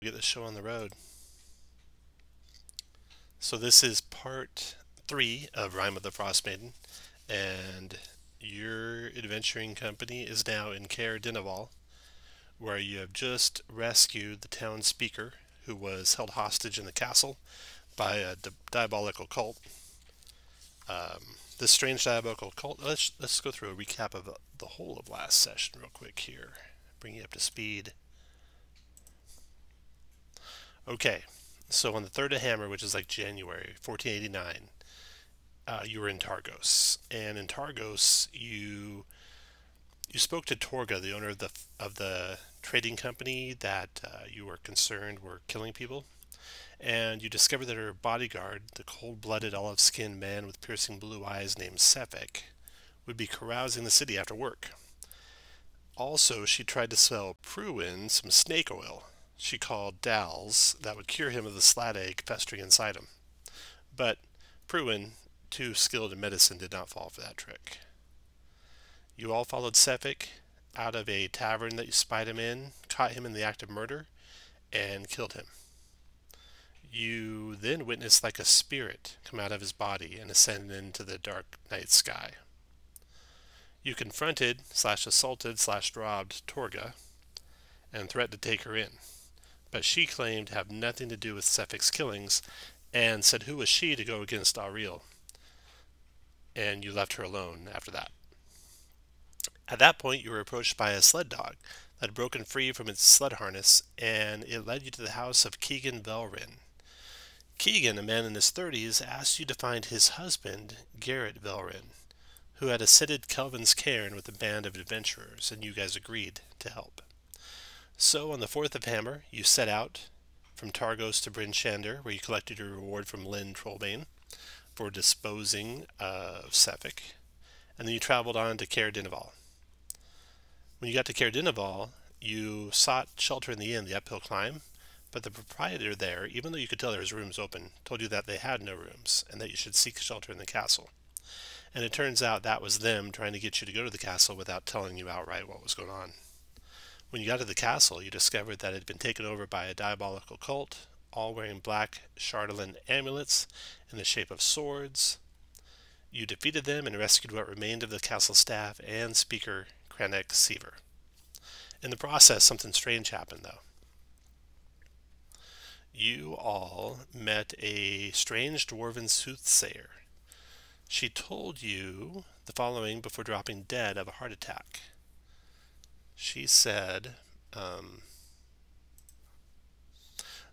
get this show on the road. So this is part 3 of Rime of the Frostmaiden, and your adventuring company is now in Caer-Koneg, where you have just rescued the town speaker, who was held hostage in the castle by a diabolical cult. This strange diabolical cult. Let's go through a recap of the whole of last session real quick here, bring you up to speed. Okay, so on the 3rd of Hammer, which is like January 1489, you were in Targos, and in Targos you spoke to Torga, the owner of the trading company that you were concerned were killing people, and you discovered that her bodyguard, the cold-blooded olive-skinned man with piercing blue eyes named Sefik, would be carousing the city after work. Also, she tried to sell Pruin some snake oil she called Dals that would cure him of the slat egg festering inside him. But Pruin, too skilled in medicine, did not fall for that trick. You all followed Sefik out of a tavern that you spied him in, caught him in the act of murder, and killed him. You then witnessed like a spirit come out of his body and ascend into the dark night sky. You confronted, assaulted, robbed Torga, and threatened to take her in. But she claimed to have nothing to do with Sefik's killings, and said who was she to go against Auril? And you left her alone after that. At that point, you were approached by a sled dog that had broken free from its sled harness, and it led you to the house of Keegan Velrin. Keegan, a man in his 30s, asked you to find his husband, Garrett Velrin, who had ascended Kelvin's Cairn with a band of adventurers, and you guys agreed to help. So, on the 4th of Hammer, you set out from Targos to Bryn Shander, where you collected your reward from Lynn Trollbane for disposing of Sefik, and then you traveled on to Caer-Koneg. When you got to Caer-Koneg, you sought shelter in the inn, the uphill climb, but the proprietor there, even though you could tell there was rooms open, told you that they had no rooms, and that you should seek shelter in the castle. And it turns out that was them trying to get you to go to the castle without telling you outright what was going on. When you got to the castle, you discovered that it had been taken over by a diabolical cult, all wearing black Chardalyn amulets in the shape of swords. You defeated them and rescued what remained of the castle staff and speaker Caer-Koneg Seaver. In the process, something strange happened, though. You all met a strange dwarven soothsayer. She told you the following before dropping dead of a heart attack. She said,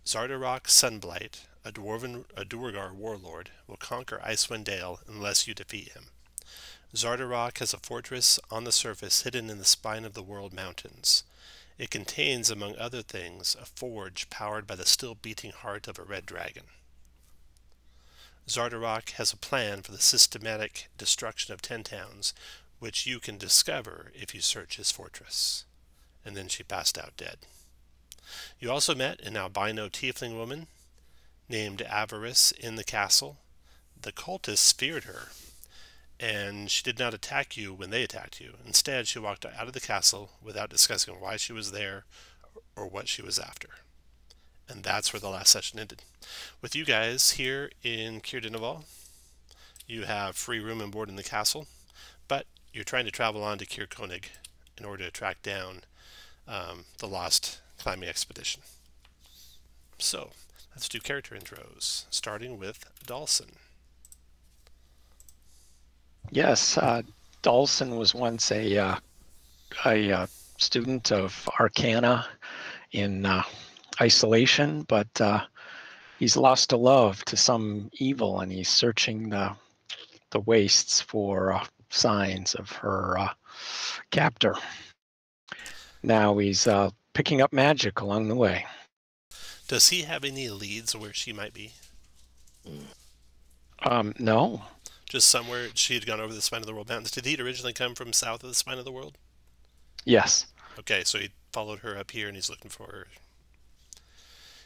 Zardarok Sunblight, a Duergar warlord, will conquer Icewind Dale unless you defeat him. Zardarok has a fortress on the surface hidden in the spine of the World Mountains. It contains, among other things, a forge powered by the still beating heart of a red dragon. Zardarok has a plan for the systematic destruction of 10 towns, which you can discover if you search his fortress. And then she passed out dead. You also met an albino tiefling woman named Avarice in the castle. The cultists feared her, and she did not attack you when they attacked you. Instead, she walked out of the castle without discussing why she was there or what she was after. And that's where the last session ended. With you guys here in Caer-Koneg, you have free room and board in the castle, but you're trying to travel on to Cear-Konig in order to track down the lost climbing expedition. So, let's do character intros, starting with Dawson. Yes, Dawson was once a student of Arcana in isolation, but he's lost a love to some evil, and he's searching the wastes for signs of her captor. Now he's picking up magic along the way. Does he have any leads where she might be? No. Just somewhere she had gone over the spine of the world mountains. Did he originally come from south of the spine of the world? Yes. Okay, so he followed her up here and he's looking for her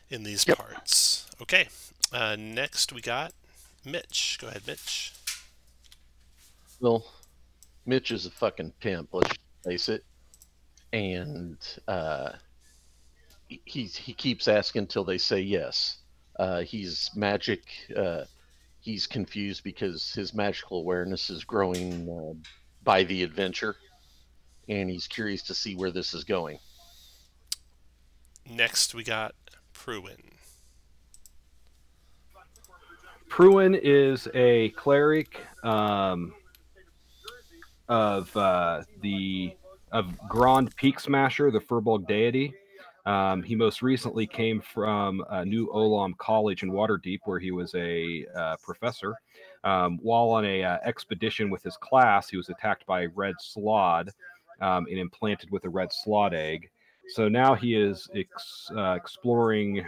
in these parts. Okay, next we got Mitch. Go ahead, Mitch. Well, Mitch is a fucking pimp, let's face it. And he keeps asking until they say yes. He's magic. He's confused because his magical awareness is growing by the adventure, and he's curious to see where this is going. Next, we got Pruin. Pruin is a cleric of Grand Peak Smasher, the Furbolg deity. He most recently came from New Olam College in Waterdeep, where he was a professor. While on a expedition with his class, he was attacked by a red slod and implanted with a red slod egg. So now he is exploring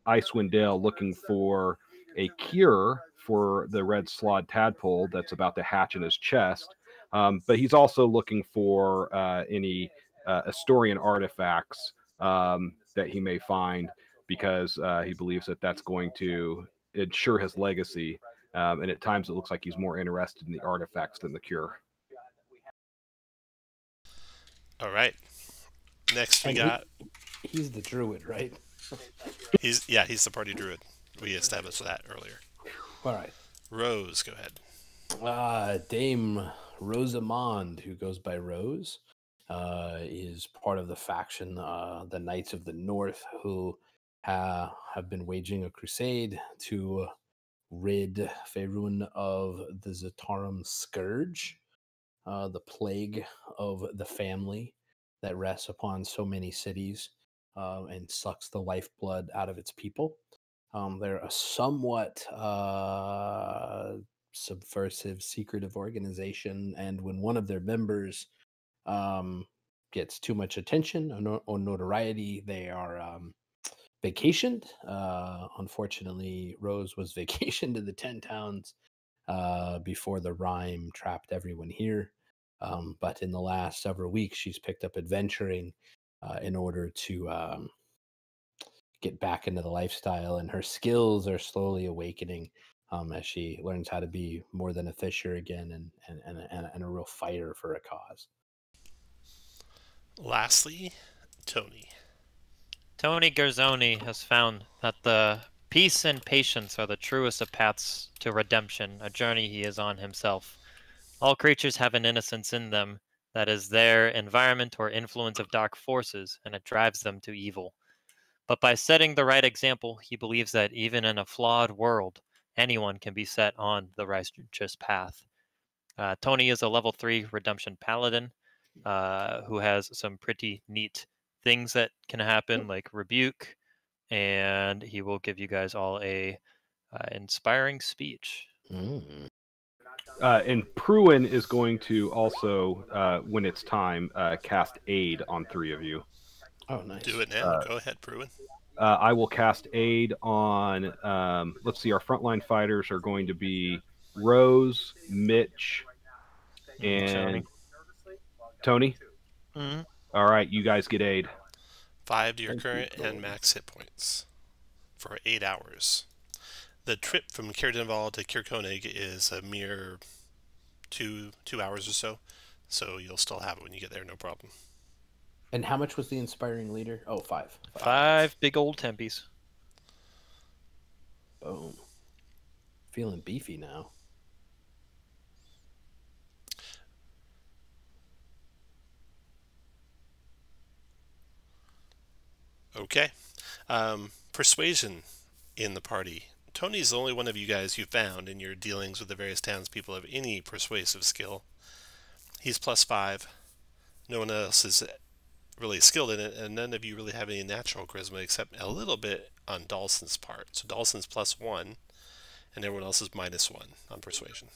Icewind Dale, looking for a cure for the red slod tadpole that's about to hatch in his chest. But he's also looking for any Astorian artifacts that he may find, because he believes that that's going to ensure his legacy. And at times it looks like he's more interested in the artifacts than the cure. All right. Next, we got... He's the druid, right? He's the party druid. We established that earlier. All right. Rose, go ahead. Dame Rosamond, who goes by Rose, is part of the faction, the Knights of the North, who have been waging a crusade to rid Faerun of the Zatarum Scourge, the plague of the family that rests upon so many cities and sucks the lifeblood out of its people. They're a somewhat subversive, secretive organization, and when one of their members gets too much attention or notoriety, they are vacationed. Unfortunately, Rose was vacationed to the 10 towns before the Rime trapped everyone here. But in the last several weeks, she's picked up adventuring in order to get back into the lifestyle, and her skills are slowly awakening as she learns how to be more than a fisher again and a real fighter for a cause. Lastly, Tony. Tony Garzoni has found that the peace and patience are the truest of paths to redemption, a journey he is on himself. All creatures have an innocence in them that is their environment or influence of dark forces, and it drives them to evil. But by setting the right example, he believes that even in a flawed world, anyone can be set on the righteous path. Tony is a level 3 redemption paladin who has some pretty neat things that can happen, like rebuke, and he will give you guys all a inspiring speech. And Pruin is going to also, when it's time, cast Aid on 3 of you. Oh, nice. Do it now. Go ahead, Pruin. I will cast Aid on, let's see, our frontline fighters are going to be Rose, Mitch, and Tony. Mm-hmm. All right, you guys get Aid. 5 to your current and max hit points for 8 hours. The trip from Caer-Koneg to Cear-Konig is a mere 2 hours or so, so you'll still have it when you get there, no problem. And how much was the inspiring leader? Oh, 5. 5 big old tempies. Boom. Feeling beefy now. Okay. Persuasion in the party. Tony's the only one of you guys you found in your dealings with the various townspeople of any persuasive skill. He's +5. No one else is really skilled in it, and none of you really have any natural charisma except a little bit on Dawson's part. So Dawson's +1, and everyone else is -1 on persuasion.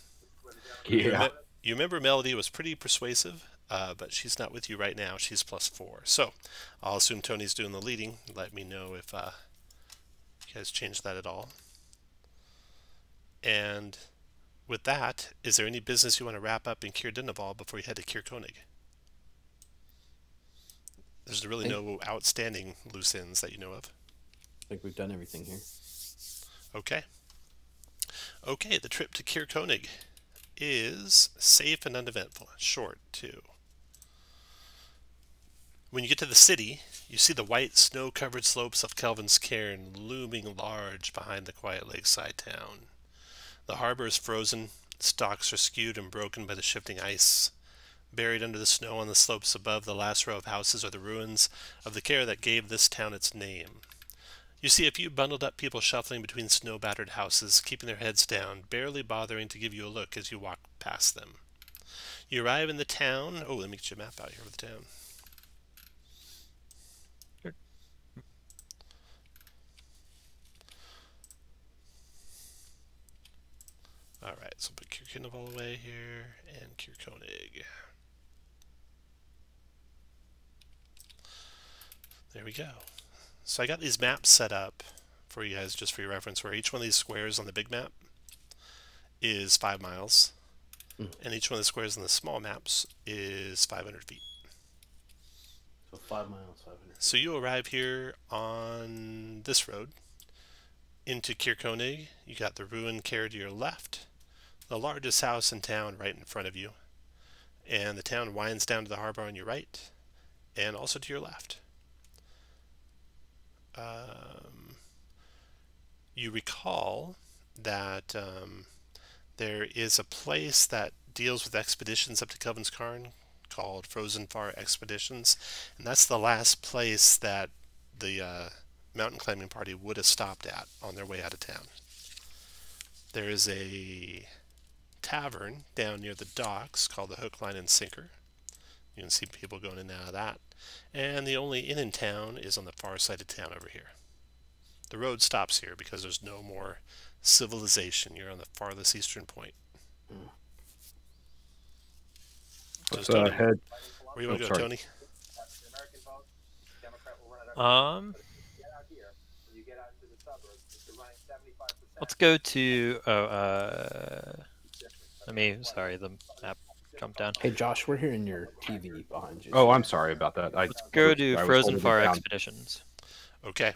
Yeah. You remember Melody was pretty persuasive, but she's not with you right now. She's +4. So I'll assume Tony's doing the leading. Let me know if you guys change that at all. And with that, is there any business you want to wrap up in Caer-Koneg before you head to Cear-Konig? There's really no outstanding loose ends that you know of. I think we've done everything here. Okay. Okay, the trip to Caer-Konig is safe and uneventful. Short, too. When you get to the city, you see the white, snow-covered slopes of Kelvin's Cairn looming large behind the quiet lakeside town. The harbor is frozen, docks are skewed and broken by the shifting ice. Buried under the snow on the slopes above the last row of houses are the ruins of the Caer that gave this town its name. You see a few bundled-up people shuffling between snow-battered houses, keeping their heads down, barely bothering to give you a look as you walk past them. You arrive in the town. Oh, let me get your map out here of the town. Alright, so put Caer-Koneg all the way here, and Caer-Konig. There we go. So I got these maps set up for you guys, just for your reference, where each one of these squares on the big map is 5 miles, and each one of the squares on the small maps is 500 feet. So 5 miles, 500. So you arrive here on this road into Caer-Konig. You got the ruined Caer to your left, the largest house in town right in front of you, and the town winds down to the harbor on your right, and also to your left. You recall that there is a place that deals with expeditions up to Kelvin's Cairn called Frozen Far Expeditions, and that's the last place that the mountain climbing party would have stopped at on their way out of town. There is a tavern down near the docks called the Hook, Line, and Sinker. You can see people going in and out of that. And the only inn in town is on the far side of town over here. The road stops here because there's no more civilization. You're on the farthest eastern point. Let's head. Where do you want to go, Tony? Let's go to. Sorry, the map jumped down. Hey, Josh, we're hearing your TV behind you. Oh, I'm sorry about that. Let's go to Frozen Far Expeditions. Okay.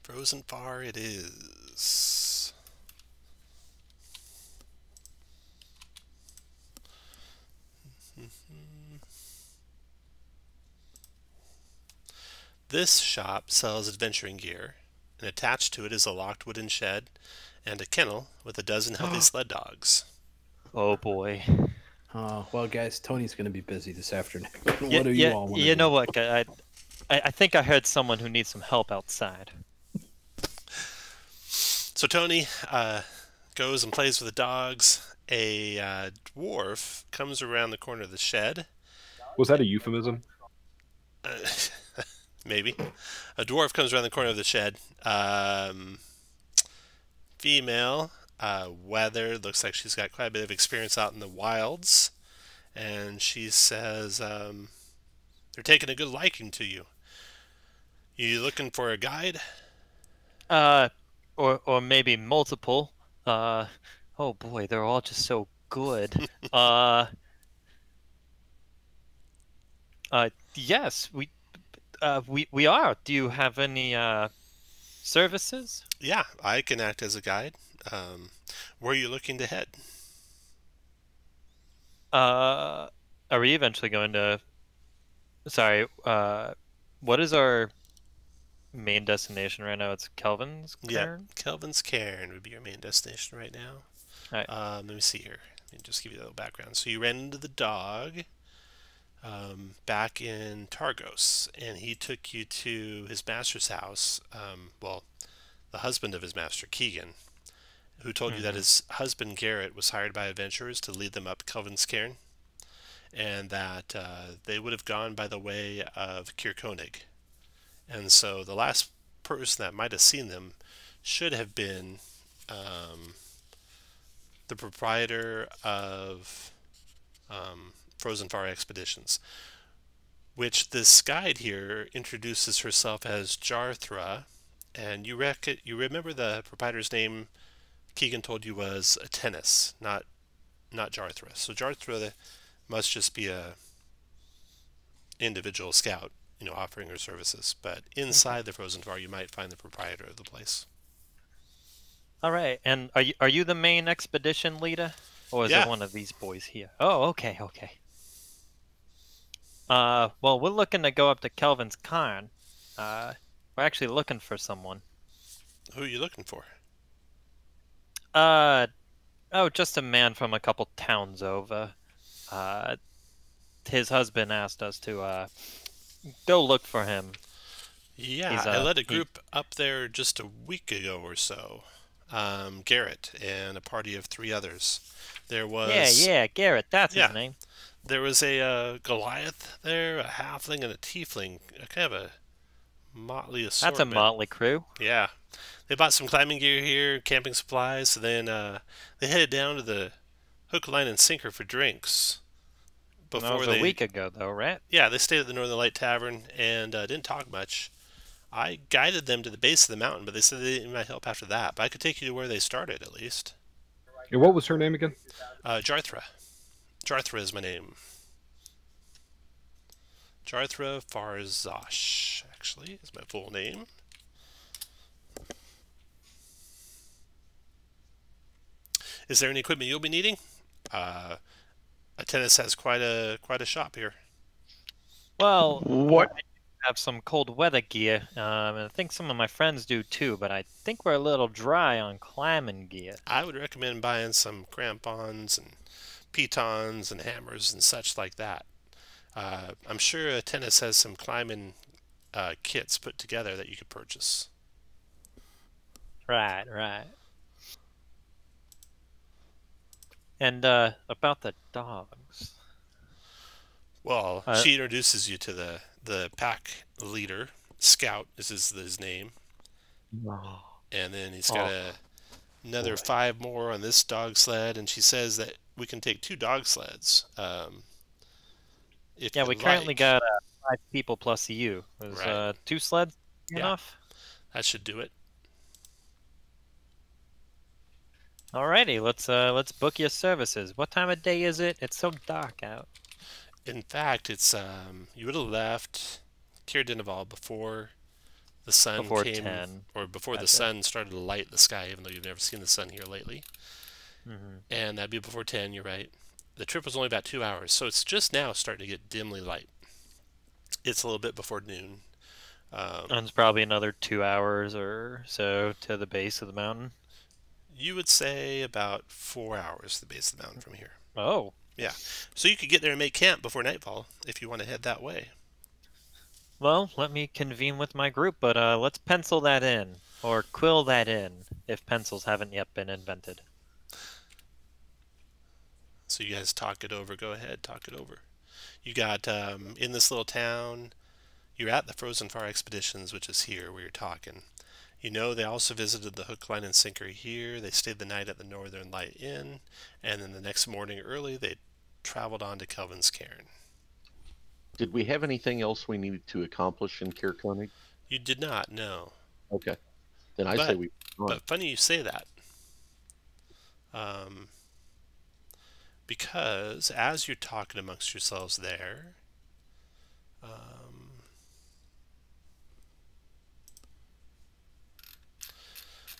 Frozen Far it is. This shop sells adventuring gear, and attached to it is a locked wooden shed and a kennel with a dozen healthy sled dogs. Oh boy. Well, guys, Tony's going to be busy this afternoon. What do you all want to do? You know what? I think I heard someone who needs some help outside. So Tony goes and plays with the dogs. A dwarf comes around the corner of the shed. Was that a euphemism? Maybe. A dwarf comes around the corner of the shed. Female, weather, looks like she's got quite a bit of experience out in the wilds. And she says, they're taking a good liking to you. You looking for a guide? Or maybe multiple. Oh boy, they're all just so good. Yes, we are. Do you have any services? Yeah, I can act as a guide. Where are you looking to head? Are we eventually going to? Sorry. What is our main destination right now? It's Kelvin's Cairn? Yeah, Kelvin's Cairn would be your main destination right now. All right. Let me see here. Let me just give you a little background. So you ran into the dog back in Targos, and he took you to his master's house. Well, the husband of his master, Keegan, who told you that his husband, Garrett, was hired by adventurers to lead them up Kelvin's Cairn, and that they would have gone by the way of Cear-Konig. And so the last person that might have seen them should have been the proprietor of Frozen Far Expeditions, which this guide here introduces herself as Jarthra, and you remember the proprietor's name Keegan told you was Atenis, not Jarthra. So Jarthra must just be a individual scout, offering her services. But inside the Frozen Far, you might find the proprietor of the place. All right. And are you the main expedition leader, or is it one of these boys here? Oh, okay. Well, we're looking to go up to Kelvin's Cairn. We're actually looking for someone. Who are you looking for? Oh, just a man from a couple towns over. His husband asked us to, go look for him. Yeah, I led a group up there just a week ago or so. Garrett and a party of 3 others. There was... Yeah, Garrett, that's his name. There was a Goliath there, a halfling, and a tiefling. Kind of a motley assortment. That's a motley crew. Yeah. They bought some climbing gear here, camping supplies, so then they headed down to the hook, line, and sinker for drinks. That was a week ago, though, right? Yeah, they stayed at the Northern Light Tavern and didn't talk much. I guided them to the base of the mountain, but they said they might help after that. But I could take you to where they started, at least. And what was her name again? Jarthra. Jarthra is my name. Jarthra Farzash, actually, is my full name. Is there any equipment you'll be needing? Tennis has quite a shop here. Well, What? I have some cold weather gear, and I think some of my friends do too, but I think we're a little dry on climbing gear. I would recommend buying some crampons and pitons and hammers and such like that. I'm sure Tennis has some climbing kits put together that you could purchase. Right. And about the dogs. Well, she introduces you to the pack leader. Scout is his name. And then he's got another 5 more on this dog sled, and she says that we can take 2 dog sleds. Yeah, we currently got 5 people plus you. Is 2 sleds enough? That should do it. Alrighty, let's book your services. What time of day is it? It's so dark out. In fact, it's you would have left Caer-Koneg before the sun came, 10. or before the sun started to light the sky, even though you've never seen the sun here lately. And that'd be before 10. You're right. The trip was only about 2 hours, so it's just now starting to get dimly light. It's a little bit before noon. And it's probably another 2 hours or so to the base of the mountain. You would say about 4 hours to the base of the mountain from here. Oh. Yeah. So you could get there and make camp before nightfall if you want to head that way. Well, let me convene with my group, but let's pencil that in. Or quill that in, if pencils haven't yet been invented. So you guys talk it over. Go ahead, talk it over. You got, in this little town, you're at the Frozen Far Expeditions, which is here where you're talking. You know, they also visited the hook, line, and sinker here. They stayed the night at the Northern Light Inn, and then the next morning early, they traveled on to Kelvin's Cairn. Did we have anything else we needed to accomplish in Caer-Konig? You did not, no. Okay. Then I say we... But funny you say that. Because as you're talking amongst yourselves there,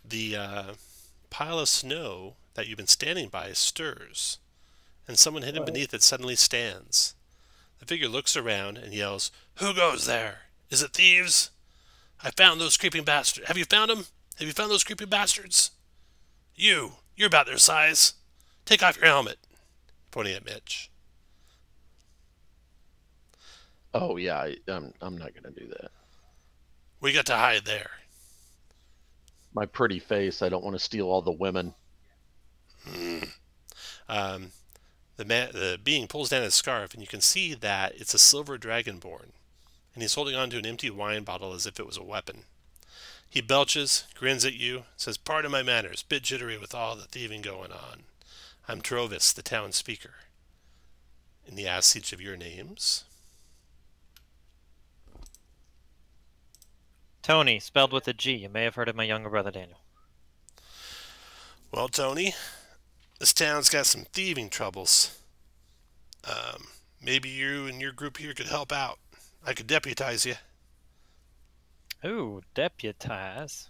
the pile of snow that you've been standing by stirs, and someone hidden beneath it suddenly stands. The figure looks around and yells, "Who goes there? Is it thieves? I found those creeping bastards. Have you found them? Have you found those creeping bastards? You're about their size. Take off your helmet." Pointing at Mitch. Oh, yeah, I'm not going to do that. We got to hide there. My pretty face, I don't want to steal all the women. The being pulls down his scarf, and you can see that it's a silver dragonborn, and he's holding on to an empty wine bottle as if it was a weapon. He belches, grins at you, says, "Pardon my manners, bit jittery with all the thieving going on. I'm Trovis, the town speaker." And he asks each of your names. Tony, spelled with a G. You may have heard of my younger brother, Daniel. Well, Tony, this town's got some thieving troubles. Maybe you and your group here could help out. I could deputize you. Ooh, deputize.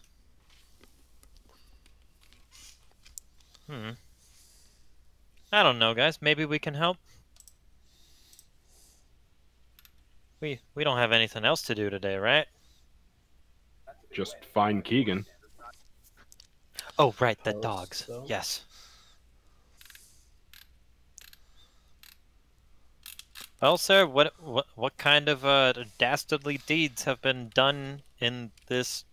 I don't know, guys. Maybe we can help. We don't have anything else to do today, right? Just find Keegan. Oh, right, the House, dogs. though? Yes. Well, sir, what kind of dastardly deeds have been done in this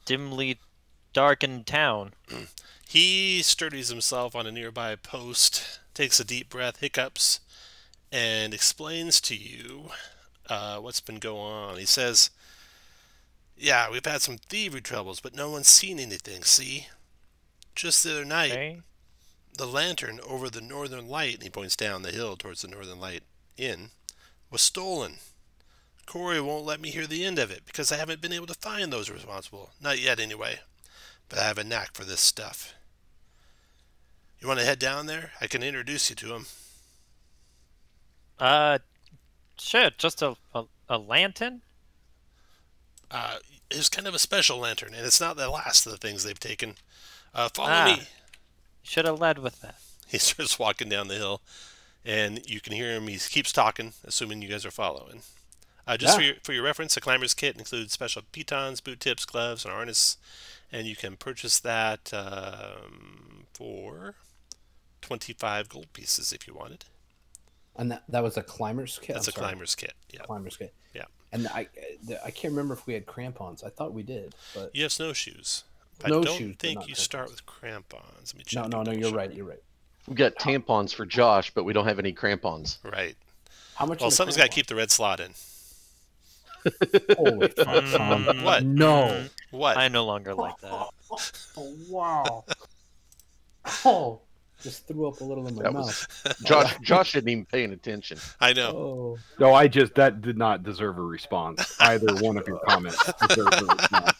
dimly darkened town? He sturdies himself on a nearby post, takes a deep breath, hiccups, and explains to you what's been going on. He says, yeah, we've had some thievery troubles, but no one's seen anything, see? Just the other night, Okay. the lantern over the Northern Light, and he points down the hill towards the Northern Light Inn, was stolen. Corey won't let me hear the end of it because I haven't been able to find those responsible. Not yet, anyway. But I have a knack for this stuff. You want to head down there? I can introduce you to him. Sure, just a lantern? It's kind of a special lantern, and it's not the last of the things they've taken. Follow Ah. me. Should have led with that. He starts walking down the hill, and you can hear him. He keeps talking, assuming you guys are following. Just for your reference, a climber's kit includes special pitons, boot tips, gloves, and harness, and you can purchase that for 25 gold pieces if you wanted. And that was a climber's kit? That's a climber's kit, yeah. Climber's kit. Yeah. And I can't remember if we had crampons. I thought we did, but You have snowshoes. I Snowshoes, don't but think not you crampons. start with crampons. Let me check. no, you're right. You're right. We got tampons for Josh, but we don't have any crampons. Right. How much? Well, someone's got to keep the red slot in. Holy fuck, Tom. What? No. What? I no longer like that. Oh, wow. Oh, just threw up a little in my That mouth. Josh isn't even paying attention. I know. Oh. No, that did not deserve a response. Either one of your comments deserves a response.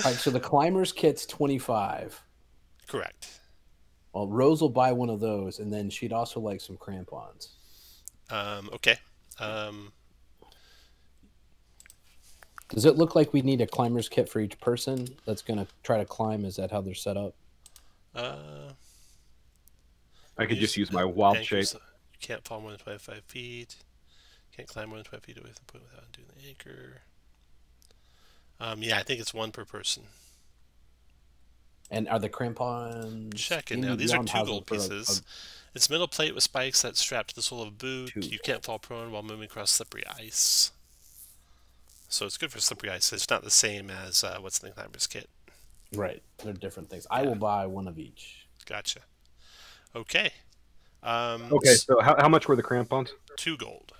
All right, so the climber's kit's 25. Correct. Well, Rose will buy one of those, and then she'd also like some crampons. Okay. Does it look like we need a climber's kit for each person that's going to try to climb? Is that how they're set up? I could just use my wild Anchors. shape. You can't fall more than 25 feet. Can't climb more than 25 feet away from the point without doing the anchor. Yeah, I think it's one per person. And are the crampons... Check it now. These are 2 gold pieces. It's metal plate with spikes that's strapped to the sole of a boot. 2. You can't fall prone while moving across slippery ice. So it's good for slippery ice. It's not the same as what's in the climber's kit. Right. They're different things. I will buy one of each. Gotcha. Okay. Okay, so how much were the crampons? 2 gold.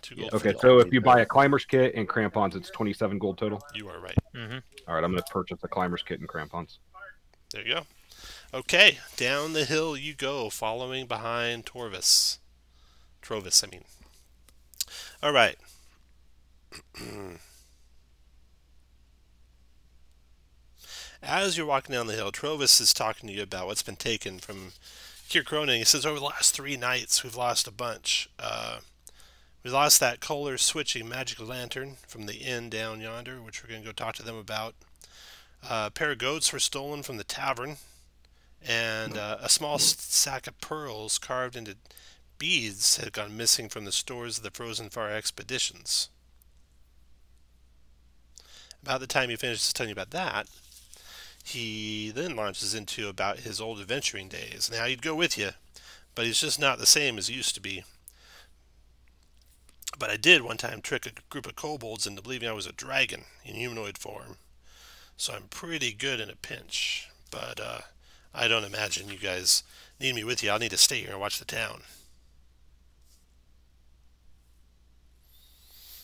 2 gold. Okay, for so if you buy a climber's kit and crampons, it's 27 gold total. You are right. Mm-hmm. All right, I'm going to purchase a climber's kit and crampons. There you go. Okay, down the hill you go, following behind Trovis, I mean. All right. As you're walking down the hill, Trovis is talking to you about what's been taken from Caer-Konig. He says, over the last 3 nights, we've lost a bunch. We lost that color switching magic lantern from the inn down yonder, which we're going to go talk to them about. A pair of goats were stolen from the tavern, and a small sack of pearls carved into beads had gone missing from the stores of the Frozen Far expeditions. About the time he finishes telling you about that, he then launches into about his old adventuring days. Now, he'd go with you, but he's just not the same as he used to be. But I did one time trick a group of kobolds into believing I was a dragon in humanoid form. So I'm pretty good in a pinch. But I don't imagine you guys need me with you. I'll need to stay here and watch the town.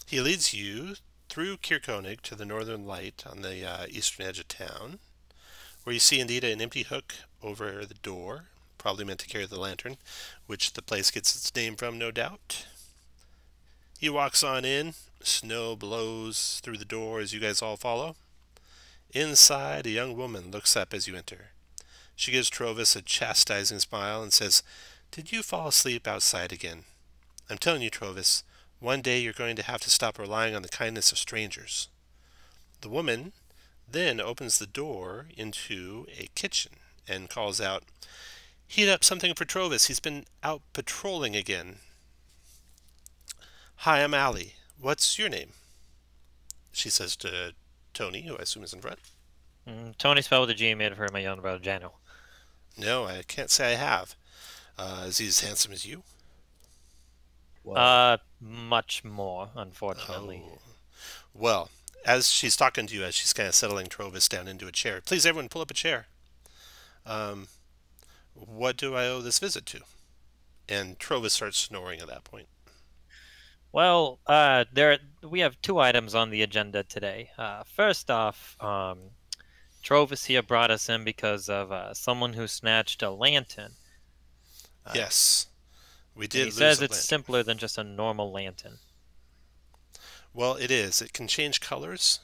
He leads you through Caer-Konig to the northern light on the eastern edge of town, where you see indeed an empty hook over the door, probably meant to carry the lantern, which the place gets its name from, no doubt. He walks on in. Snow blows through the door as you guys all follow. Inside, a young woman looks up as you enter. She gives Trovis a chastising smile and says, "Did you fall asleep outside again? I'm telling you, Trovis, one day you're going to have to stop relying on the kindness of strangers." The woman then opens the door into a kitchen and calls out, "Heat up something for Trovis. He's been out patrolling again." Hi, I'm Allie. What's your name? She says to Tony, who I assume is in front. Tony spelled with a G and made it for my younger brother, Daniel. No, I can't say I have. Is he as handsome as you? Much more, unfortunately. Oh. Well, as she's talking to you, as she's kind of settling Trovis down into a chair, please, everyone, pull up a chair. What do I owe this visit to? And Trovis starts snoring at that point. Well, we have 2 items on the agenda today. First off, Trovis here brought us in because of someone who snatched a lantern. Yes, we did. He lose says a it's lantern. simpler than just a normal lantern. Well, it is. It can change colors,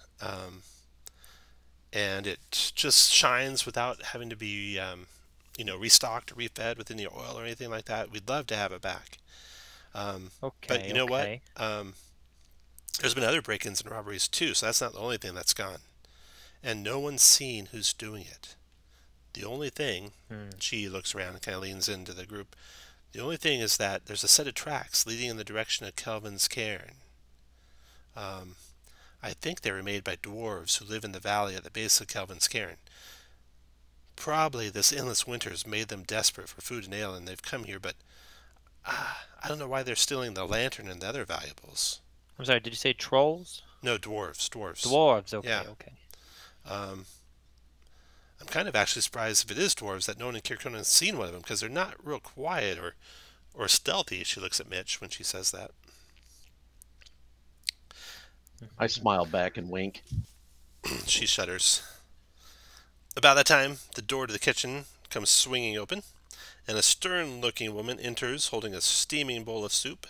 and it just shines without having to be, restocked or refed with any oil or anything like that. We'd love to have it back. But you know what? There's been other break-ins and robberies too, so that's not the only thing that's gone. And no one's seen who's doing it. The only thing, she looks around and kind of leans into the group, the only thing is that there's a set of tracks leading in the direction of Kelvin's Cairn. I think they were made by dwarves who live in the valley at the base of Kelvin's Cairn. Probably this endless winter has made them desperate for food and ale, and they've come here, but I don't know why they're stealing the lantern and the other valuables. I'm sorry, did you say trolls? No, dwarves. Dwarves, okay, Yeah. okay. I'm kind of actually surprised if it is dwarves that no one in Caer-Koneg has seen one of them, because they're not real quiet or stealthy. She looks at Mitch when she says that. I smile back and wink. She shudders. About that time, the door to the kitchen comes swinging open, and a stern-looking woman enters holding a steaming bowl of soup.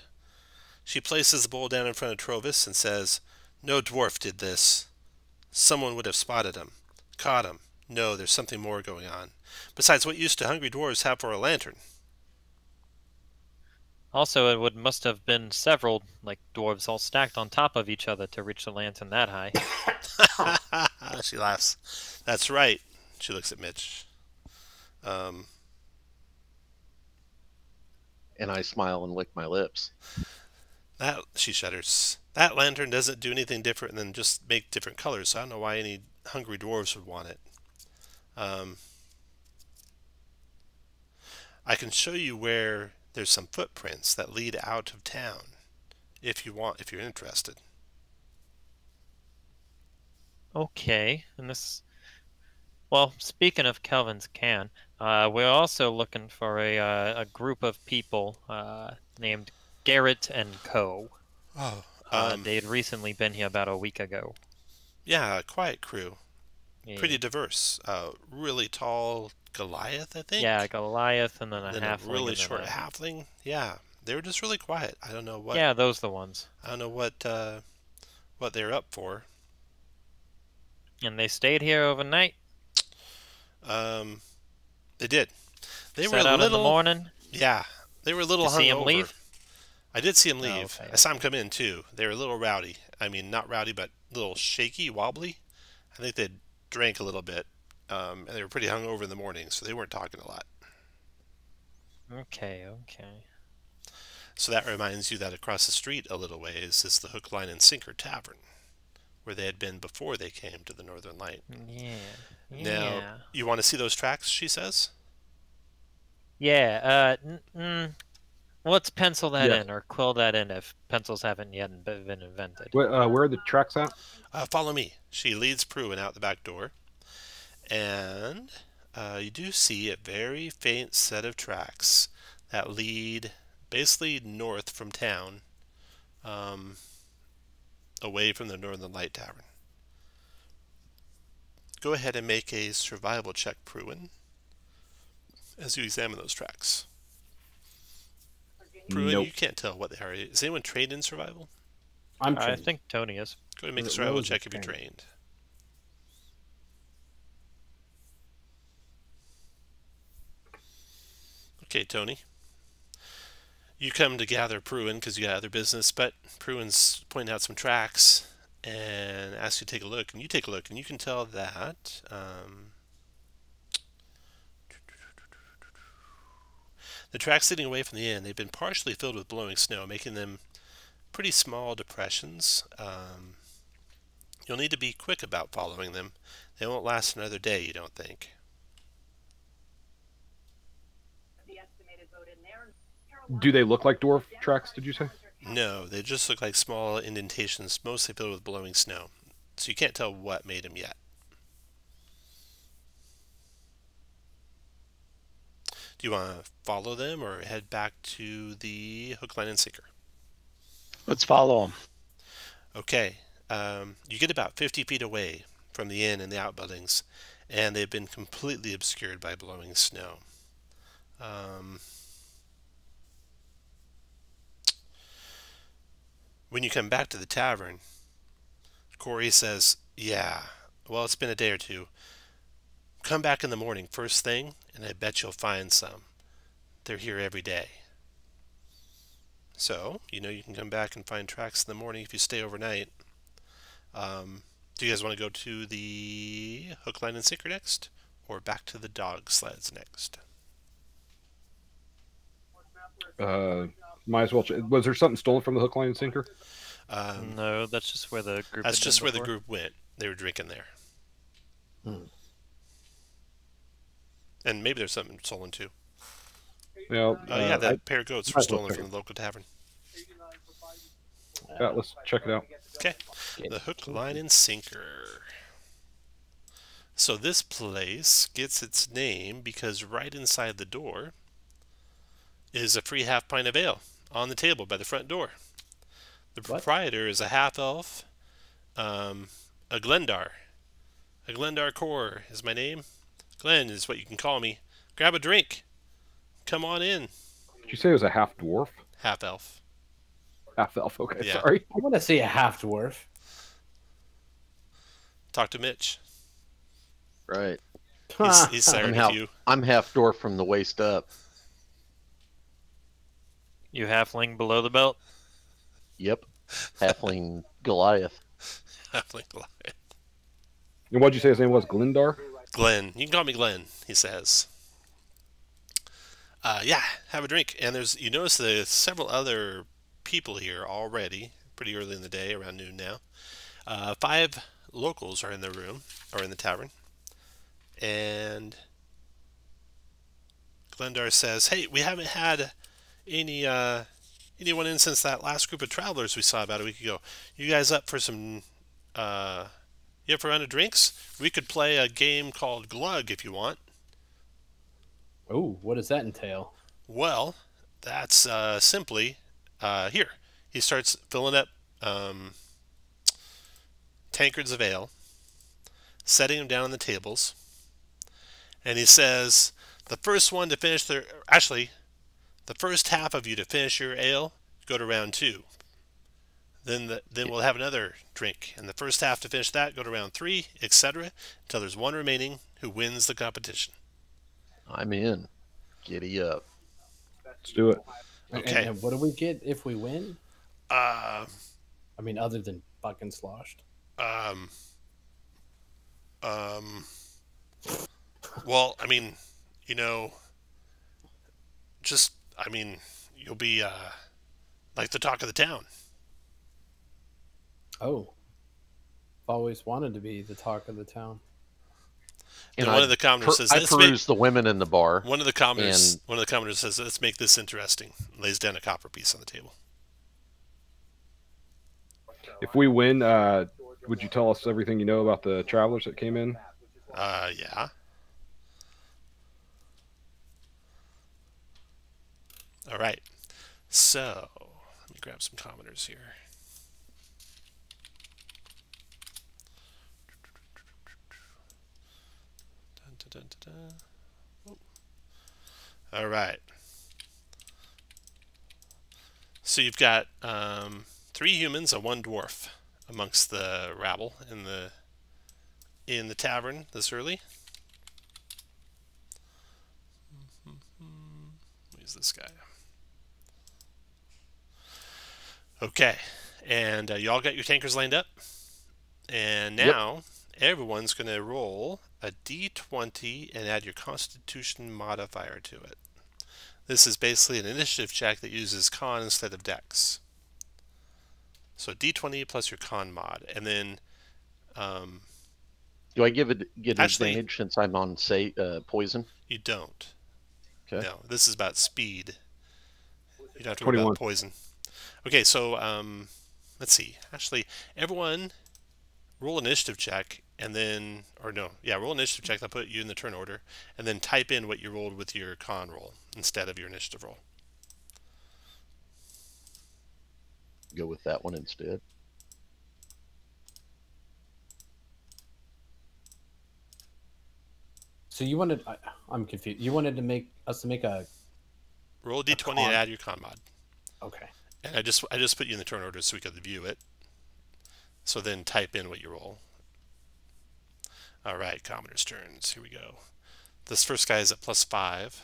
She places the bowl down in front of Trovis and says, "No dwarf did this. Someone would have spotted him, caught him. No, there's something more going on. Besides, what use do hungry dwarves have for a lantern?" Also, it must have been several, dwarves all stacked on top of each other to reach the lantern that high. She laughs. "That's right." She looks at Mitch. And I smile and lick my lips. She shudders. "That lantern doesn't do anything different than just make different colors, so I don't know why any hungry dwarves would want it. I can show you where there's some footprints that lead out of town, if you're interested." Okay, and well, speaking of Kelvin's Cairn, we're also looking for a group of people named Garrett and Co. Oh, They had recently been here about a week ago. yeah, quiet crew. Yeah. Pretty diverse. Really tall Goliath, I think. Yeah, Goliath, and then a Then halfling. a really and then short halfling. Yeah, they were just really quiet. I don't know what. Yeah, those are the ones. I don't know what they're up for. And they stayed here overnight. They did. They Set were a out in the little. morning. Yeah, they were a little You see 'em hungover. leave? I did see him leave. okay, I saw him come in too. They were a little rowdy. I mean, not rowdy, but a little shaky, wobbly. I think they drank a little bit, and they were pretty hungover in the morning, so they weren't talking a lot. Okay. So that reminds you that across the street a little ways is the Hook, Line, and Sinker Tavern, where they had been before they came to the Northern Light. Yeah. Now, you want to see those tracks, she says? Yeah. Let's pencil that Yes. in or quill that in if pencils haven't yet been invented. Where are the tracks at? Follow me. She leads Pruin out the back door, and you do see a very faint set of tracks that lead basically north from town, away from the Northern Light Tavern. Go ahead and make a survival check, Pruin, as you examine those tracks. Pruin, Nope. you can't tell what they are. Is anyone trained in survival? I'm I trained. think Tony is. Go ahead and make a Rose survival is check if you're trained. trained. Okay, Tony. You come to gather Pruin because you got other business, but Pruin's pointing out some tracks and asks you to take a look. And you take a look, and you can tell that the tracks leading away from the inn, they've been partially filled with blowing snow, making them pretty small depressions. You'll need to be quick about following them. They won't last another day, you don't think? Do they look like dwarf tracks, did you say? No, they just look like small indentations, mostly filled with blowing snow. So you can't tell what made them yet. Do you want to follow them or head back to the hook, line, and sinker? Let's follow them. Okay. You get about 50 feet away from the inn and the outbuildings, and they've been completely obscured by blowing snow. When you come back to the tavern, Corey says, yeah, well, it's been a day or two. Come back in the morning first thing, and I bet you'll find some. They're here every day. So, you know you can come back and find tracks in the morning if you stay overnight. Do you guys want to go to the hook, line, and sinker next? Or back to the dog sleds next? Might as well. Was there something stolen from the hook, line, and sinker? No, that's just where the group. That's had just been where the before. group went. They were drinking there. Hmm. And maybe there's something stolen too. Yeah. Yeah, that pair of goats were might as well stolen check from it. the local tavern. Yeah, let's check it out. Okay. The hook, line, and sinker. So this place gets its name because right inside the door is a free half pint of ale on the table by the front door. The proprietor is a half-elf, a Glendar. A Glendar Core is my name. Glenn is what you can call me. Grab a drink. Come on in. Did you say it was a half dwarf? Half-elf. Half elf. Okay, Yeah. sorry. I want to see a half dwarf. Talk to Mitch. Right. He's sired of you. I'm half dwarf from the waist up. You halfling below the belt. Yep. Halfling Goliath. Halfling Goliath. And what'd you say his name was? Glendar? Glenn. You can call me Glenn, he says. Yeah, have a drink. And you notice there's several other people here already, pretty early in the day, around noon now. 5 locals are in the room, or in the tavern. And Glendar says, hey, we haven't had anyone in since that last group of travelers we saw about a week ago. You guys up for some, you up for a round of drinks? We could play a game called Glug if you want. Oh, what does that entail? Well, that's simply, here. He starts filling up tankards of ale, setting them down on the tables, and he says, the first one to finish the first half of you to finish your ale, go to round 2. Then we'll have another drink, and the first half to finish that, go to round 3, etc., until there's one remaining who wins the competition. I'm in. Giddy up. Let's do it. Okay. And what do we get if we win? Uh, I mean, other than fucking sloshed. Well, I mean, you'll be like the talk of the town. Oh. I've always wanted to be the talk of the town. And one of the commoners says, I peruse the women in the bar. One of the commoners says, let's make this interesting. Lays down a copper piece on the table. If we win, would you tell us everything you know about the travelers that came in? Yeah. All right. So, let me grab some commoners here. Dun, dun, dun, dun. All right. So you've got 3 humans and 1 dwarf amongst the rabble in the tavern this early. Who's this guy? Okay, and you all got your tankers lined up, and now everyone's going to roll a d20 and add your Constitution modifier to it. This is basically an initiative check that uses con instead of dex. So D20 plus your con mod, and then Do I get an Actually- advantage since I'm on poison? you don't. Okay. No, this is about speed. You don't have to worry 21. about poison. Okay, so let's see. Actually, everyone roll an initiative check, and then, or no, yeah, roll an initiative check. I'll put you in the turn order, and then type in what you rolled with your con roll instead of your initiative roll. Go with that one instead. So you wanted, I'm confused. You wanted to make us to make a, Roll a D20 con. and add your con mod. okay. And I just put you in the turn order so we could view it. So then type in what you roll. All right, commoner's turns. Here we go. This first guy is at +5.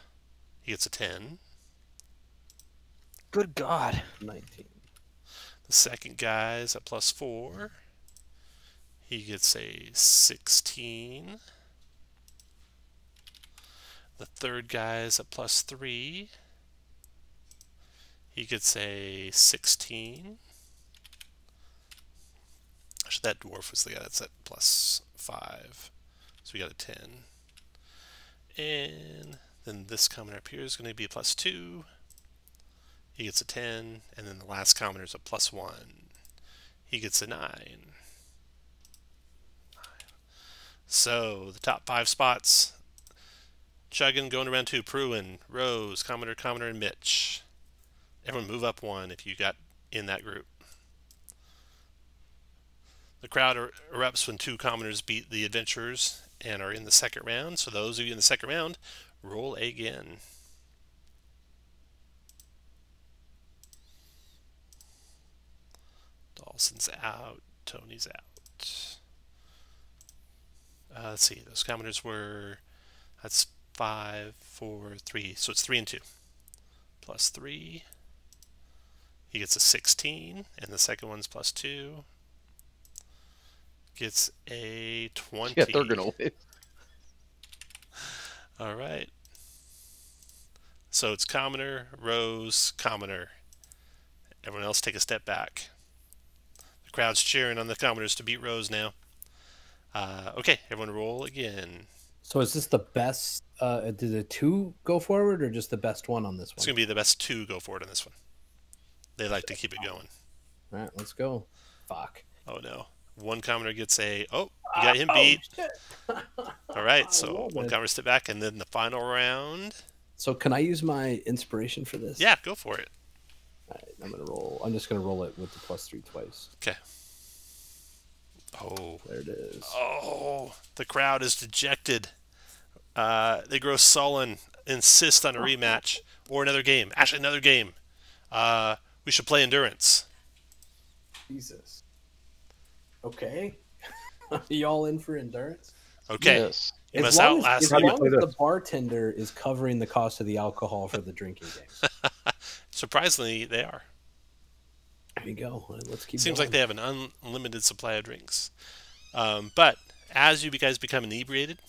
He gets a 10. Good God. 19. The second guy is at +4. He gets a 16. The third guy is at +3. He gets a 16. Actually, that dwarf was the guy that's at +5. So we got a 10. And then this commoner up here is going to be a +2. He gets a 10. And then the last commoner is a +1. He gets a 9. So the top 5 spots. Chuggin going around to Pruin, Rose, Commoner, and Mitch. Everyone move up 1 if you got in that group. The crowd erupts when 2 commoners beat the adventurers and are in the second round. So those of you in the second round, roll again. Dawson's out. Tony's out. Let's see. Those commoners were... That's 5, 4, 3. So it's 3 and 2. +3. He gets a 16. And the second one's +2. Gets a 20. Yeah, they're gonna win. All right. So it's commoner, Rose, commoner. Everyone else take a step back. The crowd's cheering on the commoners to beat Rose now. Okay, everyone roll again. So is this the best? Did the 2 go forward, or just the best one on this It's one? going to be the best 2 go forward on this one. They like to keep it going. All right, let's go. Fuck. Oh no. One commoner gets a... Oh, you got him beat. shit. All right, so Well one done. commoner step back, and then the final round. So can I use my inspiration for this? Yeah, go for it. All right, I'm gonna roll. I'm just gonna roll it with the +3 twice. Okay. Oh. There it is. Oh, the crowd is dejected. They grow sullen, insist on a rematch or another game. Actually, another game. We should play endurance. Jesus. Okay. Are y'all in for endurance? Okay. Yes. You must outlast as How do you long play as the this? bartender is covering the cost of the alcohol for the drinking game. Surprisingly, they are. There you go. Let's keep Seems going. like they have an unlimited supply of drinks. But as you guys become inebriated,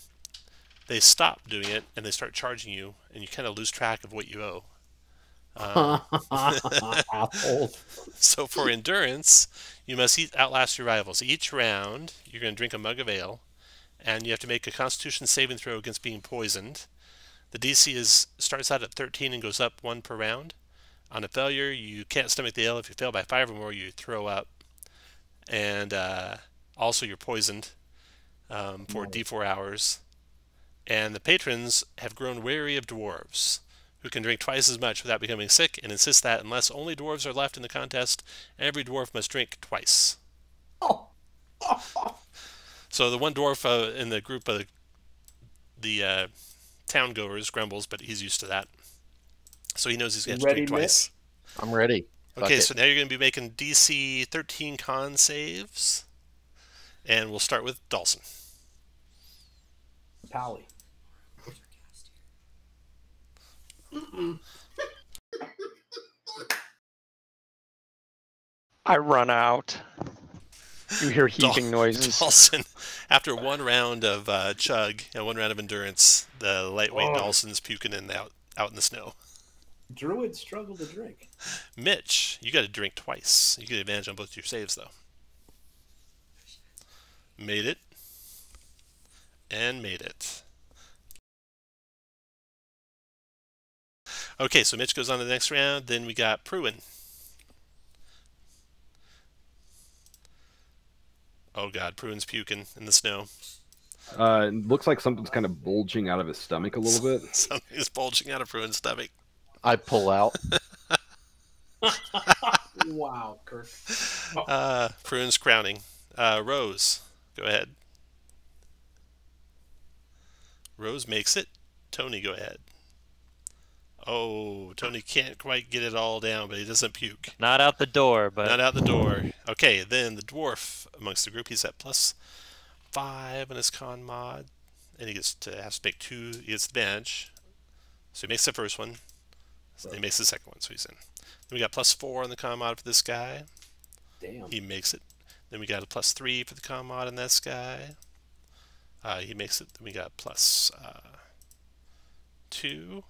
they stop doing it and they start charging you, and you kind of lose track of what you owe. Assholes. So for endurance, you must outlast your rivals. Each round, you're going to drink a mug of ale, and you have to make a Constitution saving throw against being poisoned. The DC starts out at 13 and goes up 1 per round. On a failure, you can't stomach the ale. If you fail by 5 or more, you throw up. And also, you're poisoned for D4 hours. And the patrons have grown wary of dwarves, who can drink twice as much without becoming sick, and insist that unless only dwarves are left in the contest, every dwarf must drink twice. So the one dwarf in the group of the town goers grumbles, but he's used to that. So he knows he's going to have to drink twice. I'm ready. Okay, so now you're going to be making DC 13 con saves. And we'll start with Dawson. Pally. I run out. You hear heaving noises. Dawson, after one round of chug and one round of endurance, the lightweight Dawson's puking out in the snow. Druids struggle to drink. Mitch, you got to drink twice. You get advantage on both your saves, though. Made it. And made it. Okay, so Mitch goes on to the next round. Then we got Pruin. Oh god, Pruin's puking in the snow. It looks like something's kind of bulging out of his stomach a little bit. Something is bulging out of Pruin's stomach. I pull out. Wow, Kirk. Pruin's crowning. Rose, go ahead. Rose makes it. Tony, go ahead. Oh, Tony can't quite get it all down, but he doesn't puke. Not out the door, but Not out the door. Okay, then the dwarf amongst the group, he's at +5 on his con mod. And he has to make 2, he gets the badge. So he makes the first one. So he makes the second one, so he's in. Then we got +4 on the con mod for this guy. Damn. He makes it. Then we got a +3 for the con mod on this guy. He makes it. Then we got +2.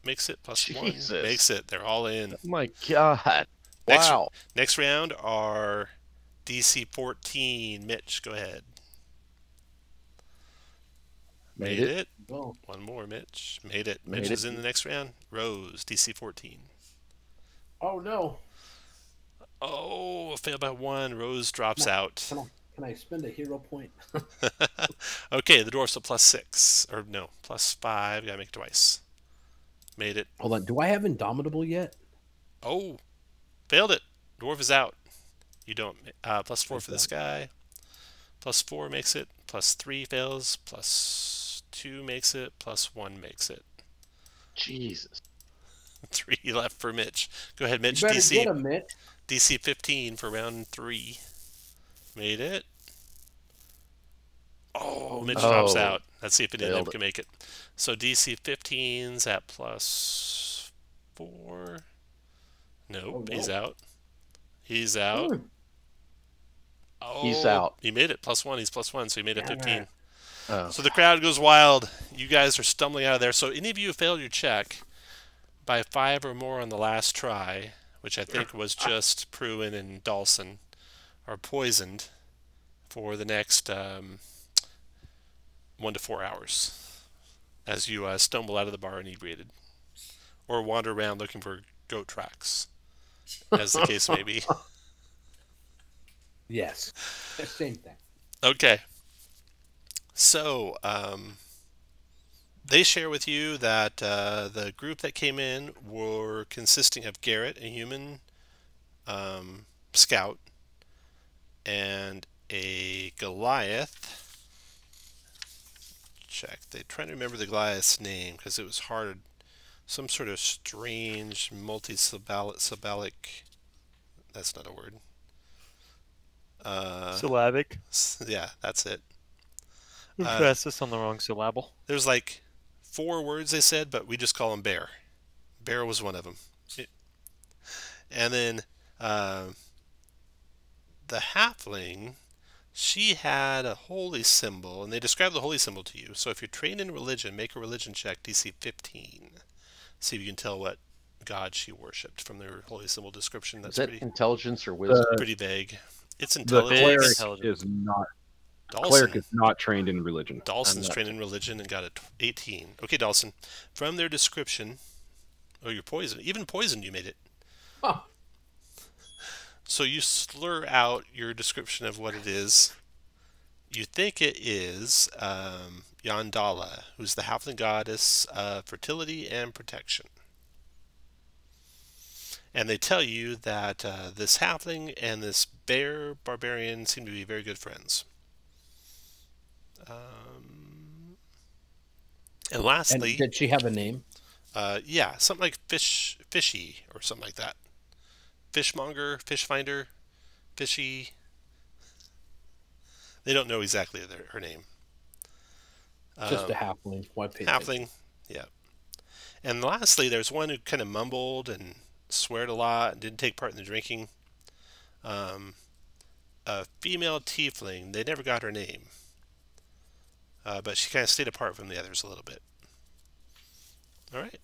Makes it. +1. Makes it. They're all in. Oh my god. Wow. Next round are DC 14. Mitch, go ahead. Made it. Oh. One more, Mitch. Made it. Mitch is in the next round. Rose, DC 14. Oh no. Oh, a fail by 1. Rose drops out. Can I spend a hero point? Okay, the dwarf's a +6. Or no, +5. Gotta make it twice. Made it. Hold on. Do I have Indomitable yet? Oh, failed it. Dwarf is out. You don't. +4 for this guy. +4 makes it. +3 fails. +2 makes it. +1 makes it. Jesus. 3 left for Mitch. Go ahead, Mitch. You better get him, Mitch. DC 15 for round 3. Made it. Oh, Mitch drops out. Let's see if any of them can make it. So DC 15's at +4. Nope, he's out. He's out. Oh, he's out. He made it. +1. He's +1, so he made it 15. Oh. So the crowd goes wild. You guys are stumbling out of there. So any of you who failed your check by 5 or more on the last try, which I think was just Pruin and Dawson, are poisoned for the next 1 to 4 hours as you stumble out of the bar inebriated or wander around looking for goat tracks, as the case may be. Yes, same thing. Okay. So they share with you that the group that came in were consisting of Garrett, a human scout, and a Goliath. Check. They're trying to remember the Goliath's name because it was hard. Some sort of strange multi-syllabic. That's not a word. syllabic. Yeah, that's it. Emphasis on the wrong syllable. There's like 4 words they said, but we just call him Bear. Bear was one of them. And then the halfling, she had a holy symbol, and they described the holy symbol to you. So if you're trained in religion, make a religion check, DC 15. See if you can tell what god she worshipped from their holy symbol description. That's Is that pretty intelligence or wisdom? pretty vague. It's The intelligence. cleric is not. Dawson. Cleric is not trained in religion. Dawson's trained in religion and got a 18. Okay, Dawson. From their description, oh, you're poisoned. Even poisoned, you made it. Oh. So you slur out your description of what it is. You think it is Yandala, who's the halfling goddess of fertility and protection. And they tell you that this halfling and this bear barbarian seem to be very good friends. And lastly, And did she have a name? yeah, something like fishy or something like that. Fishmonger, fish finder, fishy. They don't know exactly her name. Just a halfling. Why pay Halfling, yeah. And lastly, there's one who kind of mumbled and sweared a lot and didn't take part in the drinking. A female tiefling. They never got her name. But she kind of stayed apart from the others a little bit. All right.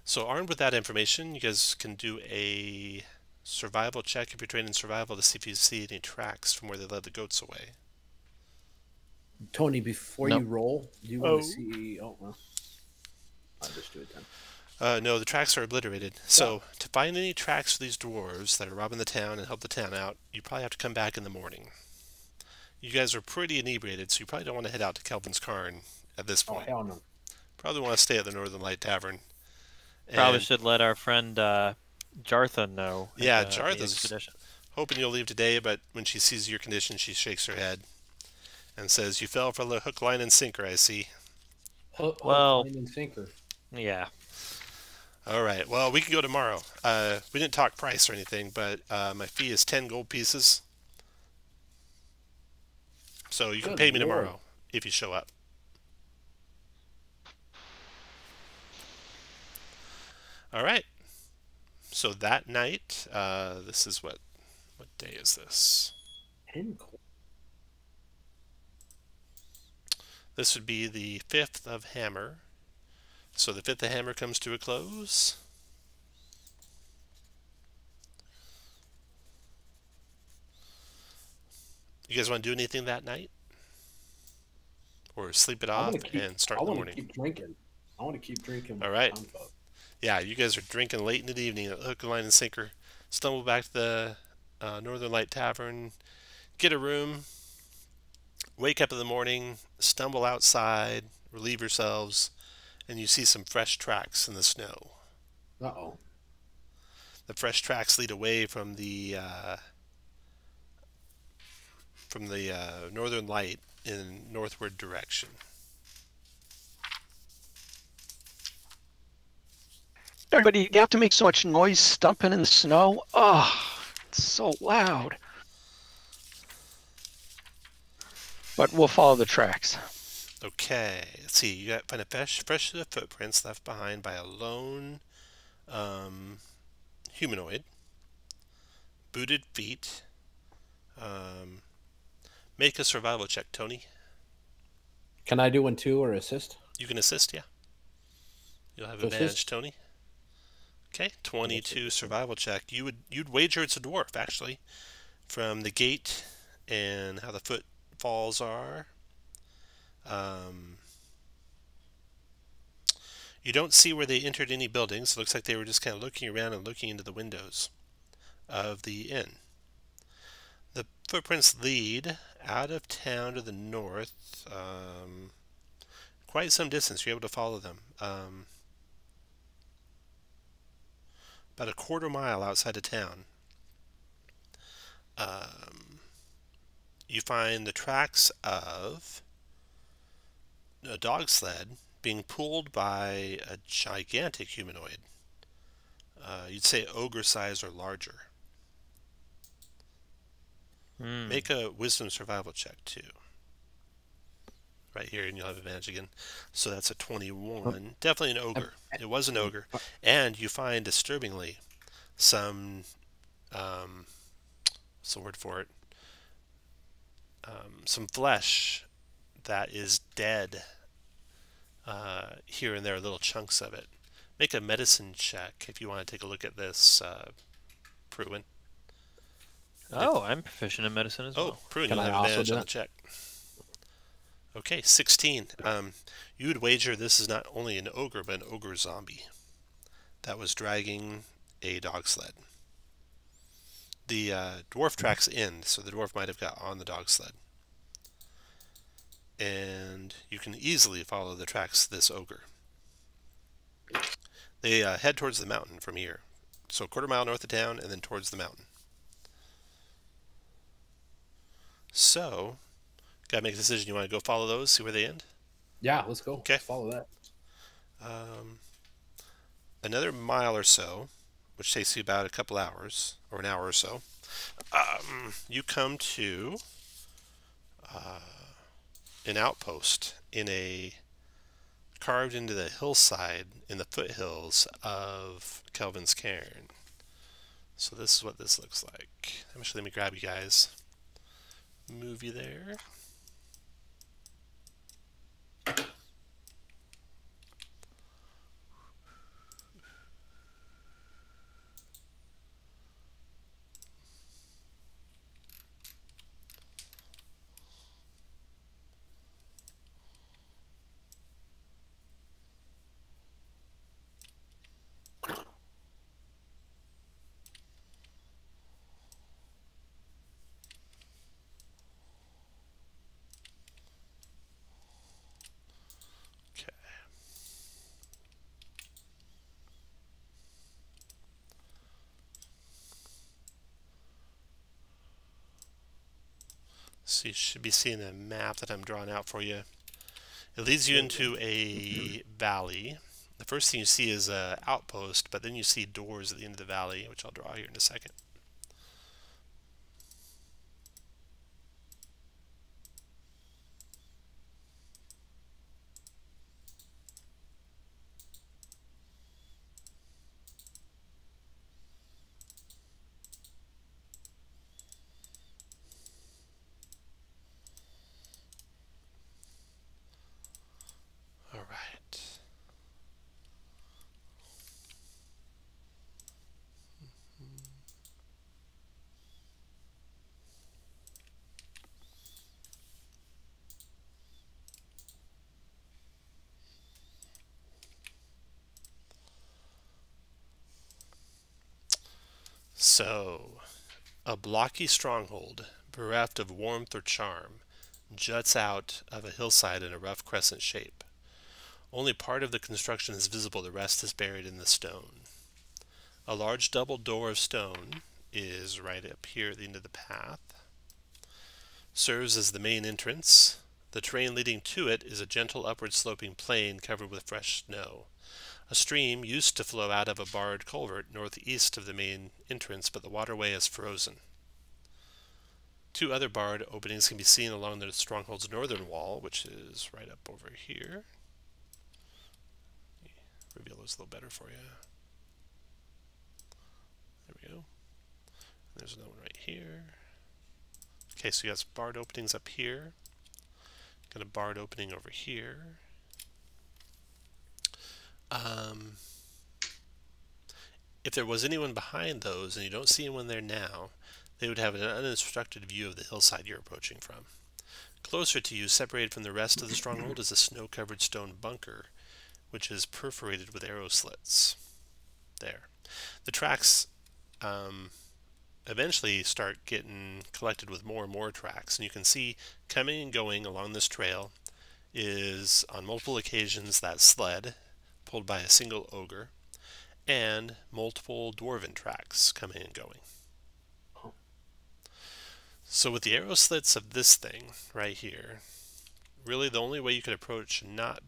So armed with that information, you guys can do a survival check if you're trained in survival to see if you see any tracks from where they led the goats away. Tony, before Nope. you roll, do you want to see? Oh well, I'll just do it then. No, the tracks are obliterated. So to find any tracks for these dwarves that are robbing the town and help the town out, you probably have to come back in the morning. You guys are pretty inebriated, so you probably don't want to head out to Kelvin's Cairn at this Oh point. hell no! Probably want to stay at the Northern Light Tavern. Probably And- should let our friend Jartha know. Yeah, the Jartha's expedition. hoping you'll leave today, but when she sees your condition, she shakes her head and says, "You fell for the hook, line, and sinker, I see." Well- line and sinker. Yeah. All right. Well, we can go tomorrow. We didn't talk price or anything, but my fee is 10 gold pieces. So you can Good pay me lord. tomorrow if you show up. All right. So that night, this is what day is this? 10 gold. This would be the 5th of Hammer. So the 5th of Hammer comes to a close. You guys want to do anything that night? Or sleep it I off wanna keep- and start I in the want to morning? keep drinking. I want to keep drinking. All right. Town folk. Yeah, you guys are drinking late in the evening at hook, line, and sinker. Stumble back to the Northern Light Tavern, get a room, wake up in the morning, stumble outside, relieve yourselves, and you see some fresh tracks in the snow. Uh-oh. The fresh tracks lead away from the Northern Light in northward direction. Everybody, you have to make so much noise stumping in the snow. Oh, it's so loud. But we'll follow the tracks. Okay, let's see. You got find a fresh footprints left behind by a lone humanoid, booted feet. Make a survival check, Tony. Can I do one too or assist? You can assist, yeah. You'll have So advantage, assist. Tony. Okay, 22 survival check. You'd wager it's a dwarf actually, from the gait and how the footfalls are. You don't see where they entered any buildings. It looks like they were just kind of looking around and looking into the windows of the inn. The footprints lead out of town to the north, quite some distance. You're able to follow them. About a quarter mile outside of town. You find the tracks of a dog sled being pulled by a gigantic humanoid. You'd say ogre size or larger. Make a wisdom survival check too. Right here, and you'll have advantage again. So that's a 21. Definitely an ogre. It was an ogre. And you find, disturbingly, some, what's the word for it? Some flesh that is dead. Here and there, little chunks of it. Make a medicine check if you want to take a look at this, Pruin. Oh, I'm proficient in medicine as Oh, well. Pruin, Can you'll I have also advantage do on the that? check. Okay, 16. You would wager this is not only an ogre, but an ogre zombie that was dragging a dog sled. The dwarf tracks end, so the dwarf might have got on the dog sled. And you can easily follow the tracks of this ogre. They head towards the mountain from here. So a quarter mile north of town and then towards the mountain. So, gotta make a decision. You want to go follow those, see where they end? Yeah, let's go. Okay. Let's follow that. Another mile or so, which takes you about a couple hours, or an hour or so, you come to an outpost carved into the hillside in the foothills of Kelvin's Cairn. So this is what this looks like. Actually, let me grab you guys. Move you there. So you should be seeing a map that I'm drawing out for you. It leads you into a valley. The first thing you see is an outpost, but then you see doors at the end of the valley, which I'll draw here in a second. All right. So, a blocky stronghold, bereft of warmth or charm, juts out of a hillside in a rough crescent shape. Only part of the construction is visible, the rest is buried in the stone. A large double door of stone is right up here at the end of the path. Serves as the main entrance. The terrain leading to it is a gentle upward sloping plain covered with fresh snow. A stream used to flow out of a barred culvert northeast of the main entrance, but the waterway is frozen. Two other barred openings can be seen along the stronghold's northern wall, which is right up over here. Reveal those a little better for you. There we go. There's another one right here. Okay, so you got some barred openings up here. Got a barred opening over here. If there was anyone behind those, and you don't see anyone there now, they would have an unobstructed view of the hillside you're approaching from. Closer to you, separated from the rest of the stronghold, is a snow-covered stone bunker, which is perforated with arrow slits. There. The tracks eventually start getting collected with more and more tracks, and you can see coming and going along this trail is, on multiple occasions, that sled pulled by a single ogre, and multiple dwarven tracks coming and going. So with the arrow slits of this thing right here, really the only way you could approach and have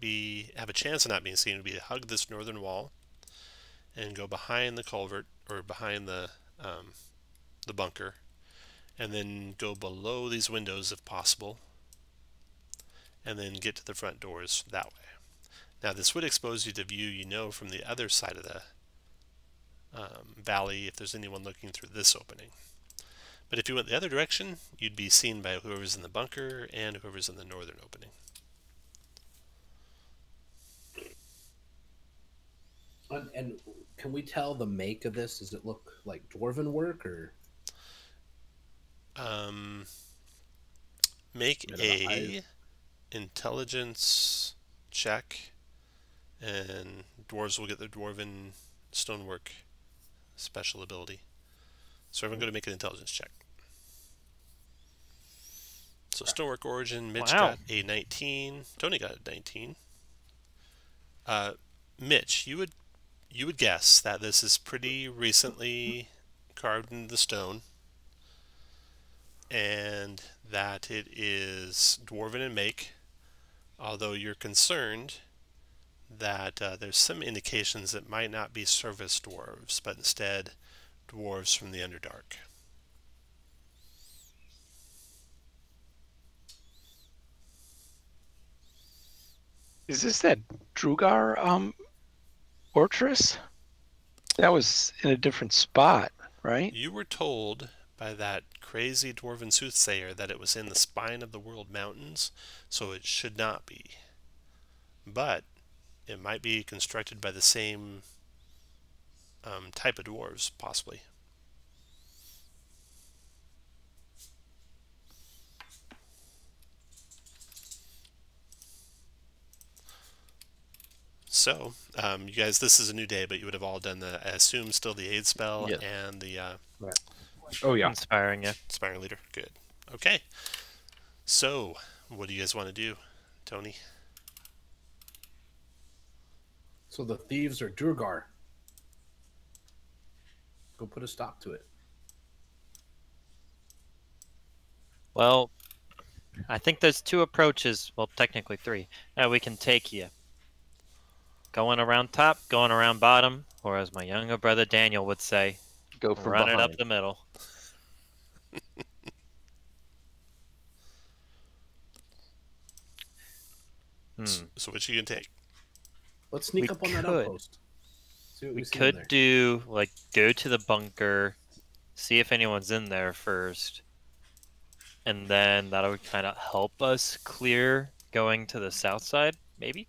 a chance of not being seen would be to hug this northern wall and go behind the culvert, or behind the bunker, and then go below these windows if possible, and then get to the front doors that way. Now this would expose you to view you know from the other side of the valley if there's anyone looking through this opening. But if you went the other direction, you'd be seen by whoever's in the bunker and whoever's in the northern opening. And can we tell the make of this? Does it look like dwarven work, or? Make a intelligence check, and dwarves will get their dwarven stonework special ability. So everyone go to make an intelligence check. So stonework origin, Mitch got a 19. Tony got a 19. Mitch, you would guess that this is pretty recently carved into the stone, and that it is dwarven in make, although you're concerned that there's some indications it might not be service dwarves, but instead dwarves from the Underdark. Is this that Drugar fortress? That was in a different spot, right? You were told by that crazy dwarven soothsayer that it was in the spine of the World Mountains, so it should not be. But it might be constructed by the same type of dwarves, possibly. So, you guys, this is a new day, but you would have all done I assume, still the aid spell and the... Right. Oh, yeah. Inspiring, yeah. Inspiring leader. Good. Okay. So, what do you guys want to do, Tony? So the thieves are Durgar. Go put a stop to it. Well, I think there's 2 approaches, well, technically 3, that we can take here. Going around top, going around bottom, or as my younger brother Daniel would say, Go from run it behind. up the middle. So which you can take? Let's sneak We up on that could. outpost. See what We see in could there. do, like, go to the bunker, see if anyone's in there first, and then that would kind of help us clear going to the south side, maybe?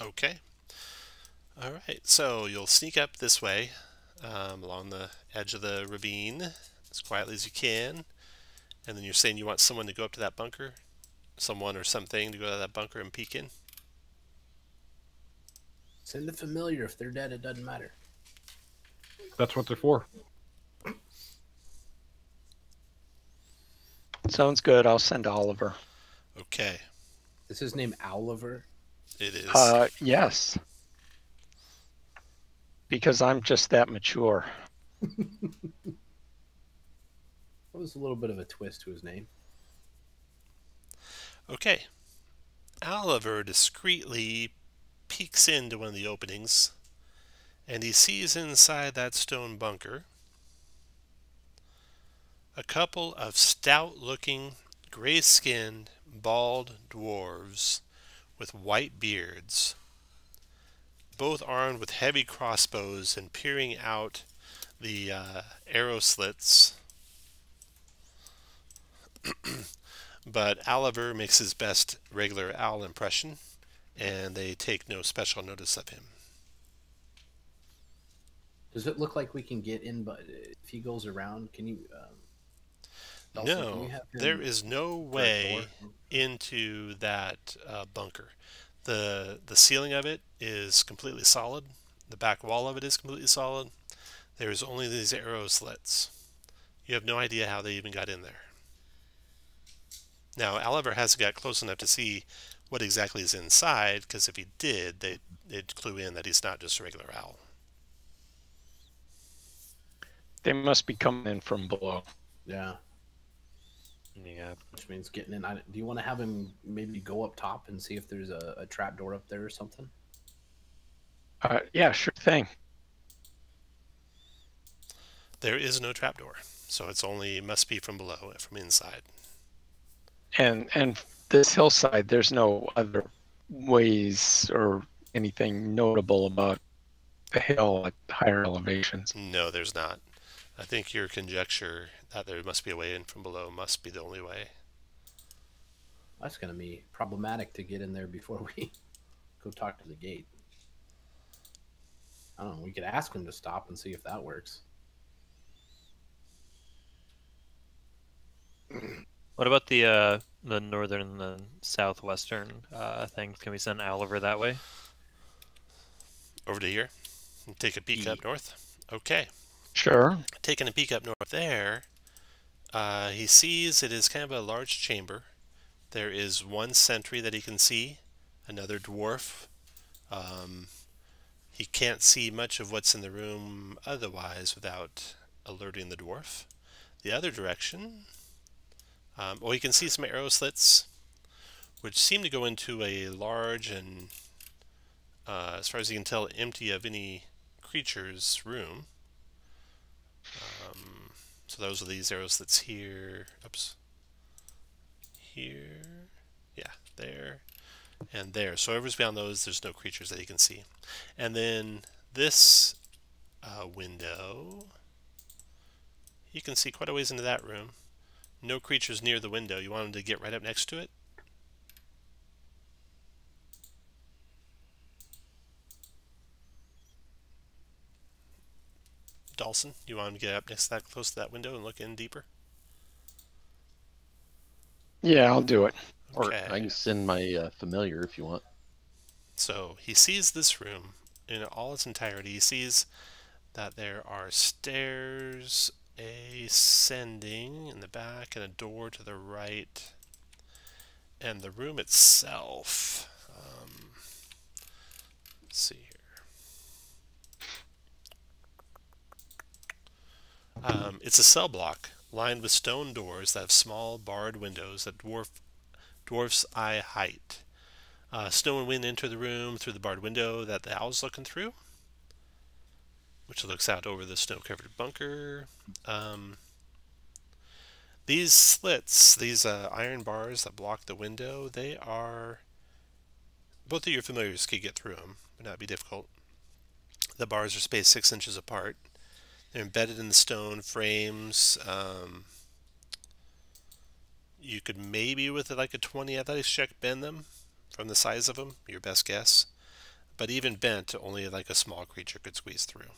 Okay. All right. So you'll sneak up this way along the edge of the ravine as quietly as you can. And then you're saying you want someone to go up to that bunker? Someone or something to go to that bunker and peek in? Send a familiar. If they're dead, it doesn't matter. That's what they're for. Sounds good. I'll send Oliver. Okay. Is his name Oliver? It is. Yes. Because I'm just that mature. That was a little bit of a twist to his name. Okay. Oliver discreetly peeks into one of the openings, and he sees inside that stone bunker a couple of stout-looking, gray-skinned, bald dwarves with white beards, both armed with heavy crossbows and peering out the arrow slits. But Oliver makes his best regular owl impression, and they take no special notice of him. Does it look like we can get in? But if he goes around, can you? Dawson, can No, we have him there is no for a way tour? into that bunker. The ceiling of it is completely solid. The back wall of it is completely solid. There's only these arrow slits. You have no idea how they even got in there. Now, Oliver hasn't got close enough to see what exactly is inside, because if he did, they'd clue in that he's not just a regular owl. They must be coming in from below. Yeah, Yeah. which means getting in. Do you want to have him maybe go up top and see if there's a trap door up there or something? Yeah, sure thing. There is no trapdoor, so it's only must be from below, from inside. And this hillside, there's no other ways or anything notable about the hill at higher elevations. No, there's not. I think your conjecture that there must be a way in from below must be the only way. That's going to be problematic to get in there before we go talk to the gate. I don't know. We could ask him to stop and see if that works. What about the northern and the southwestern things? Can we send Oliver that way? Over to here and take a peek up north. Okay. Sure. Taking a peek up north there, he sees it is kind of a large chamber. There is one sentry that he can see, another dwarf. He can't see much of what's in the room otherwise without alerting the dwarf. The other direction, he can see some arrow slits, which seem to go into a large and, as far as you can tell, empty of any creature's room. So those are these arrow slits here. Oops. Here. Yeah, there. And there. So whoever's beyond those, there's no creatures that you can see. And then this window, you can see quite a ways into that room. No creatures near the window. You want them to get right up next to it? Dawson, you want him to get up next to that, close to that window and look in deeper? Yeah, I'll do it. Or Okay. I can send my familiar if you want. So he sees this room in all its entirety. He sees that there are stairs ascending in the back and a door to the right. And the room itself, let's see here. It's a cell block lined with stone doors that have small barred windows that dwarf dwarf's eye height. Snow and wind enter the room through the barred window that the owl's looking through, which looks out over the snow-covered bunker. These slits, these iron bars that block the window, they are... Both of your familiars could get through them, but not be difficult. The bars are spaced 6 inches apart. They're embedded in the stone frames. You could maybe, with like a 20 athletics check, bend them from the size of them, your best guess. But even bent, only like a small creature could squeeze through.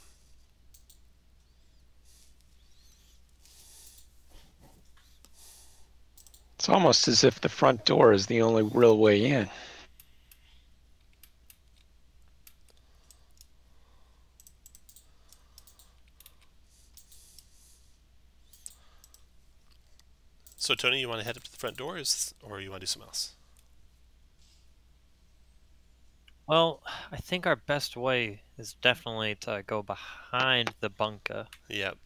It's almost as if the front door is the only real way in. So, Tony, you want to head up to the front doors, or you want to do something else? Well, I think our best way is definitely to go behind the bunker. Yep.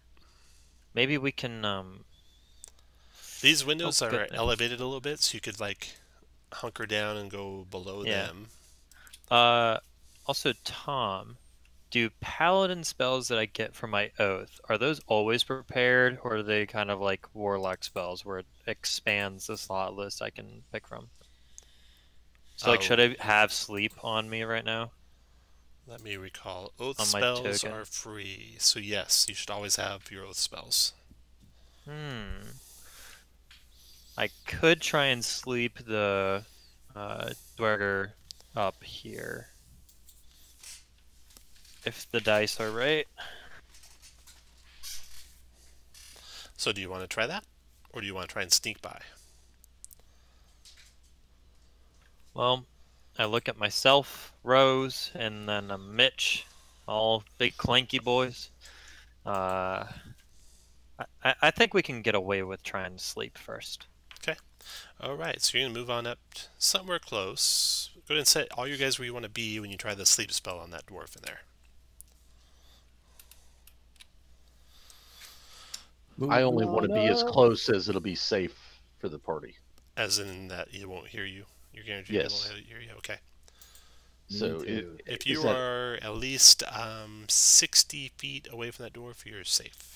Maybe we can, These windows Oh, are goodness. elevated a little bit, so you could, like, hunker down and go below Yeah. them. Also, Tom, do paladin spells that I get from my oath, are those always prepared, or are they kind of like warlock spells where it expands the slot list I can pick from? So, like, Oh. should I have sleep on me right now? Let me recall. Oath On my spells token. are free, so yes, you should always have your oath spells. I could try and sleep the dwerger up here. If the dice are right. So do you want to try that? Or do you want to try and sneak by? Well, I look at myself, Rose, and then Mitch, all big clanky boys. I think we can get away with trying to sleep first. Alright, so you're going to move on up somewhere close. Go ahead and set all you guys where you want to be when you try the sleep spell on that dwarf in there. I only want to be as close as it'll be safe for the party. As in that he won't hear you. You're guaranteed Yes. he won't hear you. Okay. So If is you that- are at least 60 feet away from that dwarf, you're safe.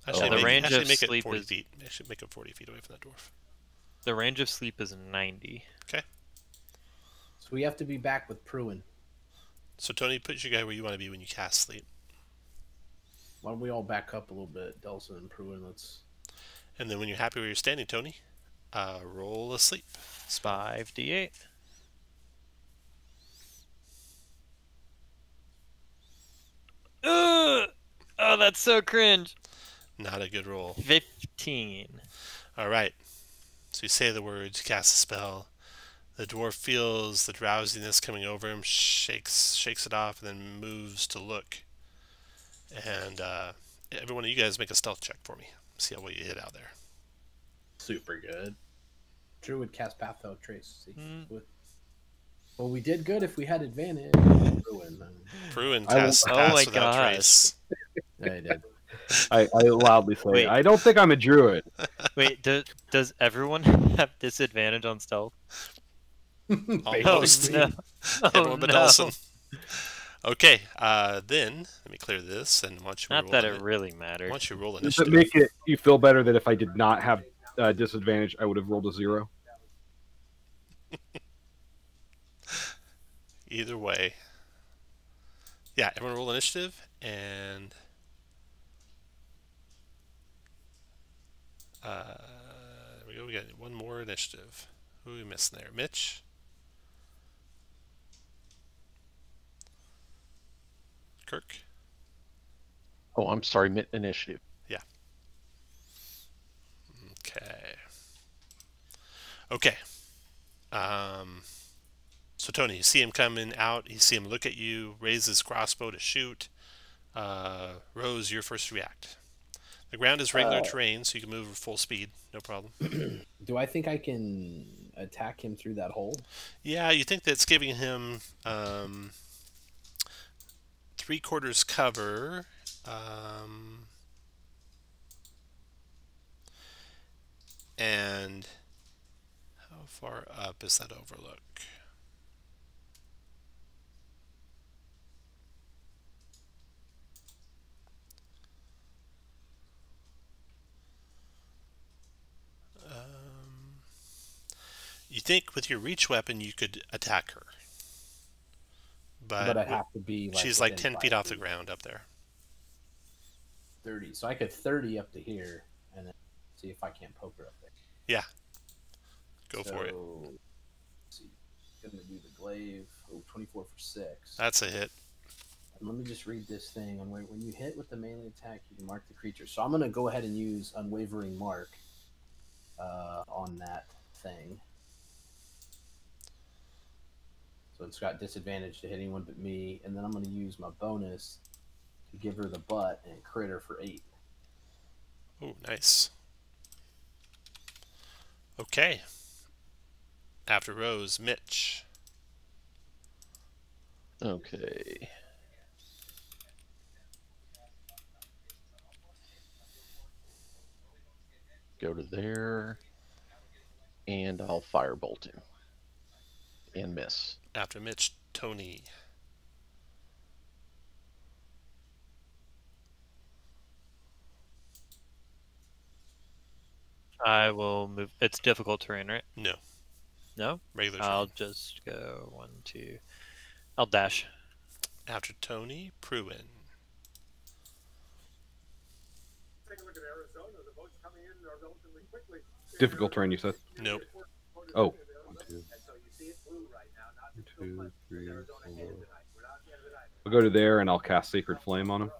Actually, the range actually of make it sleep 40 is- feet. Actually, make it 40 feet away from that dwarf. The range of sleep is 90. So we have to be back with Pruin. So, Tony, put your guy where you want to be when you cast sleep. Why don't we all back up a little bit, Delson and Pruin? Let's. And then when you're happy where you're standing, Tony, roll a sleep. 5d8. Ugh! Oh, that's so cringe. Not a good roll. 15. Alright. So you say the words, you cast the spell. The dwarf feels the drowsiness coming over him, shakes it off, and then moves to look. And every one of you guys make a stealth check for me. See how well you hit out there. Super good. Druid cast Path Without Trace. See? Mm. Well, we did good if we had advantage. Pruin. Pruin I will- casts Oh Pass my Without gosh. Trace. I did. I loudly say, Wait. I don't think I'm a druid. Wait, does everyone have disadvantage on stealth? Almost. Oh, no. Everyone but no. Dawson. Okay, then let me clear this and watch you Not roll. that it really matters. Once you roll Does it initiative. make it you feel better that if I did not have disadvantage, I would have rolled a 0? Either way. Yeah, everyone roll initiative, and there we go. We got one more initiative. Who are we missing there? Mitch? Kirk? Oh, I'm sorry, initiative. Okay. So Tony, you see him coming out. You see him look at you, raise his crossbow to shoot. Rose, you're first to react. The ground is regular terrain, so you can move at full speed, no problem. Do I think I can attack him through that hole? Yeah, you think that's giving him 3/4 cover. And how far up is that overlook? You think with your reach weapon you could attack her, But I'd have to be like she's like within 10 feet 5 off the ground up there. 30. So I could 30 up to here and then see if I can't poke her up there. Yeah. Go for it. Let's see. Gonna do the glaive. Oh, 24 for 6. That's a hit. And let me just read this thing. When you hit with the melee attack, you can mark the creature. So I'm gonna go ahead and use Unwavering Mark on that thing. So it's got disadvantage to hit anyone but me, and then I'm going to use my bonus to give her the butt and crit her for 8. Oh, nice. Okay. After Rose, Mitch. Okay. Go to there, and I'll firebolt him and miss. After Mitch, Tony. I will move. It's difficult terrain, right? No, No? regular. I'll just go 1, 2. I'll dash. After Tony, Pruin. Difficult terrain, you said? Nope. Oh. 1, 2, 3, 4. I'll go to there and I'll cast Sacred Flame on him.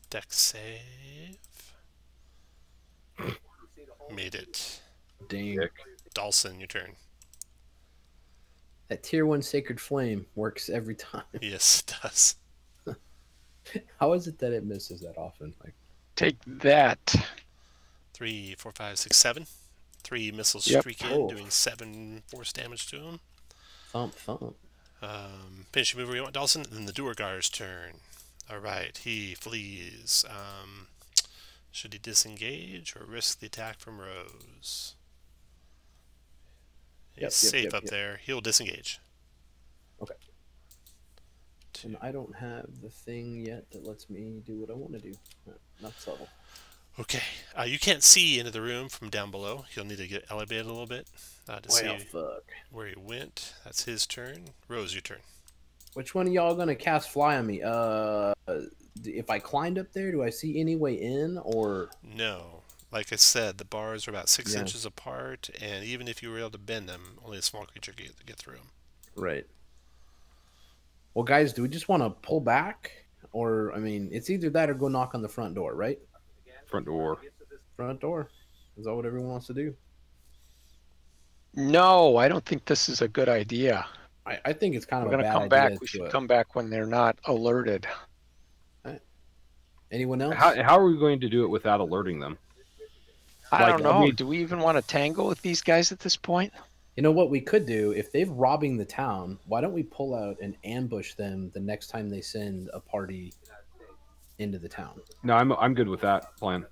Dex save. Made it. Dang. Dick. Dawson, your turn. That tier 1 Sacred Flame works every time. Yes, it does. How is it that it misses that often? Like, Take that. 3, 4, 5, 6, 7. 3 missiles Yep. streak in, Oh. doing 7 force damage to him. thump, thump. Finish your move where you want, Dawson. Then the Duergar's turn. All right, he flees. Should he disengage or risk the attack from Rose? He's safe up there. He'll disengage. Okay. And I don't have the thing yet that lets me do what I want to do. Not subtle. Okay. You can't see into the room from down below. You'll need to get elevated a little bit to see where he went. That's his turn. Rose, your turn. Which one of y'all gonna cast Fly on me? If I climbed up there, do I see any way in, or No. Like I said, the bars are about 6 inches apart, and even if you were able to bend them, only a small creature could get through them. right? Well, guys, do we just want to pull back, or I mean, it's either that or go knock on the front door, right? Front door. Front door. Is that what everyone wants to do? No, I don't think this is a good idea. I think it's kind We're of a going to bad come back. idea We to should it. come back when they're not alerted. Anyone else? How are we going to do it without alerting them? I don't know. mean- Do we even want to tangle with these guys at this point? You know what we could do? If they're robbing the town, why don't we pull out and ambush them the next time they send a party into the town? No, I'm good with that plan.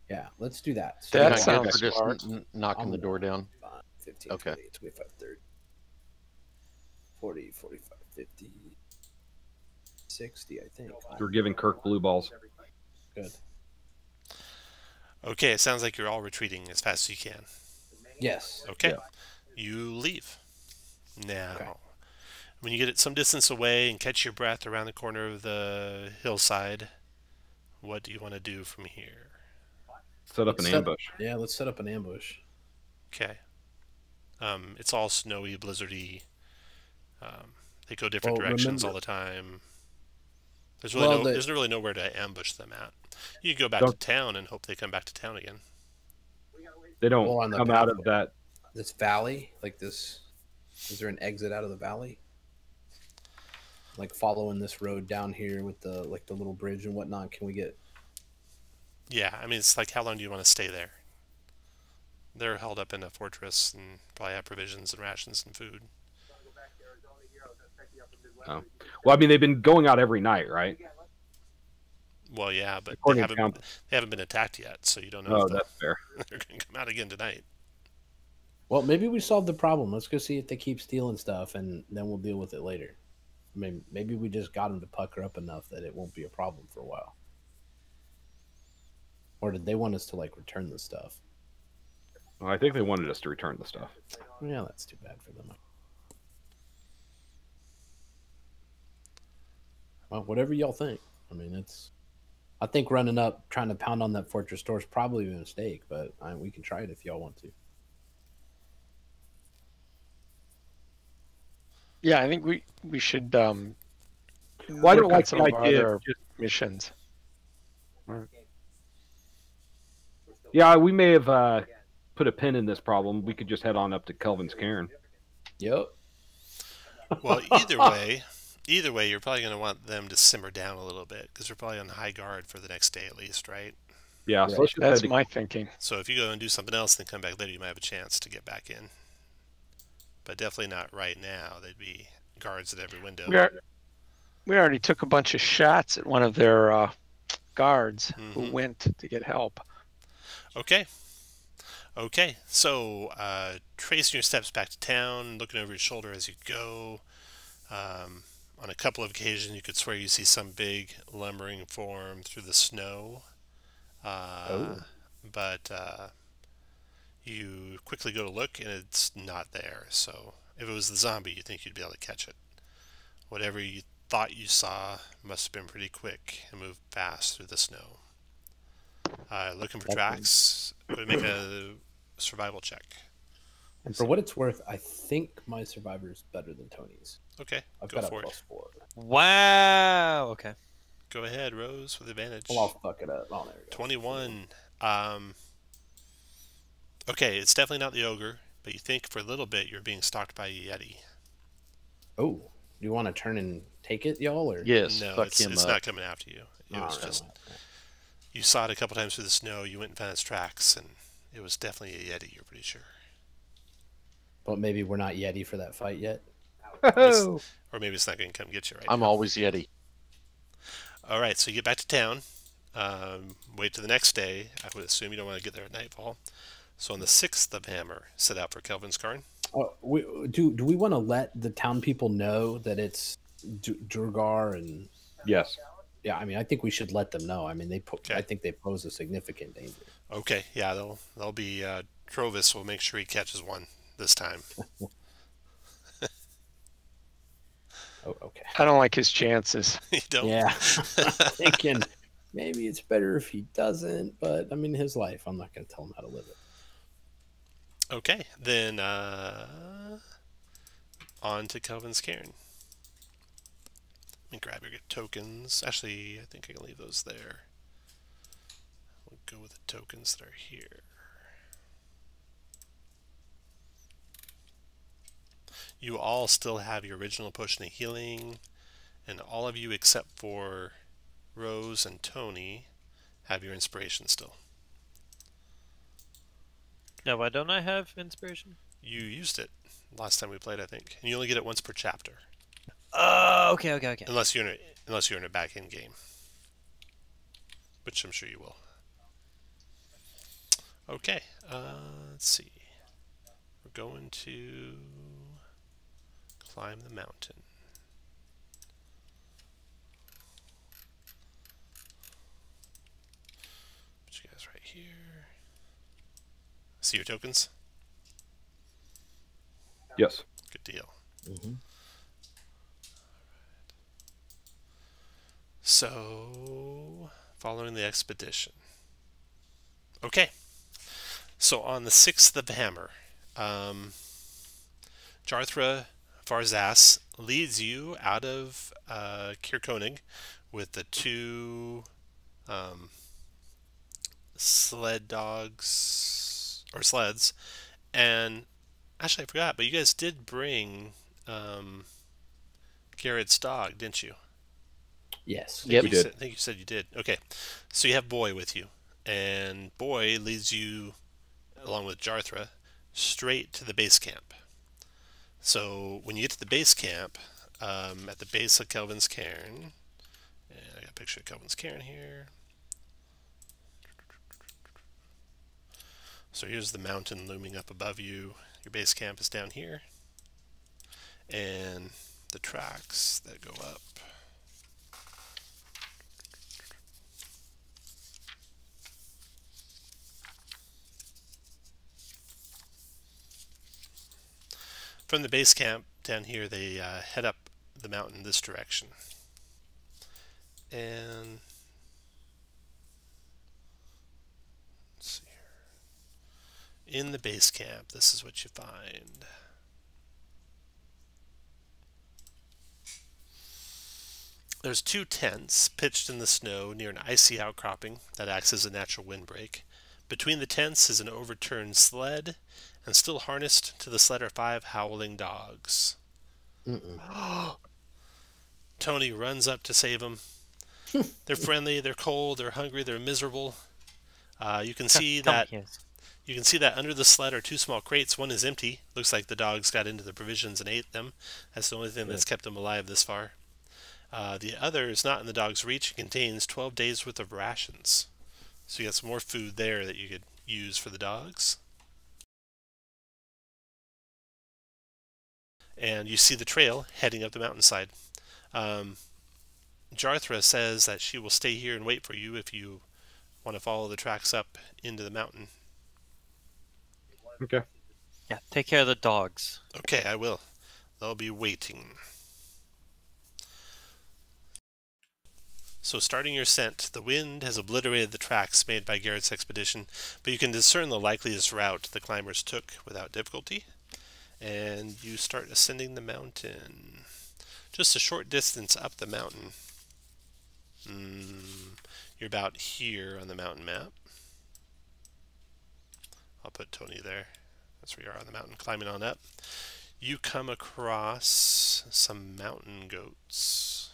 Yeah, let's do that. That You're not sounds good for just smart. knocking the door down. 15, Okay. 20, 25, 30, 40, 45, 50, 60, I think. We're giving Kirk blue balls. Good. Okay, it sounds like you're all retreating as fast as you can. Yes. Okay. Yeah. You leave. Now, Okay. when you get it some distance away and catch your breath around the corner of the hillside, what do you want to do from here? Set up an ambush. Yeah, let's set up an ambush. Okay. It's all snowy, blizzardy. They go different Well, directions remember- all the time. There's really there's really nowhere to ambush them at. You can go back to town and hope they come back to town again. They don't Well, on the come out of pathway. that. This valley, like this, is there an exit out of the valley? Like following this road down here with the little bridge and whatnot. Can we get? Yeah, I mean, it's like, how long do you want to stay there? They're held up in a fortress and probably have provisions and rations and food. Oh. Well, I mean, they've been going out every night, right? Well, yeah, but According to they haven't been attacked yet, so you don't know Oh, if that's fair. they're going to come out again tonight. Well, maybe we solved the problem. Let's go see if they keep stealing stuff, and then we'll deal with it later. I mean, maybe we just got them to pucker up enough that it won't be a problem for a while. Or did they want us to, like, return the stuff? Well, I think they wanted us to return the stuff. Yeah, that's too bad for them. Well, whatever y'all think. I mean, I think running up, trying to pound on that fortress door is probably a mistake, but we can try it if y'all want to. Yeah, I think we should. Well, I don't like some the of our idea other of just missions. Yeah, we may have put a pin in this problem. We could just head on up to Kelvin's Cairn. Yep. Well, either way, you're probably going to want them to simmer down a little bit because they're probably on high guard for the next day at least, right? Yeah, so let's just That's head to- my thinking. So if you go and do something else and then come back later, you might have a chance to get back in. But definitely not right now. They'd be guards at every window. We already took a bunch of shots at one of their guards who Mhm. went to get help. Okay. So tracing your steps back to town, looking over your shoulder as you go. On a couple of occasions, you could swear you see some big lumbering form through the snow. But you quickly go to look, and it's not there. So if it was the zombie, you think you'd be able to catch it. Whatever you thought you saw must have been pretty quick and moved fast through the snow. Looking for tracks. Would make a survival check. And for what it's worth, I think my survivor is better than Tony's. Okay, I've go got for a it. +4. Wow. Okay. Go ahead, Rose, with advantage. Well, I'll fuck it up. Oh, there we go. 21. Okay, it's definitely not the ogre, but you think for a little bit you're being stalked by a yeti. Oh, do you want to turn and take it, y'all? Or Yes, No, fuck it's him up. not coming after you. It was Alright. just you saw it a couple times through the snow. You went and found its tracks, and it was definitely a yeti. You're pretty sure, But maybe we're not Yeti for that fight yet. Oh! or maybe it's not going to come get you right I'm now. always Yeti. All right, so you get back to town. Wait till the next day. I would assume you don't want to get there at nightfall. So on the 6th of Hammer, set out for Kelvin's Cairn. Do we want to let the town people know that it's Durgar and? Yes. Yeah, I mean, I think we should let them know. I mean, Okay. I think they pose a significant danger. Okay, yeah, they'll be Trovis will make sure he catches one this time. Oh, okay. I don't like his chances. You don't? Yeah, I'm thinking maybe it's better if he doesn't. But I mean, his life. I'm not going to tell him how to live it. Okay, then on to Kelvin's Cairn. Let me grab your tokens. Actually, I think I can leave those there. We'll go with the tokens that are here. You all still have your original potion of healing, and all of you except for Rose and Tony have your inspiration still. No, why don't I have inspiration? You used it last time we played, I think, and you only get it once per chapter, Okay. unless you're in a back end game, which I'm sure you will. Okay, let's see. We're going to climb the mountain. Put you guys right here. See your tokens? Yes. Good deal. Mm-hmm. So, following the expedition. Okay. So on the 6th of Hammer, Jarthra Farzas leads you out of Caer-Konig with the 2 sleds, and actually I forgot, but you guys did bring Garrett's dog, didn't you? Yes. Yep. We did. I think you said you did. Okay, so you have Boy with you, and Boy leads you, along with Jarthra, straight to the base camp. So when you get to the base camp, at the base of Kelvin's Cairn, and I got a picture of Kelvin's Cairn here. So here's the mountain looming up above you. Your base camp is down here. And the tracks that go up. From the base camp down here, they head up the mountain this direction. And let's see here. In the base camp, this is what you find. There's 2 tents pitched in the snow near an icy outcropping that acts as a natural windbreak. Between the tents is an overturned sled, and still harnessed to the sled are 5 howling dogs. Tony runs up to save them. They're friendly, they're cold, they're hungry, they're miserable. You can see that under the sled are 2 small crates. One is empty. Looks like the dogs got into the provisions and ate them. That's the only thing that's kept them alive this far. The other is not in the dog's reach. It contains 12 days worth of rations. So you got some more food there that you could use for the dogs. And you see the trail heading up the mountainside. Jarthra says that she will stay here and wait for you if you want to follow the tracks up into the mountain. Okay. Yeah, take care of the dogs. Okay, I will. They'll be waiting. So starting your ascent, the wind has obliterated the tracks made by Garrett's expedition, but you can discern the likeliest route the climbers took without difficulty. And you start ascending the mountain. Just a short distance up the mountain. You're about here on the mountain map. I'll put Tony there. That's where you are on the mountain, climbing on up. You come across some mountain goats.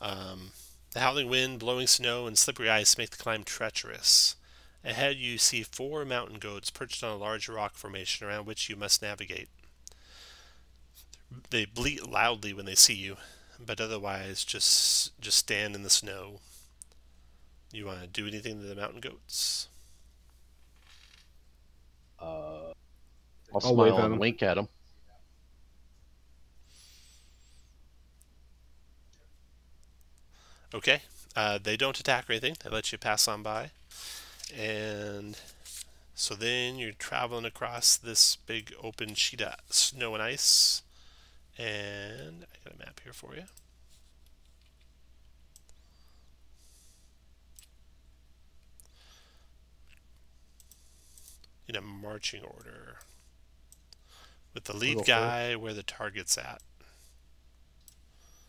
The howling wind, blowing snow, and slippery ice make the climb treacherous. Ahead you see 4 mountain goats perched on a large rock formation around which you must navigate. They bleat loudly when they see you, but otherwise just stand in the snow. You want to do anything to the mountain goats? I'll wave smile at and 'em. wink at him. Okay, they don't attack or anything. They let you pass on by. And so then you're traveling across this big open sheet of snow and ice. And I got a map here for you. In a marching order. With the lead guy where the target's at.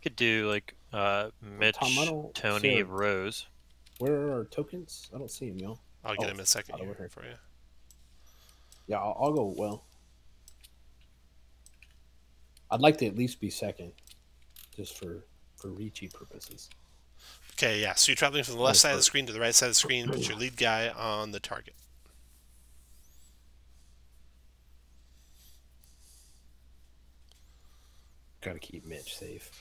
Could do like Mitch, Tom, I don't see Tony, a- Rose. Where are our tokens? I don't see them, y'all. I'll get him in a second over here here. for you. Yeah, I'll go. Well, I'd like to at least be second, just for Ricci purposes. Okay, yeah, so you're traveling from the left side of the screen to the right side of the screen, put your lead guy on the target. Got to keep Mitch safe.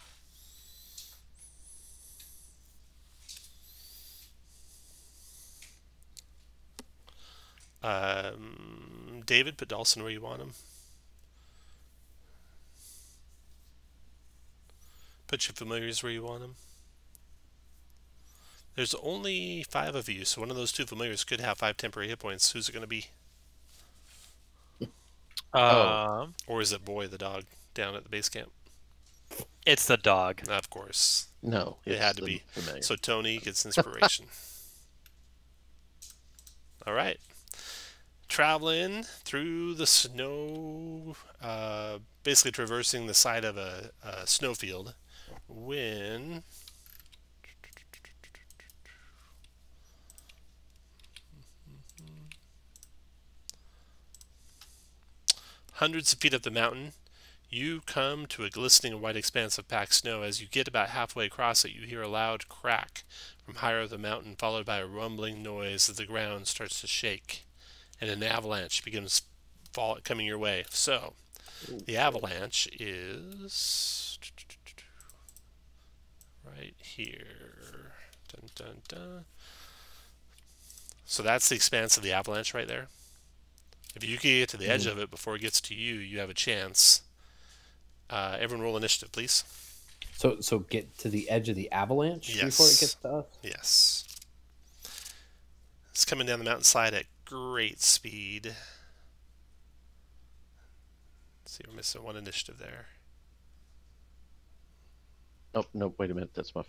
David, put Dawson where you want him. Put your familiars where you want them. There's only 5 of you, so one of those 2 familiars could have 5 temporary hit points. Who's it going to be? Or is it Boy the dog down at the base camp? It's the dog. Of course. No, It it's had to the be. familiar. So Tony gets inspiration. All right. Traveling through the snow, basically traversing the side of a snowfield, when hundreds of feet up the mountain, you come to a glistening white expanse of packed snow. As you get about halfway across it, you hear a loud crack from higher up the mountain, followed by a rumbling noise as the ground starts to shake, and an avalanche begins coming your way. So, the avalanche is right here. Dun, dun, dun. So that's the expanse of the avalanche right there. If you can get to the edge of it before it gets to you, you have a chance. Everyone roll initiative, please. So get to the edge of the avalanche Yes. before it gets to us? Yes. It's coming down the mountainside at great speed. Let's see, we're missing one initiative there. Oh, no, wait a minute. That's my...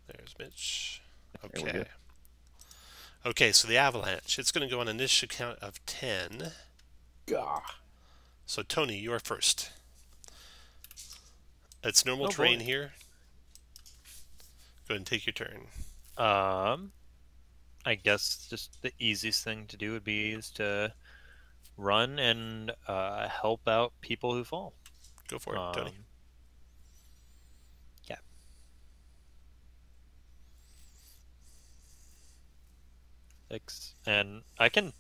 There's Mitch. There we Okay. go. Okay, so the avalanche. It's going to go on an initiative count of 10. Gah. So, Tony, you're first. It's normal Oh, terrain boy. here. Go ahead and take your turn. I guess just the easiest thing to do would be is to run and help out people who fall. Go for it, Tony. Yeah. And I can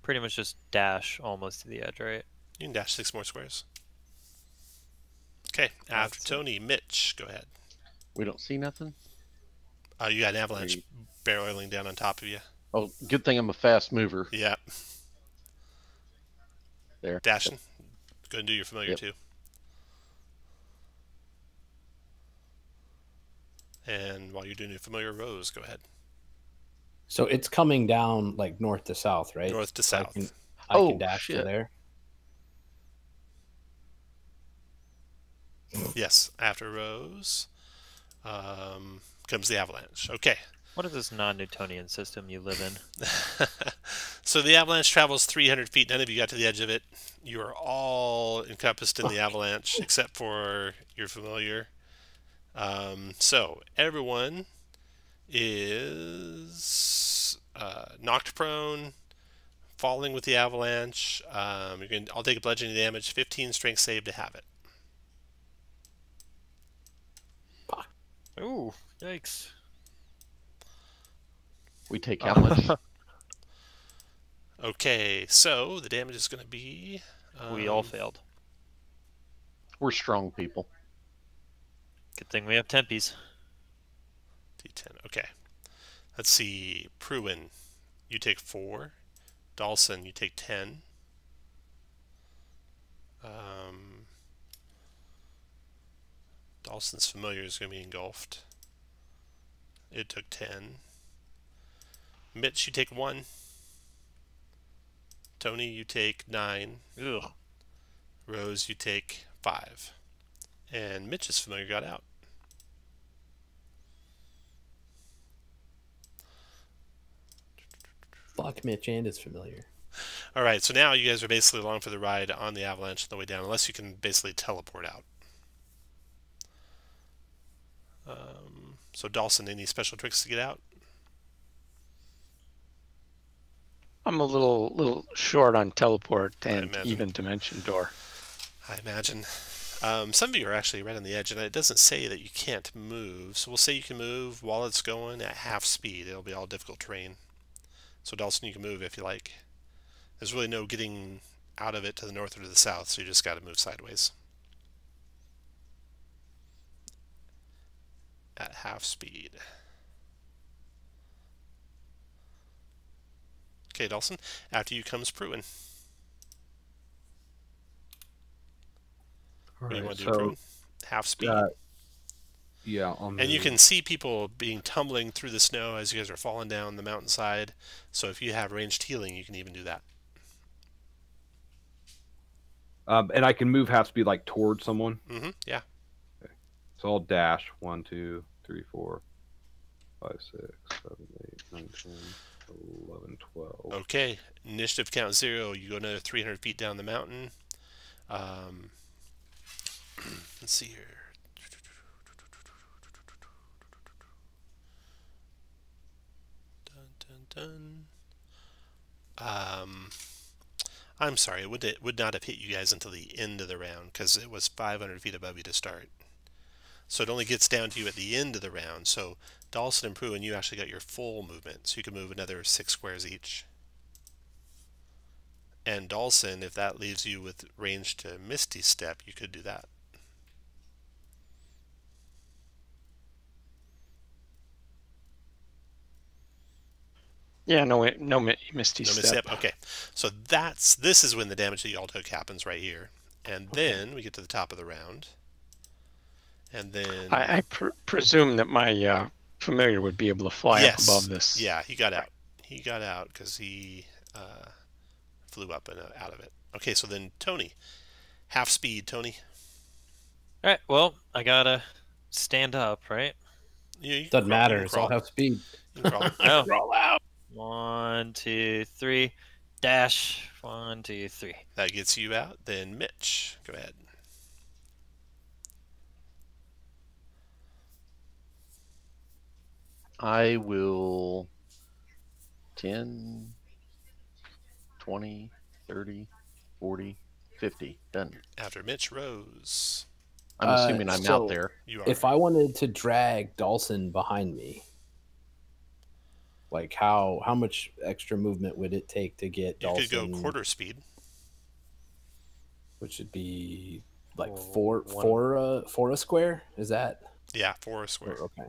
pretty much just dash almost to the edge, right? You can dash 6 more squares. Okay, after That's Tony, Mitch, go ahead. We don't see nothing? You got an avalanche barreling down on top of you. Oh, good thing I'm a fast mover. Yeah. There. Dashing. Go ahead and do your familiar Yep. too. And while you're doing your familiar, Rose, go ahead. So it's coming down like north to south, right? North to So south. I can Oh, dash to shit. there. Yes, after Rose comes the avalanche. Okay. What is this non-Newtonian system you live in? So the avalanche travels 300 feet. None of you got to the edge of it. You are all encompassed in the avalanche except for your familiar. So everyone is knocked prone, falling with the avalanche. I'll take a bludgeoning damage, 15 strength save to have it. Ooh, yikes. We take how much? Okay, so the damage is going to be... We all failed. We're strong people. Good thing we have tempies. D10. Okay. Let's see. Pruin, you take 4. Dawson, you take 10. Dawson's familiar is going to be engulfed. It took 10. Mitch, you take 1. Tony, you take 9. Ugh. Rose, you take 5. And Mitch's familiar got out. Fuck Mitch and his familiar. All right, so now you guys are basically along for the ride on the avalanche on the way down, unless you can basically teleport out. So Dawson, any special tricks to get out? I'm a little short on teleport and imagine. even dimension door. I imagine. Some of you are actually right on the edge, and it doesn't say that you can't move. So we'll say you can move while it's going at half speed. It'll be all difficult terrain. So Dawson, you can move if you like. There's really no getting out of it to the north or to the south, so you just got to move sideways. At half speed. Okay, Dawson. After you comes Pruin. What do you want to do, Pruin? Half speed. Yeah. And you can see people being tumbling through the snow as you guys are falling down the mountainside. So if you have ranged healing, you can even do that. And I can move half speed like towards someone. Mm-hmm. Yeah. So I'll dash 1, 2, 3, 4, 5, 6, 7, 8, 9, 10, 11, 12. Okay. Initiative count 0. You go another 300 feet down the mountain. Let's see here. I'm sorry, it would not have hit you guys until the end of the round because it was 500 feet above you to start. So it only gets down to you at the end of the round. So Dawson and Pruin, you actually got your full movement, so you can move another 6 squares each. And Dawson, if that leaves you with range to Misty Step, you could do that. Yeah, no misty No step. misstep. Okay, so this is when the damage that y'all took happens right here, and then we get to the top of the round, and then I presume that my familiar would be able to fly up above this. Yeah, he got out. He got out because he flew up and out of it. Okay, so then Tony, half speed, Tony. All right. Well, I gotta stand up, right? You Doesn't matter. You can It's all crawl. half speed. You can crawl. Oh. Roll out. 1, 2, 3. Dash. 1, 2, 3. That gets you out. Then Mitch, go ahead. I will 10, 20, 30, 40, 50. Done. After Mitch, Rose. I'm assuming I'm so out there. You are. If I wanted to drag Dawson behind me, like how much extra movement would it take to get You Dawson? could go quarter speed. Which would be like One. four a square. Is that? Yeah, 4 square. Okay.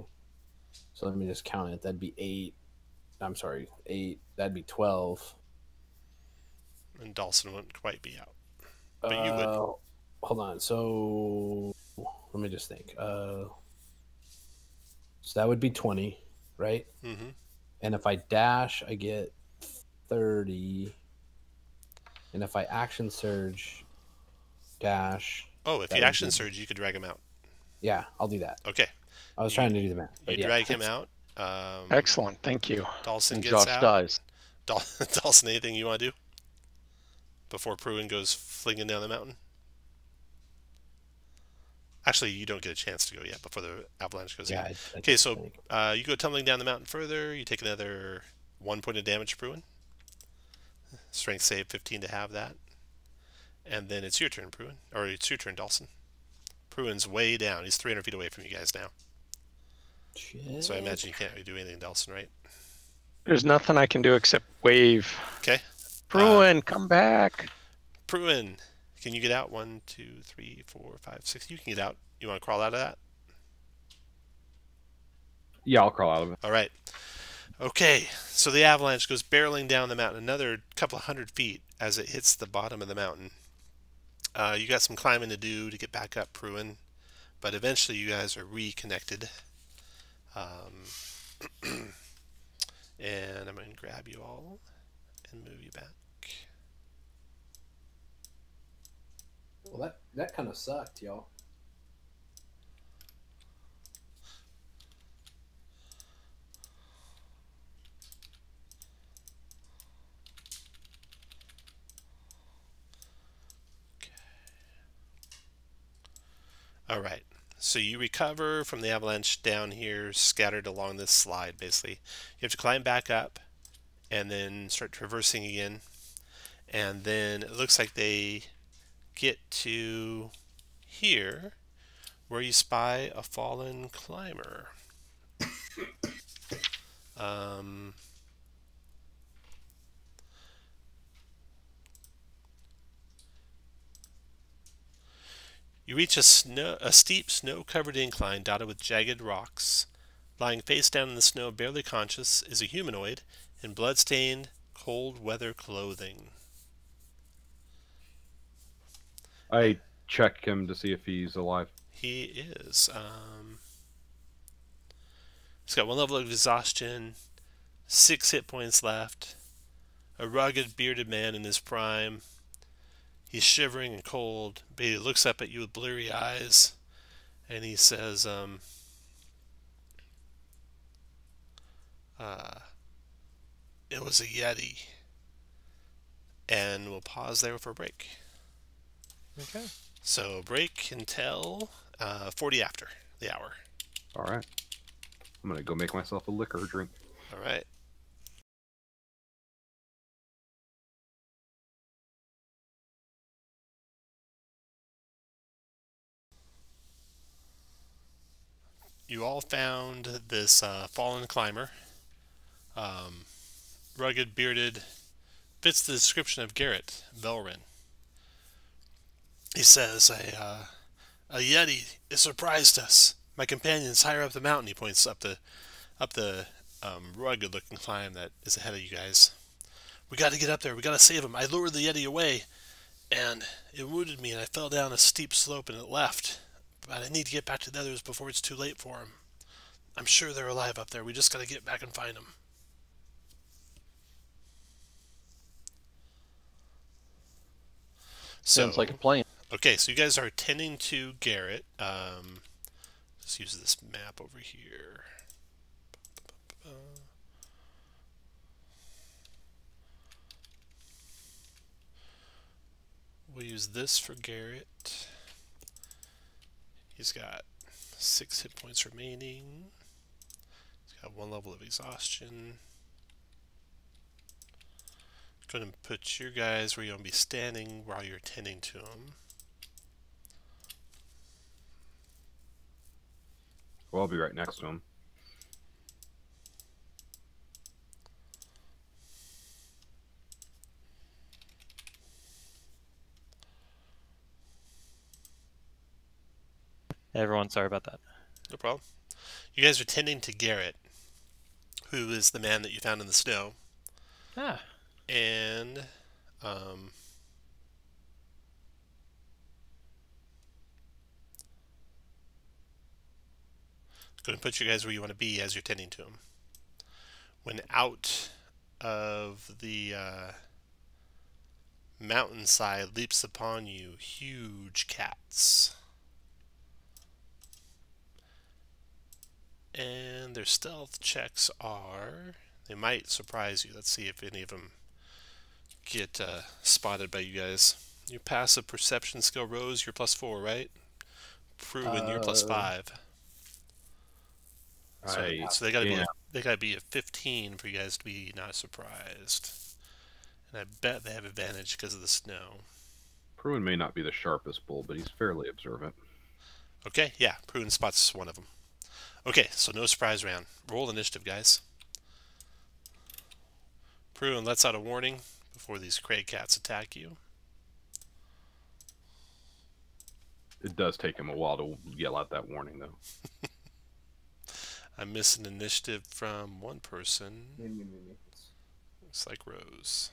So let me just count it. That'd be 8. I'm sorry, 8. That'd be 12. And Dawson wouldn't quite be out. But you would. Hold on. So let me just think. So that would be 20, right? Mm-hmm. And if I dash, I get 30. And if I action surge, dash. Oh, if that you would action be- surge, you could drag him out. Yeah, I'll do that. Okay. I was trying to do the math. You But yeah. drag him out. Excellent. Thank you. Dawson And gets Josh out. dies. Dawson, anything you want to do before Pruin goes flinging down the mountain? Actually, you don't get a chance to go yet before the avalanche goes Yeah. in. I Okay, so think. you go tumbling down the mountain further. You take another 1 point of damage, Pruin. Strength save 15 to have that. And then it's your turn, Pruin. Or it's your turn, Dawson. Pruin's way down. He's 300 feet away from you guys now. Shit. So I imagine you can't really do anything, Dawson, right? There's nothing I can do except wave. Okay. Bruin, come back. Pruin, can you get out? 1, 2, 3, 4, 5, 6. You can get out. You want to crawl out of that? Yeah, I'll crawl out of it. All right. Okay, so the avalanche goes barreling down the mountain another couple of 100 feet as it hits the bottom of the mountain. You got some climbing to do to get back up, Pruin, but eventually you guys are reconnected. And I'm going to grab you all and move you back. Well, that kind of sucked, y'all. All right, so you recover from the avalanche down here, scattered along this slide, basically. You have to climb back up and then start traversing again. And then it looks like they get to here, where you spy a fallen climber. You reach a steep, snow-covered incline dotted with jagged rocks. Lying face down in the snow, barely conscious, is a humanoid in blood-stained, cold-weather clothing. I check him to see if he's alive. He is. He's got 1 level of exhaustion, 6 hit points left. A rugged, bearded man in his prime. He's shivering and cold, but he looks up at you with bleary eyes, and he says, it was a Yeti. And we'll pause there for a break. Okay. So break until 40 after the hour. All right. I'm going to go make myself a liquor drink. All right. You all found this fallen climber. Rugged, bearded, fits the description of Garrett Velrin. He says, a Yeti, it surprised us. My companions higher up the mountain, he points up the rugged-looking climb that is ahead of you guys. We got to get up there. We got to save him. I lured the Yeti away, and it wounded me, and I fell down a steep slope, and it left. But I need to get back to the others before it's too late for him. I'm sure they're alive up there. We just got to get back and find them. Sounds like a plan. Okay, so you guys are tending to Garrett. Let's use this map over here. We'll use this for Garrett. He's got 6 hit points remaining. He's got 1 level of exhaustion. Go ahead and put your guys where you're going to be standing while you're tending to them. Well, I'll be right next to him. Everyone, sorry about that. No problem. You guys are tending to Garrett, who is the man that you found in the snow. Ah. And go ahead and put you guys where you want to be as you're tending to him. When out of the mountainside leaps upon you huge cats. And their stealth checks are... They might surprise you. Let's see if any of them get spotted by you guys. Your passive perception skill, Rose, you're +4, right? Proven, you're +5. So they gotta be a 15 for you guys to be not surprised. And I bet they have advantage because of the snow. Pruin may not be the sharpest bull, but he's fairly observant. Okay, yeah, Pruin spots one of them. Okay, so no surprise round. Roll initiative, guys. Pruin lets out a warning before these Craig cats attack you. It does take him a while to yell out that warning, though. I'm missing initiative from one person. Looks like Rose.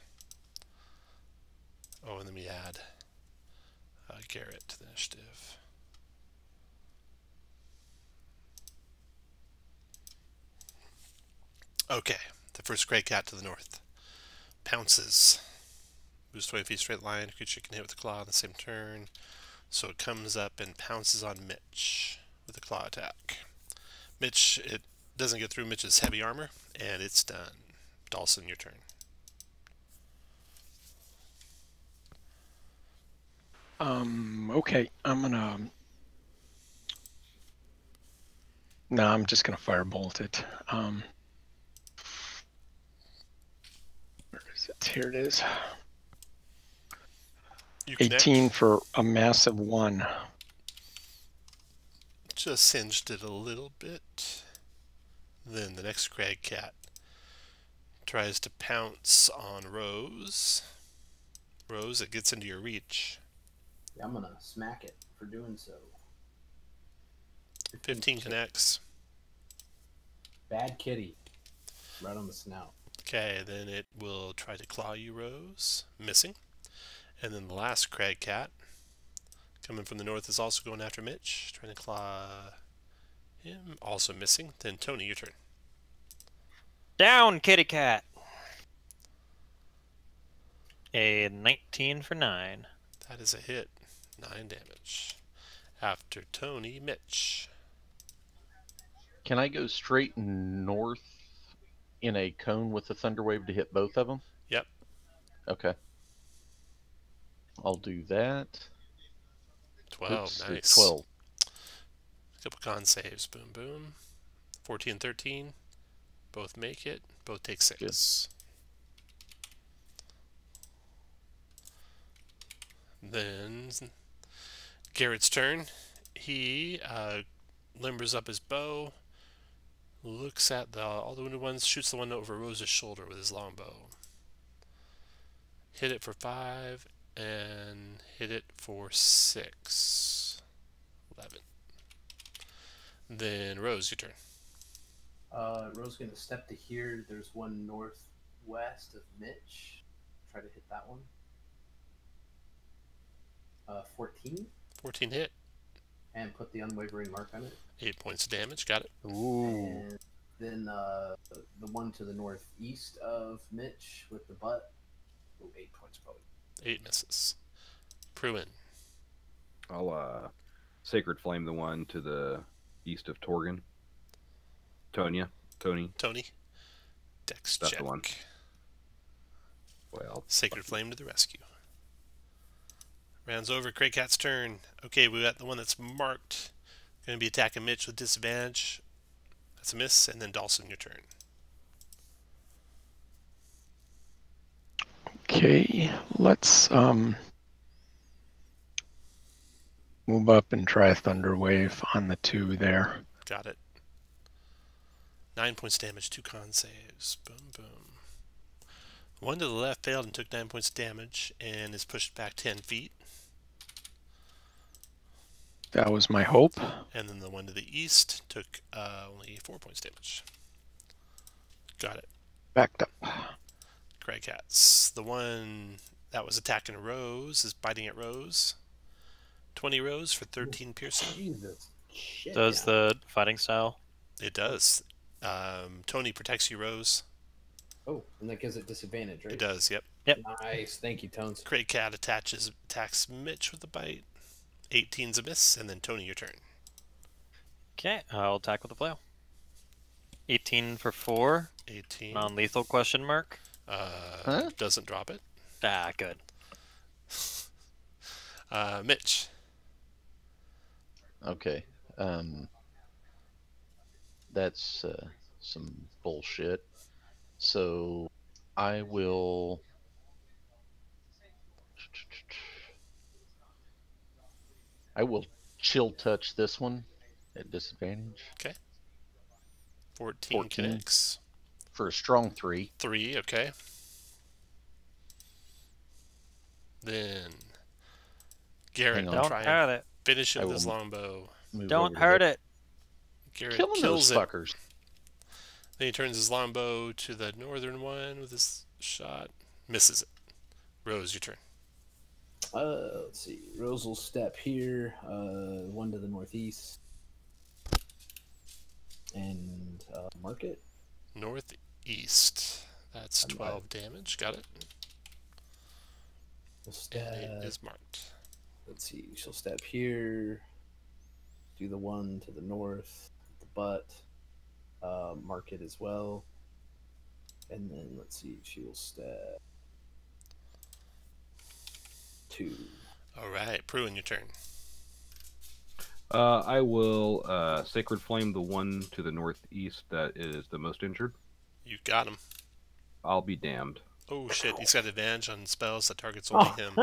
Oh, and then we add Garrett to the initiative. Okay, the first Craig cat to the north. Pounces. Moves 20 feet straight line. Creature can hit with a claw on the same turn. So it comes up and pounces on Mitch with a claw attack. Mitch, it doesn't get through Mitch's heavy armor, and it's done. Dawson, your turn. Okay, No, I'm just gonna firebolt it. Where is it? Here it is. 18 for a massive 1. Just singed it a little bit. Then the next Crag cat tries to pounce on Rose. Rose, it gets into your reach. Yeah, I'm gonna smack it for doing so. 15 connects. Bad kitty. Right on the snout. Okay, then it will try to claw you, Rose. Missing. And then the last Crag cat, coming from the north, is also going after Mitch. Trying to claw him. Also missing. Then Tony, your turn. Down, kitty cat! A 19 for 9. That is a hit. 9 damage. After Tony, Mitch. Can I go straight north in a cone with the Thunderwave to hit both of them? Yep. Okay. I'll do that. 12, Oops, nice. 12. Couple con saves. Boom, boom. 14, 13. Both make it. Both take 6. Good. Then Garrett's turn. He limbers up his bow, looks at all the wounded ones, shoots the one over Rose's shoulder with his longbow. Hit it for 5 and hit it for 6. 11. Then Rose, your turn. Rose going to step to here. There's one northwest of Mitch. Try to hit that one. 14. 14 hit. And put the unwavering mark on it. 8 points of damage. Got it. Ooh. And then the one to the northeast of Mitch with the butt. Ooh, 8 points probably. 8 misses. Pruin. I'll Sacred Flame the one to the east of Torgan. Tony. Dex That's check. the one. Well, Sacred Flame to the rescue. Rounds over. Craycat's turn. Okay, we got the one that's marked. Going to be attacking Mitch with disadvantage. That's a miss. And then Dawson, your turn. Okay, let's move up and try a Thunder Wave on the 2 there. Got it. 9 points damage, 2 con saves. Boom, boom. One to the left failed and took 9 points damage and is pushed back 10 feet. That was my hope. And then the one to the east took only 4 points damage. Got it. Backed up. Craycats. The one that was attacking Rose is biting at Rose. 20 Rose for 13 piercing. Jesus. Shit. Does the fighting style? It does. Tony protects you, Rose. Oh, and that gives it disadvantage, right? It does, yep. Nice. Thank you, Tones. Craycat attacks Mitch with a bite. 18's a miss, and then Tony, your turn. Okay, I'll attack with a flail. 18 for 4. 18. Non-lethal question mark. Doesn't drop it. Ah, good. Mitch. Okay. That's some bullshit. So I will. Chill touch this one at disadvantage. Okay. 14 connects. For a strong 3. 3, okay. Then Garrett, Don't try hurt and it. finish it I with his will longbow. Don't hurt it. Garrett Killing kills those it. fuckers. Then he turns his longbow to the northern one with his shot. Misses it. Rose, your turn. Let's see. Rose will step here. One to the northeast. And mark it. Northeast. That's 12 damage. Got it. We'll step. And it is marked. Let's see. She'll step here. Do the one to the north. The butt. Mark it as well. And then let's see. She will step 2. All right. Pruin, your turn. I will Sacred Flame the one to the northeast that is the most injured. You got him. I'll be damned. Oh, shit. He's got advantage on spells that targets only him.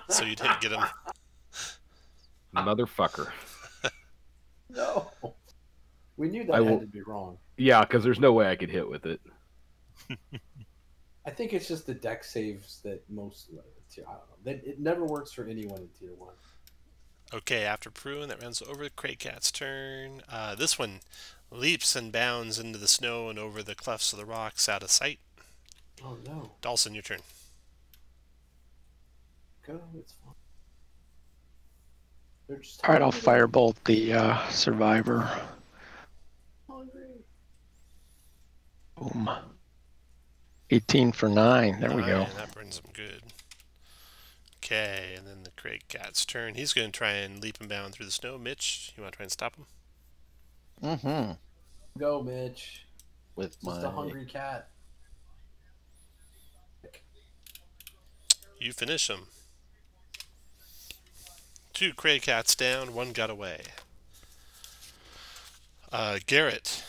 So you didn't get him. Motherfucker. No. We knew that had to be wrong. Yeah, because there's no way I could hit with it. I think it's just the deck saves that most. I don't know. It never works for anyone in tier 1. Okay, after Pruin, that runs over Craycat's turn. This one leaps and bounds into the snow and over the clefts of the rocks out of sight. Oh no. Dawson, your turn. Go, it's fine. They're just All right, I'll firebolt the survivor. hungry. Boom. 18 for 9. There we go. That burns him good. Okay, and then the Craycat's turn. He's going to try and leap and bound through the snow. Mitch, you want to try and stop him? Mm-hmm. Go, Mitch. With It's just a hungry cat. You finish him. 2 Craycats down, 1 got away. Garrett,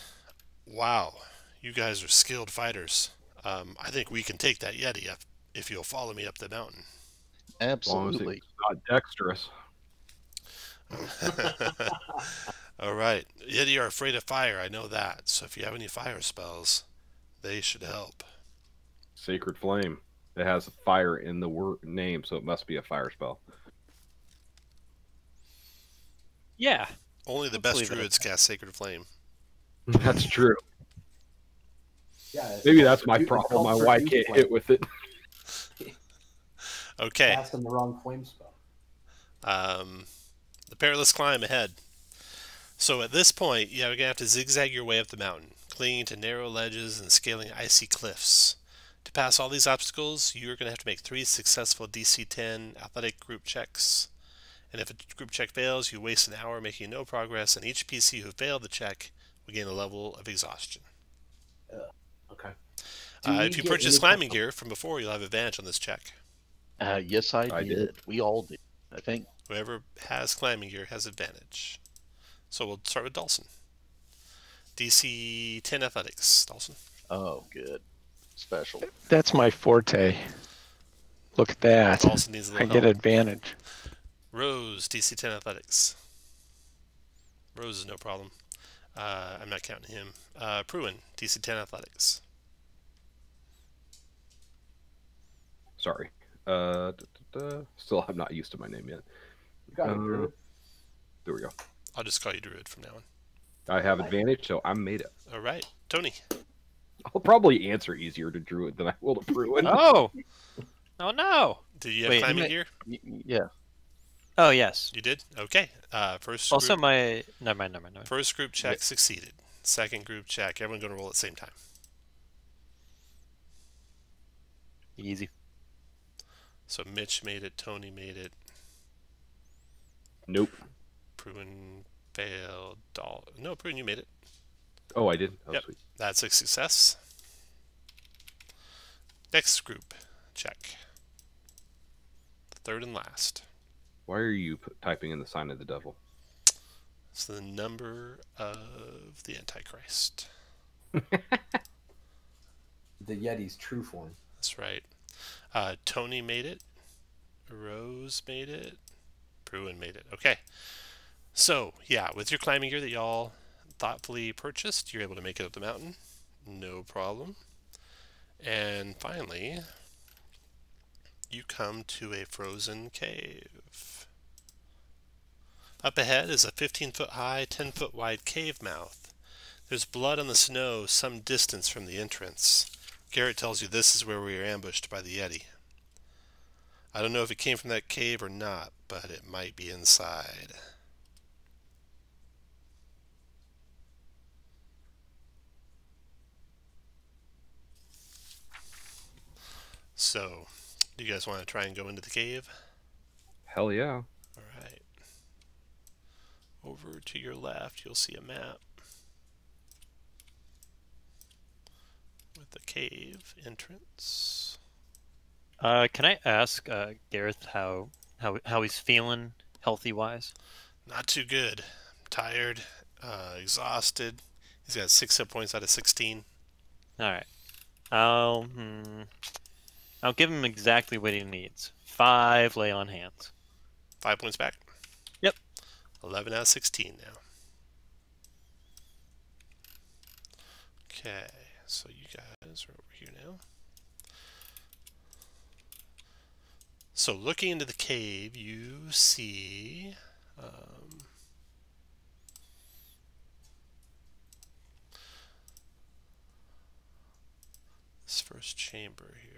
wow, you guys are skilled fighters. I think we can take that Yeti if you'll follow me up the mountain. Absolutely. Not dexterous. All right. Yeti are afraid of fire, I know that. So if you have any fire spells, they should help. Sacred Flame. It has fire in the name, so it must be a fire spell. Yeah. Only the best druids cast Sacred Flame. That's true. Yeah, it's Maybe called that's my it's problem. called My for wife Duke can't Flame. hit with it. Okay. Casting the wrong flame spell. The perilous climb ahead. So at this point, you're going to have to zigzag your way up the mountain, clinging to narrow ledges and scaling icy cliffs. To pass all these obstacles, you're going to have to make 3 successful DC-10 athletic group checks. And if a group check fails, you waste an hour making no progress, and each PC who failed the check will gain a level of exhaustion. Okay. If you purchase climbing gear from before, you'll have advantage on this check. Yes, I I did. did. We all did. I think. Whoever has climbing gear has advantage. So we'll start with Dawson. DC 10 athletics, Dawson. Oh, good. Special. That's my forte. Look at that. Dawson needs a I little get help. advantage. Rose, DC 10 athletics. Rose is no problem. I'm not counting him. Pruin, DC 10 athletics. Sorry. Still have not used to my name yet. Got it, Druid. There we go. I'll just call you Druid from now on. I have advantage, so I'm made it. All right, Tony. I'll probably answer easier to Druid than I will to Bruin. Oh! Oh no! Did you have Wait, climbing gear? Yeah. Oh yes. You did? Okay. First Also, group, my never mind. first group check succeeded. Second group check. Everyone going to roll at the same time. Easy. So Mitch made it. Tony made it. Nope. Pruin failed. No, Pruin, you made it. Oh, I did? Oh, Yep. sweet. That's a success. Next group check. Third and last. Why are you typing in the sign of the devil? It's the number of the Antichrist. The Yeti's true form. That's right. Tony made it. Rose made it. Pruin made it. Okay. So, yeah, with your climbing gear that y'all thoughtfully purchased, you're able to make it up the mountain. No problem. And finally, you come to a frozen cave. Up ahead is a 15-foot high, 10-foot wide cave mouth. There's blood on the snow some distance from the entrance. Garrett tells you this is where we were ambushed by the Yeti. I don't know if it came from that cave or not, but it might be inside. So, do you guys want to try and go into the cave? Hell yeah. All right. Over to your left, you'll see a map with the cave entrance. Can I ask Gareth how he's feeling healthy wise? Not too good. Tired, exhausted. He's got 6 hit points out of 16. All right. I'll give him exactly what he needs. 5 lay on hands. 5 points back? Yep. 11 out of 16 now. Okay, so you guys are over here now. So looking into the cave, you see this first chamber here.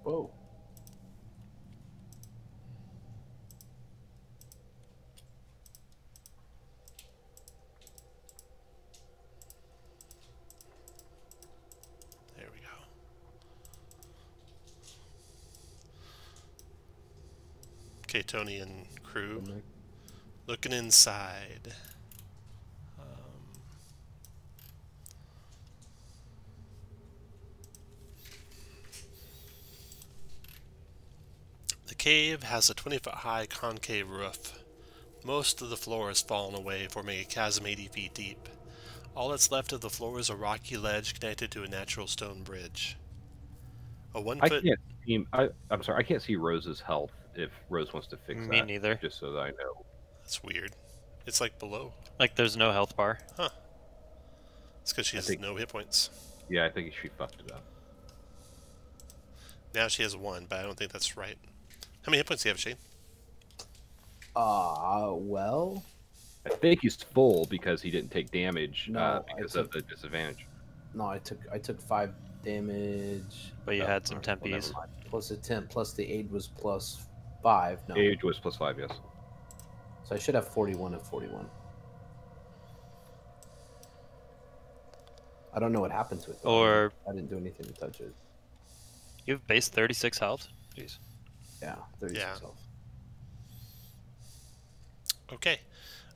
Whoa. There we go. Okay, Tony and crew, looking inside. The cave has a 20-foot high concave roof. Most of the floor has fallen away, forming a chasm 80 feet deep. All that's left of the floor is a rocky ledge connected to a natural stone bridge. A 1 foot. I'm sorry. I can't see Rose's health if Rose wants to fix that. Me neither. Just so that I know. That's weird. It's like below. Like there's no health bar. Huh. It's because she has no hit points. Yeah, I think she fucked it up. Now she has 1, but I don't think that's right. How many hit points do you have, Shane? Well, I think he's full because he didn't take damage No, because of the disadvantage. No, I took 5 damage. But you had some alright, well, never tempies. mind. Plus a 10, plus the aid was plus 5. No, Age was +5, yes. so I should have 41 and 41. I don't know what happened to it. Though. Or I didn't do anything to touch it. you have base 36 health. Jeez. Yeah, 36 Yeah. health. Okay.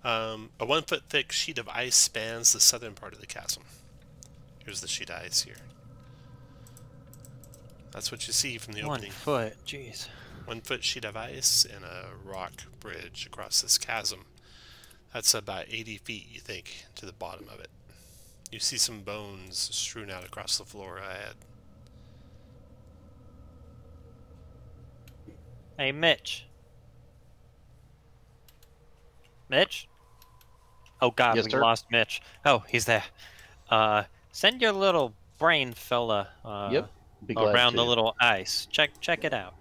A 1-foot thick sheet of ice spans the southern part of the chasm. Here's the sheet of ice here. That's what you see from the 1 opening. foot. Jeez. 1-foot sheet of ice and a rock bridge across this chasm. That's about 80 feet, you think, to the bottom of it. You see some bones strewn out across the floor ahead. Hey, Mitch. Mitch? Oh God, Yes, we sir? lost Mitch. Oh, he's there. Send your little brain fella Yep. Be glad around the to. little ice. Check it out.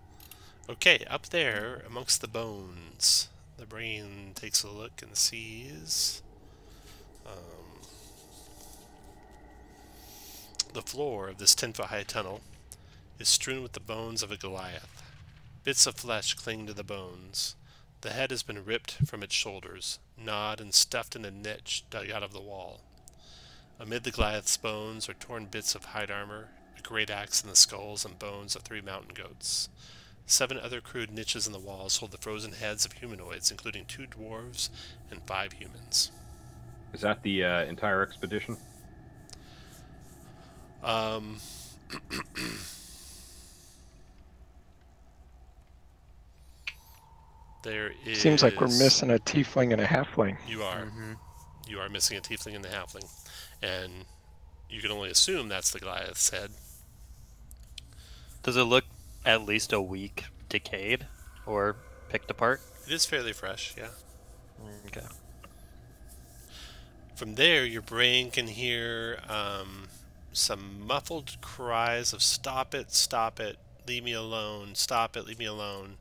Okay, up there, amongst the bones, the brain takes a look and sees the floor of this 10-foot high tunnel is strewn with the bones of a Goliath. Bits of flesh cling to the bones. The head has been ripped from its shoulders, gnawed and stuffed in a niche dug out of the wall. Amid the Goliath's bones are torn bits of hide armor, a great axe, and the skulls and bones of 3 mountain goats. 7 other crude niches in the walls hold the frozen heads of humanoids, including 2 dwarves and 5 humans. Is that the entire expedition? There is... Seems like we're missing a tiefling and a halfling. You are. You are missing a tiefling and a halfling. And you can only assume that's the Goliath's head. Does it look at least a week decayed or picked apart? It is fairly fresh, yeah. Okay. From there, your brain can hear some muffled cries of stop it, leave me alone, stop it, leave me alone,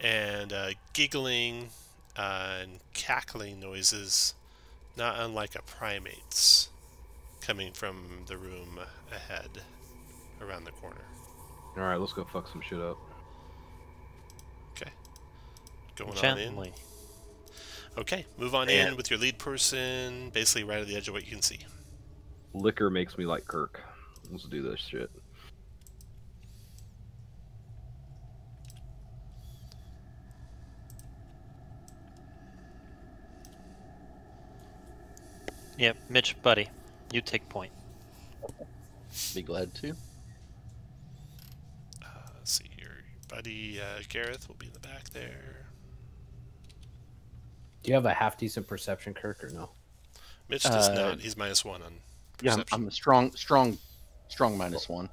and giggling and cackling noises, not unlike a primate's, coming from the room ahead, around the corner. Alright, let's go fuck some shit up. Okay. Going Gently. on in. Okay, move on in with your lead person, basically right at the edge of what you can see. Liquor makes me like Kirk. Let's do this shit. Yep, Mitch, buddy, you take point. Be glad to. Let's see, your buddy Gareth will be in the back there. Do you have a half decent perception, Kirk, or no? Mitch does not. He's -1 on Yeah, perception. I'm a strong -1.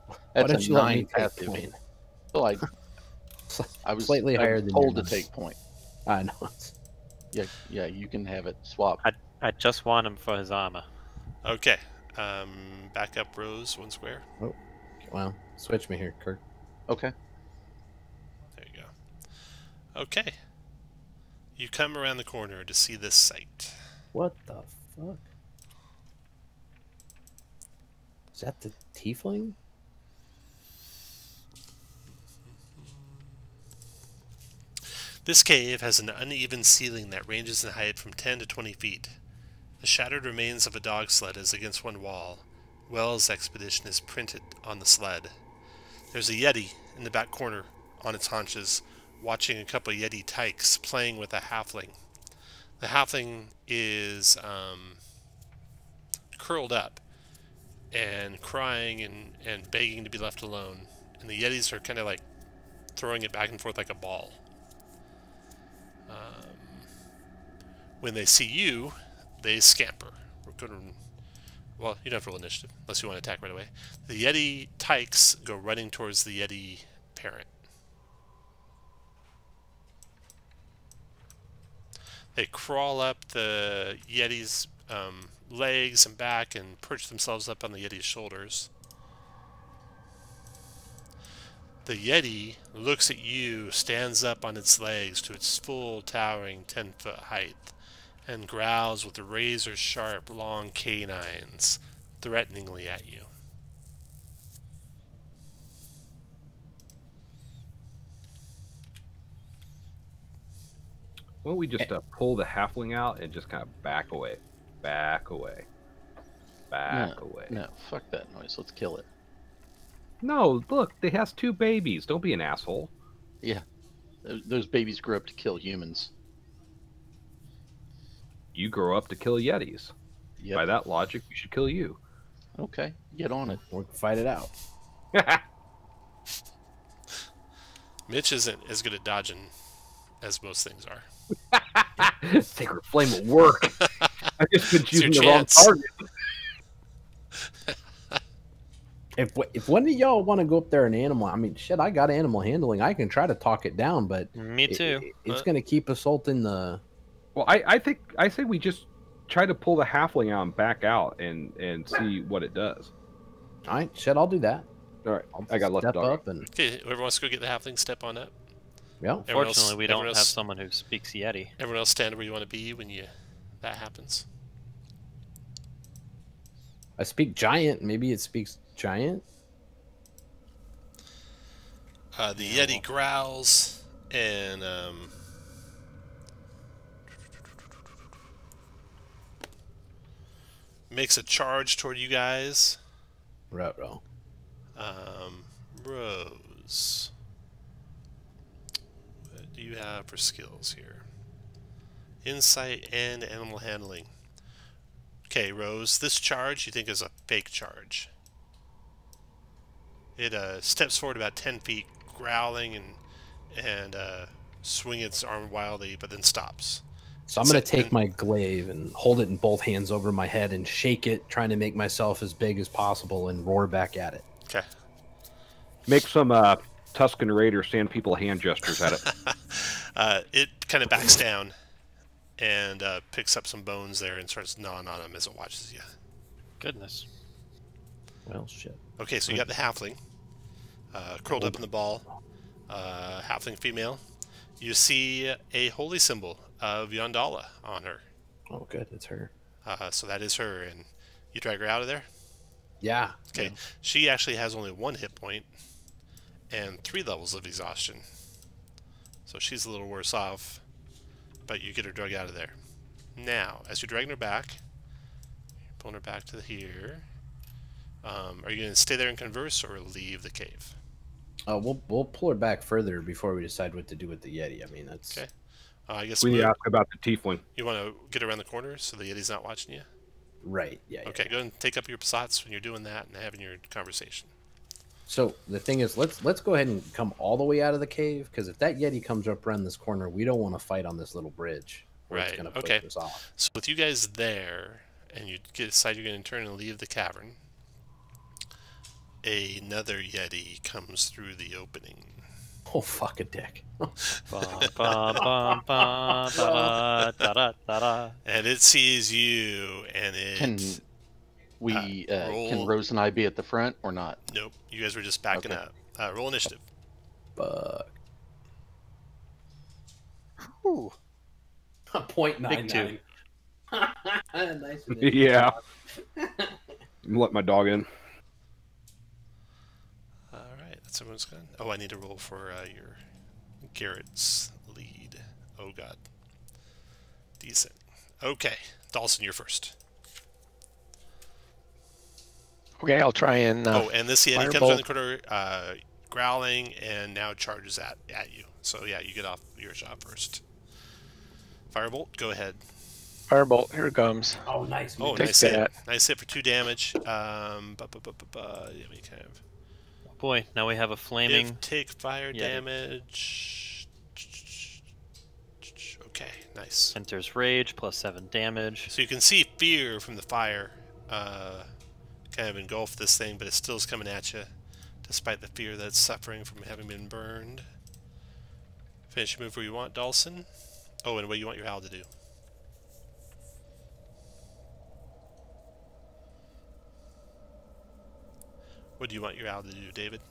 Why That's don't a you let me 9 take passive. point? So I was Slightly higher than told your to numbers. take point. I know. Yeah, you can have it. Swap. I just want him for his armor. Okay. Back up rows 1 square. Well, switch me here, Kirk. Okay. There you go. Okay. You come around the corner to see this sight. What the fuck? Is that the tiefling? This cave has an uneven ceiling that ranges in height from 10 to 20 feet. The shattered remains of a dog sled is against one wall. Wells' expedition is printed on the sled. There's a yeti in the back corner on its haunches, watching a couple of yeti tykes playing with a halfling. The halfling is curled up and crying and begging to be left alone. And the yetis are kind of like throwing it back and forth like a ball. When they see you, they scamper. Well, you don't have to roll initiative unless you want to attack right away. The yeti tykes go running towards the yeti parent. They crawl up the yeti's legs and back and perch themselves up on the yeti's shoulders. The yeti looks at you, stands up on its legs to its full towering 10-foot height, and growls with razor-sharp, long canines, threateningly at you. Why don't we just pull the halfling out and just kind of back away, back away, back away? No, fuck that noise. Let's kill it. No, look, it has 2 babies. Don't be an asshole. Yeah, those babies grew up to kill humans. You grow up to kill yetis. Yep. By that logic, we should kill you. Okay, get on it. We can fight it out. Mitch isn't as good at dodging as most things are. Sacred Flame will work. I've just been It's your choosing the wrong chance. target. If one of y'all want to go up there and animal, I mean, shit, I got animal handling. I can try to talk it down, but Me too. it's going to keep assaulting the. Well, I say we just try to pull the halfling out and back out and see what it does. All right, shit, I'll do that. All right, I'll I got left step dog. up and Okay, whoever wants to go get the halfling, step on up. yeah. Everyone else- Fortunately, we don't everyone have else- someone who speaks Yeti. Everyone else stand where you want to be when that happens. I speak giant. Maybe it speaks giant. The Yeti growls and makes a charge toward you guys. Ruh-roh. Rose, what do you have for skills here? Insight and animal handling. Okay, Rose, this charge you think is a fake charge. It steps forward about 10 feet, growling and swinging its arm wildly, but then stops. So I'm going to take my glaive and hold it in both hands over my head and shake it, trying to make myself as big as possible and roar back at it. Okay. Make some Tuscan Raider sand people hand gestures at it. It kind of backs down and picks up some bones there and starts gnawing on them as it watches you. Goodness. Well, shit. Okay, so you got the halfling curled up in the ball, halfling female. You see a holy symbol of Yondala on her. Oh, good. It's her. So that is her, and you drag her out of there? Yeah. Okay, she actually has only 1 hit point and 3 levels of exhaustion. So she's a little worse off, but you get her drug out of there. Now, as you're dragging her back, pulling her back to here, are you going to stay there and converse or leave the cave? We'll pull her back further before we decide what to do with the Yeti. I mean, that's Okay. I guess We need to Moon, ask about the tiefling. you want to get around the corner so the Yeti's not watching you? right. Yeah. Okay, go ahead and take up your slots when you're doing that and having your conversation. So the thing is, let's go ahead and come all the way out of the cave, because if that Yeti comes up around this corner, we don't want to fight on this little bridge. Where Right, It's gonna push okay. us off. So with you guys there, and you decide you're going to turn and leave the cavern, another Yeti comes through the opening. Oh, fuck a dick. Ba, ba, ba, ba, ba, da, da, da, da. And it sees you, and it... Can we? roll. Can Rose and I be at the front or not? Nope, you guys were just backing Okay. up. Roll initiative. Fuck. Ooh. 0.99. Big two. Nice. Yeah. Let my dog in. Alright, that's everyone's gone. Oh, I need to roll for your Garrett's lead. Oh, God. Decent. Okay, Dawson, you're first. Okay, I'll try and. Oh, and this Yeti comes Firebolt. around the corner, growling, and now charges at you. So, yeah, you get off your shot first. Firebolt, go ahead. Firebolt, here it comes. Oh, nice. Oh, Take nice hit. that. Nice hit for 2 damage. Yeah, we kind of Boy, now we have a flaming. give, take fire Yeti. damage. Okay, nice. Enters rage plus 7 damage. So you can see fear from the fire kind of engulf this thing, but it still is coming at you, despite the fear that it's suffering from having been burned. Finish your move where you want, Dawson. Oh, and what you want your owl to do. What do you want your owl to do, David?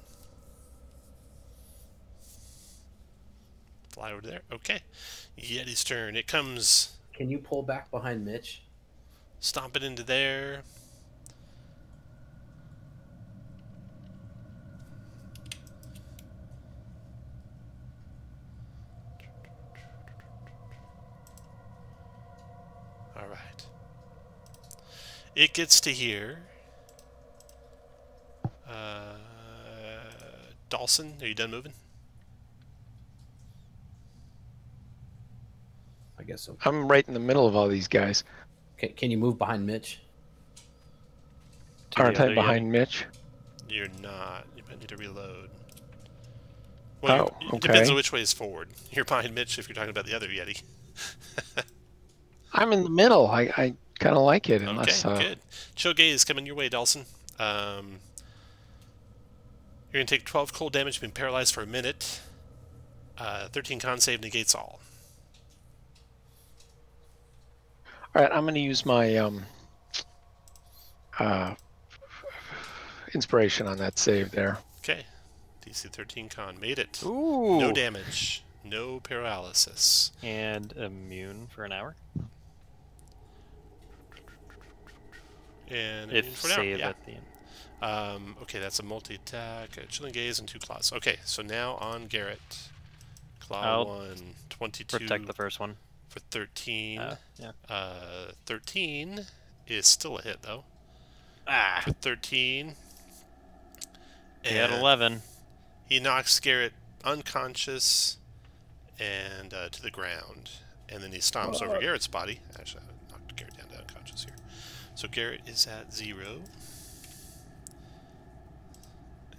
Fly over there. Okay. Yeti's turn. It comes Can you pull back behind Mitch? Stomp it into there. All right. It gets to here. Dawson, are you done moving? I guess so. I'm right in the middle of all these guys. Can you move behind Mitch? To the Aren't I other behind Yeti. Mitch? You're not. You might need to reload. Well, Oh, it depends okay. on which way is forward. You're behind Mitch if you're talking about the other Yeti. I'm in the middle. I kind of like it, unless... Okay, good. Choge is coming your way, Dawson. You're going to take 12 cold damage, being paralyzed for a minute. 13 con save negates all. All right, I'm going to use my inspiration on that save there. Okay. DC 13 con. Made it. Ooh. No damage. No paralysis. And immune for an hour. And If for now, save yeah. at the end. Okay, that's a multi-attack, a chilling gaze, and 2 claws. Okay, so now on Garrett. Claw I'll 1, 22 Protect the first one. for 13. Yeah. 13 is still a hit, though. Ah. For 13. He had 11. He knocks Garrett unconscious and to the ground. And then he stomps over Garrett's body. Actually, I knocked Garrett down to unconscious here. So Garrett is at 0.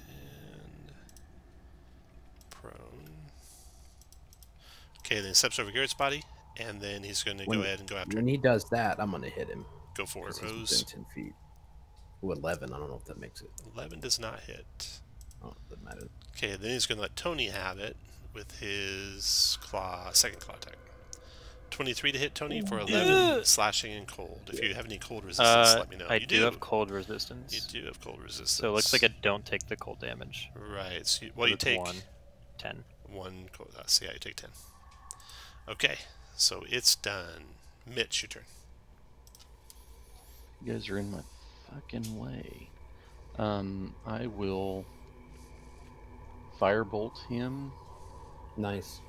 And prone. Okay, then he steps over Garrett's body. And then he's going to go ahead and go after When him. he does that, I'm going to hit him. Go for it, 'cause he's Rose. within 10 feet. Ooh, 11. I don't know if that makes it. 11 does not hit. Oh, doesn't matter. Okay, then he's going to let Tony have it with his second claw attack. 23 to hit Tony for 11 slashing and cold. If you have any cold resistance, let me know. I You do have cold resistance. You do have cold resistance. So it looks like I don't take the cold damage. Right. So you It's take 10. 1 cold. So yeah, you take 10. Okay, so it's done. Mitch, your turn. You guys are in my fucking way. I will firebolt him. Nice.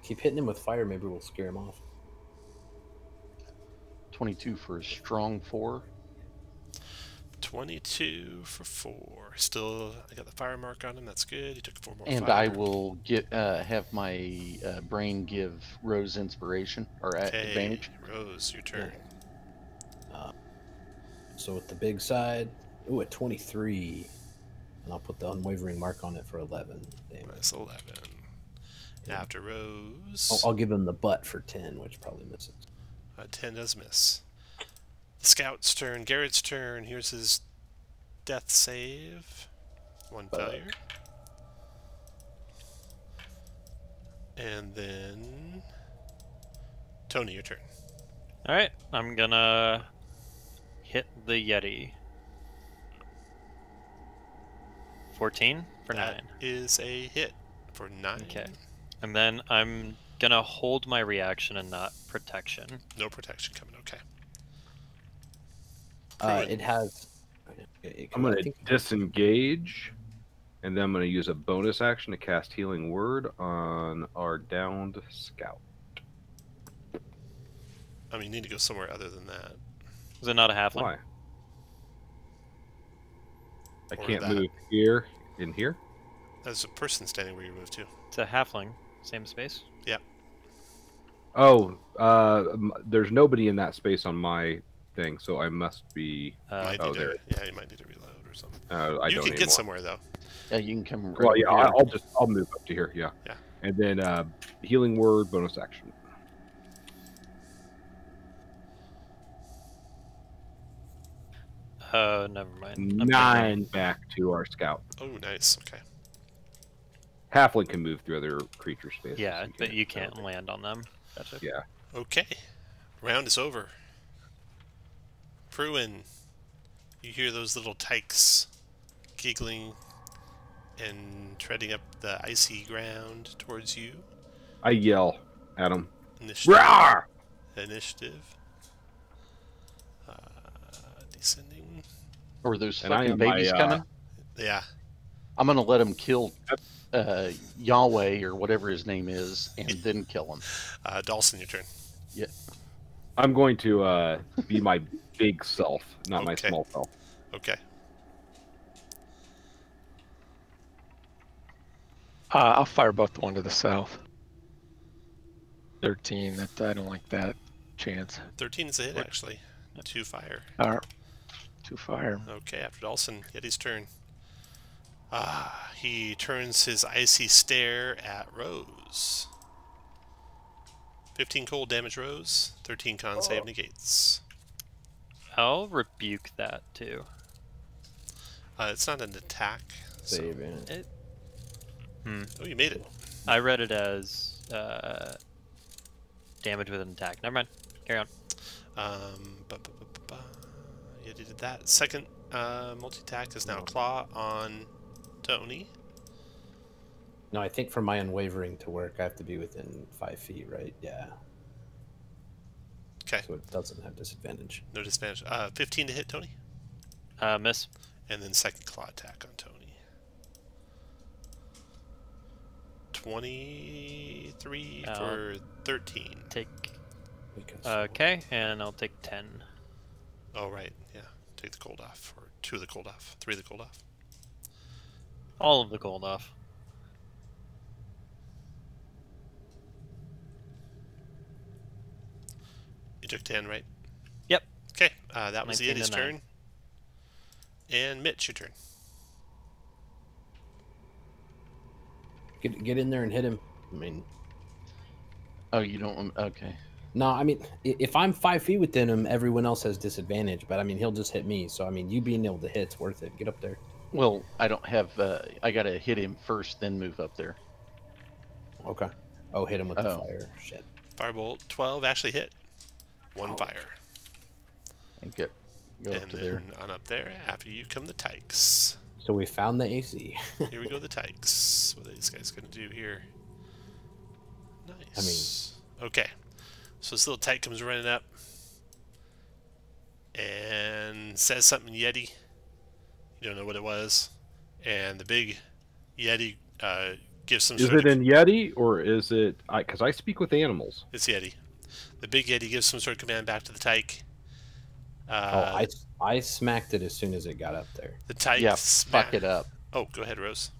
Keep hitting him with fire. Maybe we'll scare him off. 22 for a strong 4. 22 for 4. Still, I got the fire mark on him. That's good. He took 4 more And fire. I will get have my brain give Rose inspiration or advantage. Rose, your turn. So with the big side, ooh, at 23. And I'll put the unwavering mark on it for 11 damage. That's 11. Yeah. After Rose, I'll give him the butt for 10, which probably misses. 10 does miss. The scout's turn. Garrett's turn. Here's his death save. 1 failure. And then Tony, your turn. Alright, I'm gonna hit the Yeti. 14 for That 9. is a hit for 9. Okay. And then I'm gonna hold my reaction and not protection. No protection coming. Okay. It has. I'm going to disengage, and then I'm going to use a bonus action to cast Healing Word on our downed scout. I mean, you need to go somewhere other than that. Is it not a halfling? Why? I Or can't that. move here in here. There's a person standing where you moved to. It's a halfling. Same space. Oh, there's nobody in that space on my thing, so I must be. Might oh, need to- there. Yeah, you might need to reload or something. I You don't can anymore. get somewhere though. Yeah, you can come. Right Well, yeah, over here. I'll move up to here. Yeah. Yeah. And then Healing Word bonus action. Never mind. I'm thinking- 9 back to our scout. Oh, nice. Okay. Halfling can move through other creature spaces. Yeah, but you can't land on them. Gotcha. Yeah. Okay. Round is over. Pruin, you hear those little tykes giggling and treading up the icy ground towards you. I yell at him. Initiative. Rawr! Initiative. Descending. Or those And I fucking am babies my, coming? Yeah. I'm gonna let him kill Yahweh or whatever his name is, and then kill him. Dawson, your turn. Yeah. I'm going to be my big self, not my Okay. small self. Okay. I'll fire both the one to the south. 13. I don't like that chance. 13 is a hit, actually. 2 fire. All right. 2 fire. Okay, after Dawson, Yeti's turn. He turns his icy stare at Rose. 15 cold damage Rose. 13 con save negates. I'll rebuke that too. It's not an attack. So... Save it. Oh, you made it. I read it as damage with an attack. Never mind. Carry on. Yeti did that. Second multi-attack is now Claw on Tony. No, I think for my unwavering to work, I have to be within 5 feet, right? Yeah. Okay. So it doesn't have disadvantage. No disadvantage. 15 to hit Tony. Miss. And then second claw attack on Tony. 23 for 13. Take. Because Okay, and I'll take 10. Oh, right. Yeah. Take the cold off. Or 2 of the cold off. 3 of the cold off. All of the gold off. You took 10, right? Yep. Okay. That was 19 to Yeti's 9. turn. And Mitch, your turn. get in there and hit him. I mean, Oh, you don't. Okay. no, I mean, if I'm 5 feet within him, everyone else has disadvantage. But I mean, he'll just hit me. So I mean, you being able to hit's worth it. Get up there. Well, I don't have. I gotta hit him first, then move up there. Okay. Oh, hit him with the Oh. fire. Shit. Firebolt 12 actually hit. 1 fire. And go up And to there. then on up there, after you come the Tykes. So we found the AC. Here we go, the Tykes. What are these guys going to do here? Nice. Okay. So this little Tyke comes running up and says something Yeti. You don't know what it was. And the big Yeti gives some Is sort it of... in Yeti or is it? Because I speak with animals. It's Yeti. The big Yeti gives some sort of command back to the Tyke. I smacked it as soon as it got up there. The Tyke... Yeah, fuck it up. Oh, go ahead, Rose.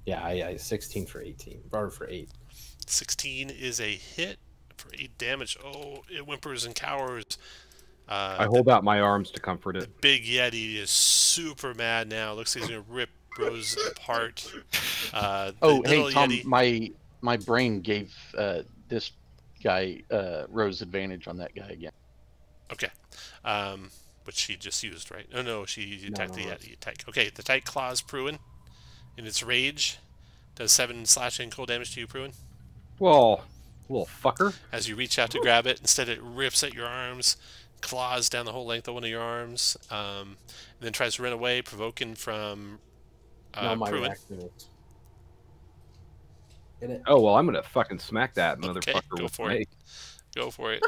Yeah, I 16 for 18. Or for 8. 16 is a hit for 8 damage. Oh, it whimpers and cowers. I hold out my arms to comfort The it. big Yeti is super mad now. Looks like he's going to rip Rose apart. Oh, hey little Tom, Yeti... my brain gave this guy Rose advantage on that guy again. Okay. Which she just used, right? Oh, no, she attacked the no, Yeti. Tyke. Okay, the Tyke claws Pruin in its rage. Does 7 slashing cold damage to you, Pruin. Well, little fucker. As you reach out to grab it, instead it rips at your arms, claws down the whole length of one of your arms, and then tries to run away, provoking from No, my Pruin. reaction is... Hit it. Oh well, I'm gonna fucking smack that Okay, motherfucker go with for my... it. Go for it.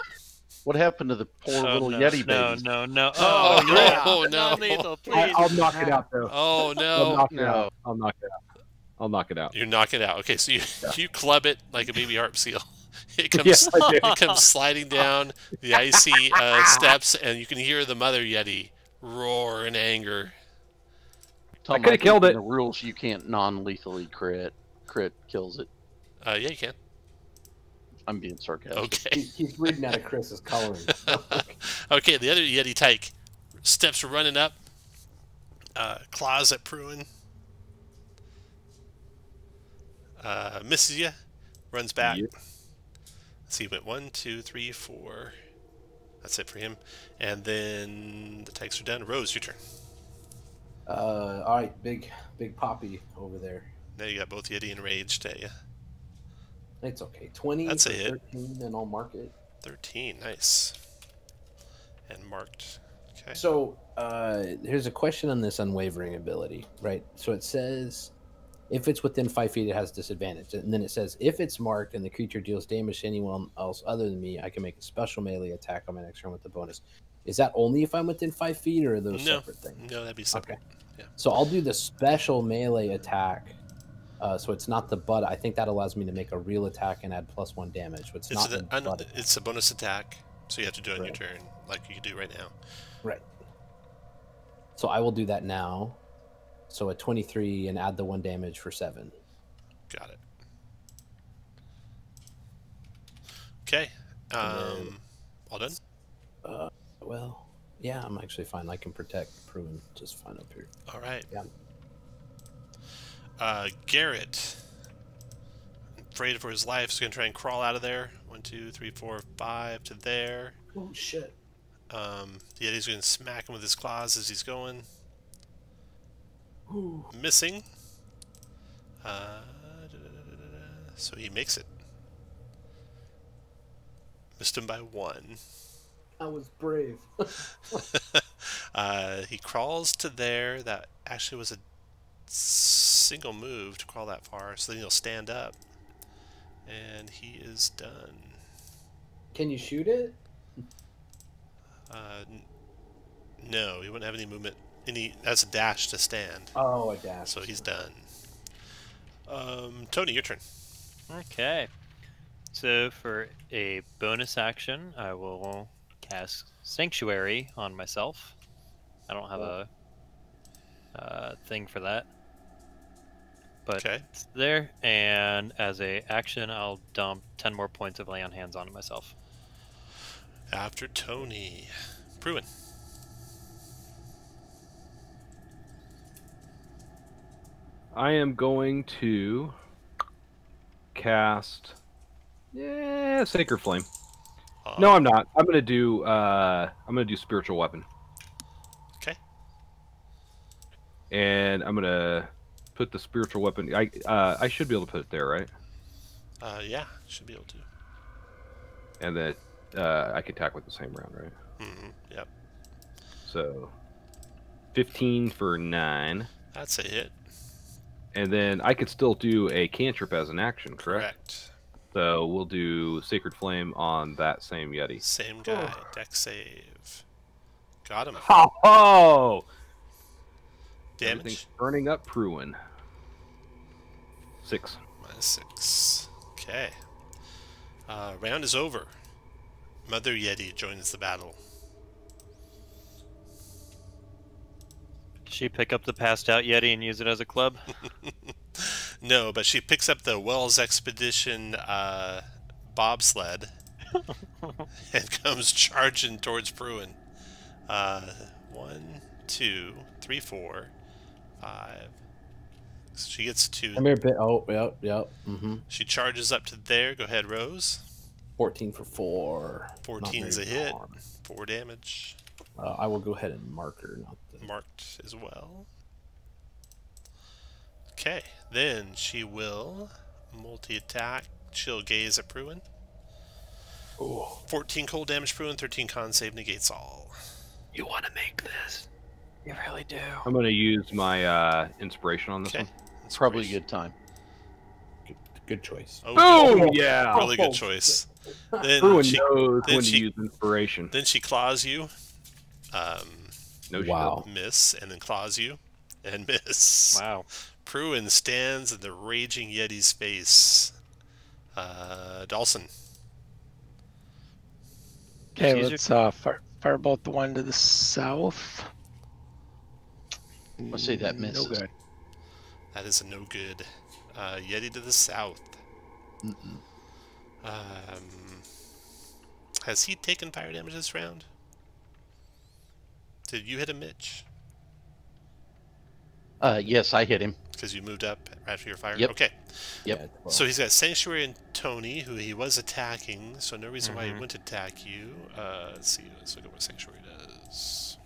What happened to the poor little Yeti babies? No. Oh, yeah. no, no. Non-lethal, please. I'll knock it out though. Oh, I'll no. knock it No. out. I'll knock it out. I'll knock it out. You knock it out. Okay, so you club it like a baby harp seal. It comes, Yes, I did. it comes sliding down the icy steps, and you can hear the mother Yeti roar in anger. Tom, I coulda think killed in it. The rules you can't non-lethally crit. Crit kills it. Yeah, you can. I'm being sarcastic. Okay. He's reading out of Chris's coloring. Okay, the other Yeti Tyke steps running up, claws at Pruin, misses you, runs back. Yep. Let's see, he went 1, 2, 3, 4. That's it for him. And then the Tykes are done. Rose, your turn. All right, big Poppy over there. Now you got both Yeti enraged at you. It's okay. 20 That's a for hit. 13, and I'll mark it. 13, nice. And marked. Okay. So here's a question on this unwavering ability, right? So it says If it's within 5 feet, it has disadvantage. And then it says, if it's marked and the creature deals damage to anyone else other than me, I can make a special melee attack on my next turn with the bonus. Is that only if I'm within 5 feet, or are those separate things? No, that'd be separate. Okay. Yeah. So I'll do the special melee attack. So it's not the butt. I think that allows me to make a real attack and add +1 damage. But It's a bonus attack, so you have to do it on your Right. turn, like you can do right now. Right. So I will do that now. So at 23 and add the 1 damage for 7. Got it. Okay. All done? Well, yeah, I'm actually fine. I can protect Pruin just fine up here. All right. Yeah. Garrett, afraid for his life, is going to try and crawl out of there. 1, 2, 3, 4, 5 to there. Oh, shit. The Yeti's going to smack him with his claws as he's going. Ooh. Missing. So he makes it. Missed him by 1. I was brave. He crawls to there. That actually was a single move to crawl that far, so then he'll stand up. And he is done. Can you shoot it? No, he wouldn't have any movement. That's a dash to stand. Oh, a dash. So he's done. Tony, your turn. Okay. So for a bonus action, I will cast Sanctuary on myself. I don't have a thing for that. But Okay. it's there, and as a action, I'll dump 10 more points of Lay on Hands onto myself. After Tony. Pruin. I am going to cast Sacred Flame. No, I'm not. I'm gonna do Spiritual Weapon. Okay. And I'm gonna put the Spiritual Weapon. I should be able to put it there, right? Yeah, should be able to. And then I can attack with the same round, right? Mm-hmm. Yep. So 15 for 9. That's a hit. And then I could still do a cantrip as an action, correct? Correct. So we'll do Sacred Flame on that same Yeti. Same guy. Deck save. Got him. Oh! Damage. Everything's burning up Pruin. 6. -6. Okay. Round is over. Mother Yeti joins the battle. Did she pick up the passed out Yeti and use it as a club? No, but she picks up the Wells Expedition bobsled and comes charging towards Pruin. 1, 2, 3, 4, 5. She gets to. I'm here, bit. Oh, yep. Mm-hmm. She charges up to there. Go ahead, Rose. 14 for 4. 14's a hit. 4 damage. I will go ahead and mark her. Not the... Marked as well. Okay, then she will multi-attack. She'll gaze at Pruin. Oh. 14 cold damage, Pruin. 13 con save negates all. You want to make this? You really do. I'm going to use my inspiration on this Okay. one. It's probably a good time. Good choice. Oh, Boom! good. Yeah! Really good choice. Then Pruin she, knows then when she- to use inspiration. then she claws you. No shit. Wow. Miss, and then claws you, and miss. Wow. Pruin stands in the raging Yeti's face. Dawson. Okay, Caesar? let's firebolt the one to the south. Let's say that misses. No good. That is a no good. Yeti to the south. Has he taken fire damage this round? Did you hit him, Mitch? Yes, I hit him. Because you moved up after your fire? Yep. Okay. Yep. Yeah, 12. So he's got Sanctuary and Tony, who he was attacking, so no reason why he wouldn't attack you. Let's see. Let's look at what Sanctuary does.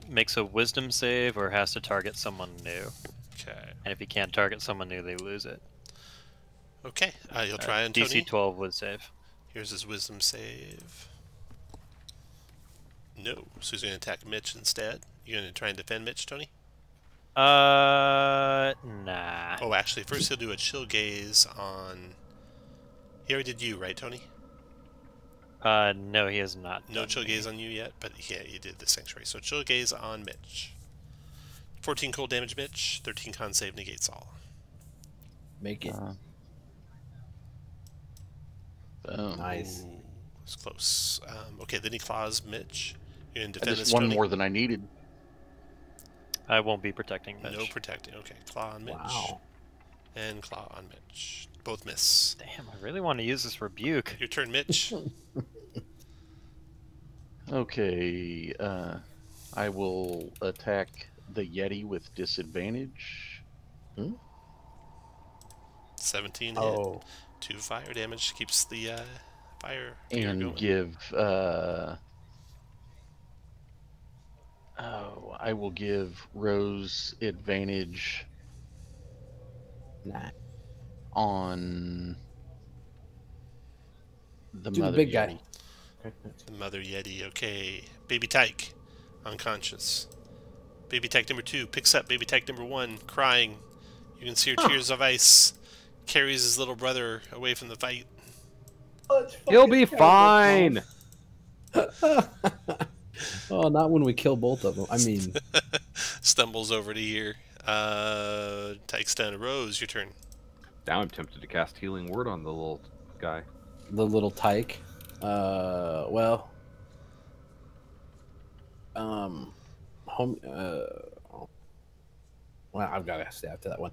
Makes a wisdom save or has to target someone new. Okay. And if he can't target someone new, they lose it. Okay. He'll try on Tony. DC 12 would save. Here's his wisdom save. No. So he's going to attack Mitch instead. You're going to try and defend Mitch, Tony? Nah. Oh, actually, first he'll do a chill gaze on... He already did you, right, Tony? No, he has not. No done chill me. gaze on you yet, but yeah, you did the sanctuary. So chill gaze on Mitch. 14 cold damage, Mitch. 13 con save negates all. Make it. Nice. Ooh, it's close. Okay, then he claws Mitch. You're gonna I defend just this, one Tony? more than I needed. I won't be protecting Mitch. No protecting. Okay, claw on Mitch. Wow. And claw on Mitch. Both miss. Damn, I really want to use this rebuke. Your turn, Mitch. Okay, I will attack the Yeti with disadvantage. 17 hit. Oh. 2 fire damage. Keeps the fire gear And going. give, I will give Rose advantage Nah. on the Do the Mother big Yeti. guy. The Mother Yeti. Okay. Baby Tyke. Unconscious. Baby Tyke number 2 picks up Baby Tyke number 1, crying. You can see her tears of ice. Carries his little brother away from the fight. He'll be fine. Oh, not when we kill both of them. I mean, Stumbles over to here. Tyke's down. Rose, your turn. Now I'm tempted to cast Healing Word on the little guy. the little tyke. Well, home. Well, I've got to stay after that one.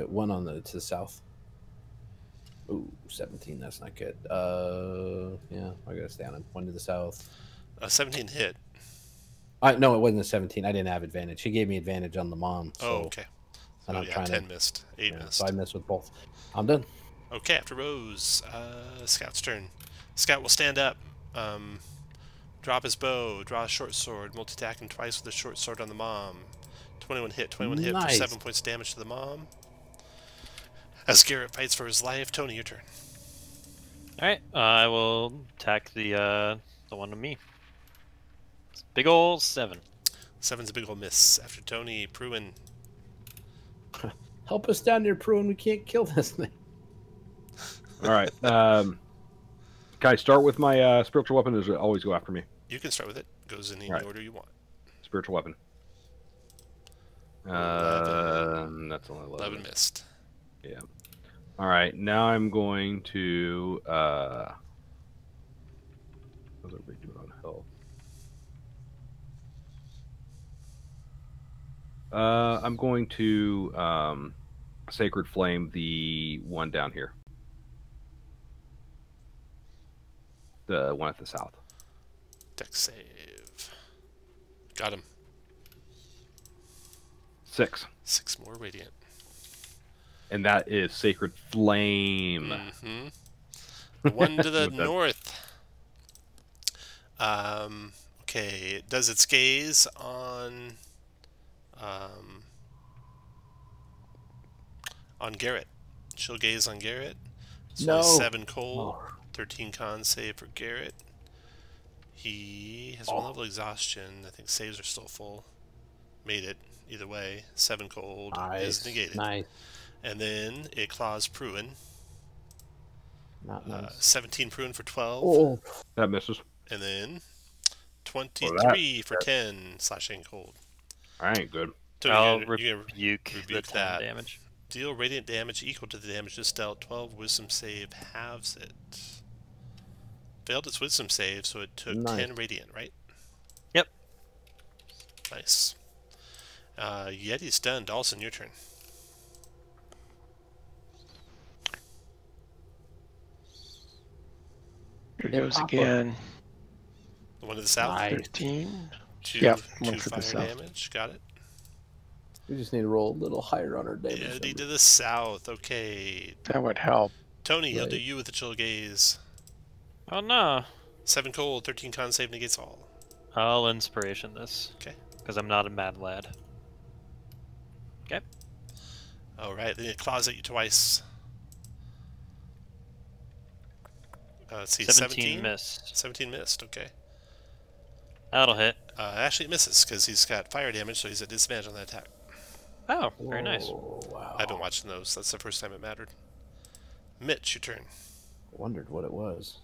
One on to the south. Ooh, 17. That's not good. Yeah, I gotta stay on him. One to the south. 17 hit. No, it wasn't a 17. I didn't have advantage. He gave me advantage on the mom. So, Oh, okay. and Oh, I'm yeah, trying 10 to. missed. 8 Yeah, missed. so I missed with both. I'm done. Okay, after Rose, Scout's turn. Scout will stand up, drop his bow, draw a short sword, multi-attack him twice with a short sword on the mom. 21 hit for Nice. 7 points of damage to the mom. As Garrett fights for his life, Tony, your turn. Alright, I will attack the one on me. Big ol' 7. 7's a big old miss. After Tony, Pruin. Help us down there, Pruin. We can't kill this thing. All right. Can I start with my spiritual weapon? Or does it always go after me? You can start with it. Goes in any Right. order you want. Spiritual weapon. 11. That's only 11. 11 missed. Yeah. All right. Now I'm going to. How's everybody doing on health? I'm going to Sacred Flame the one down here. The one at the south. Dex save. Got him. 6. 6 more radiant. And that is Sacred Flame. Mm-hmm. The one to the With that- north. Okay, it does its gaze on Garrett. She'll gaze on Garrett. It's No. only 7 cold, Oh. 13 con save for Garrett. He has 1 level exhaustion. I think saves are still full. Made it either way. 7 cold is negated. Nice. And then it claws Pruin. Not nice. 17 Pruin for 12. Oh, That misses. And then 23 for 10 slashing cold. I ain't good. So I'll you're gonna rebuke the rebuke 10 that. damage. deal radiant damage equal to the damage just dealt. 12 wisdom save halves it. Failed its wisdom save, so it took Nice. 10 radiant, right? Yep. Nice. Yeti's done. Dawson, your turn. Here goes again. The one to the south. Nice. 13. Two, Yep, two one to the fire south. damage. Got it. we just need to roll a little higher on our damage. Yeti number. to the south. Okay. That would help. Tony, he'll do Right. you with the chill gaze. Oh no. 7 cold, 13 con save negates all. I'll inspiration this. Okay. Because I'm not a mad lad. Okay. Alright, then it claws at you twice. Let's see, 17 missed. 17 missed, okay. That'll hit. Actually, it misses because he's got fire damage, so he's at disadvantage on that attack. Oh, very nice. Oh, wow. I've been watching those. That's the first time it mattered. Mitch, your turn. Wondered what it was.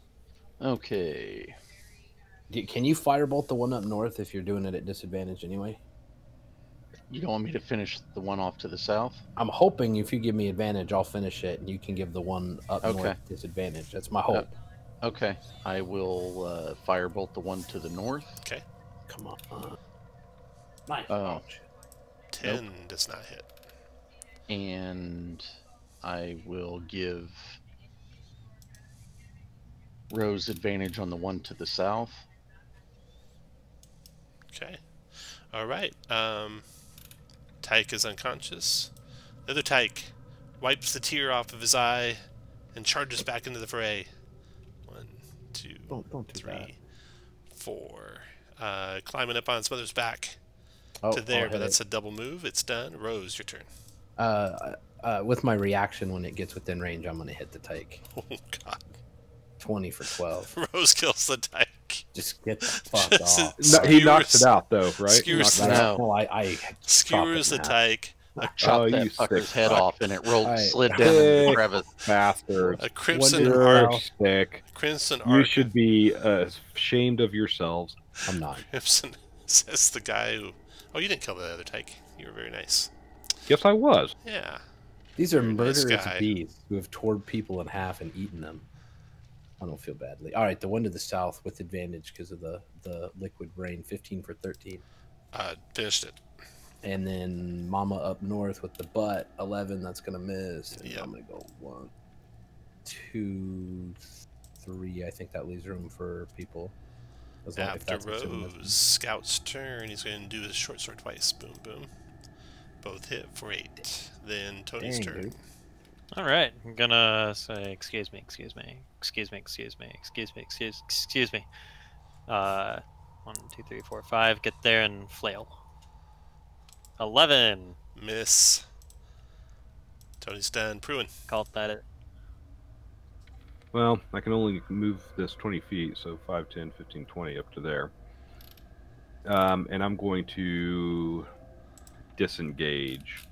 Okay. Can you firebolt the one up north if you're doing it at disadvantage anyway? You don't want me to finish the one off to the south? I'm hoping if you give me advantage, I'll finish it, and you can give the one up north disadvantage. That's my hope. Okay. I will firebolt the one to the north. Okay. Come on. Nice. Oh. 10 does not hit. And I will give Rose advantage on the one to the south. Okay. All right. Tyke is unconscious. The other Tyke wipes the tear off of his eye and charges back into the fray. 1, 2, Don't do 3, that. 4. Climbing up on his mother's back Oh, to there, I'll but hit that's a double move. It's done. Rose, your turn. it. With my reaction when it gets within range, I'm going to hit the Tyke. Oh, God. 20 for 12. Rose kills the Tyke. Just get the fuck Just off. No, he knocks it out though, right? He skewers knocks it out. No. Well, I Skewers the chop it in half. Tyke. Chop you that fucker's sick head fuck. off, and it rolled, Alright. slid down into the Sick crevice. bastard. A crimson Wonder- You're arc. sick. Crimson You arc. should be ashamed of yourselves. I'm not. Crimson says the guy who. Oh, you didn't kill the other Tyke. You were very nice. Yes, I was. Yeah. These are Very nice murderous guy. bees who have torn people in half and eaten them. I don't feel badly. All right, the one to the south with advantage because of the liquid rain, 15 for 13. Finished it. And then Mama up north with the butt, 11. That's gonna miss. And Yep. I'm gonna go 1, 2, 3. I think that leaves room for people. As long if After that's what's in this one. Rose, Scout's turn. He's going to do his short sword twice. Boom, boom. Both hit for 8. Then Tony's Dang, turn. dude. All right, I'm gonna say, excuse me. 1, 2, 3, 4, 5. Get there and flail. 11. Miss. Tony's done. Pruin. Call that it. Well, I can only move this 20 feet, so 5, 10, 15, 20 up to there. And I'm going to disengage.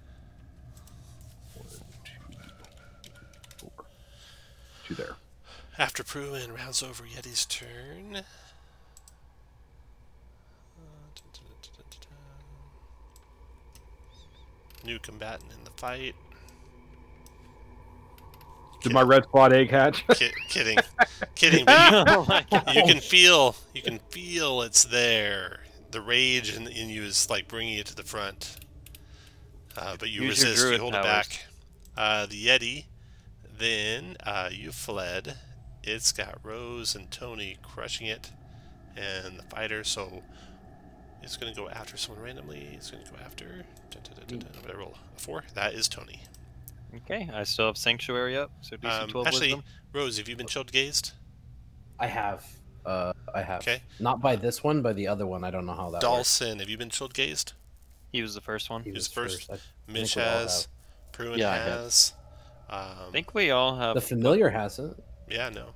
1, 2, 4. To there. After Pruin rounds over Yeti's turn. New combatant in the fight. Did my red spot egg hatch? Kidding. Kidding. But Oh my god. you can feel it's there. The rage in you is like bringing it to the front. But you Use your resist. You druid hold it powers. back. The Yeti. Then you fled. It's got Rose and Tony crushing it, and the fighter. So it's going to go after someone randomly. It's going to go after. I'm going to roll a 4. That is Tony. Okay, I still have Sanctuary up, so DC 12 Actually, wisdom. Rose, have you been chilled gazed? I have. I have. Okay. Not by this one, by the other one. I don't know how that works. Dawson, have you been chilled gazed? He was the first one. He Who's was first? I Mitch think we all has. Pruin Yeah, I have. has. I think we all have. The familiar hasn't. Yeah, no.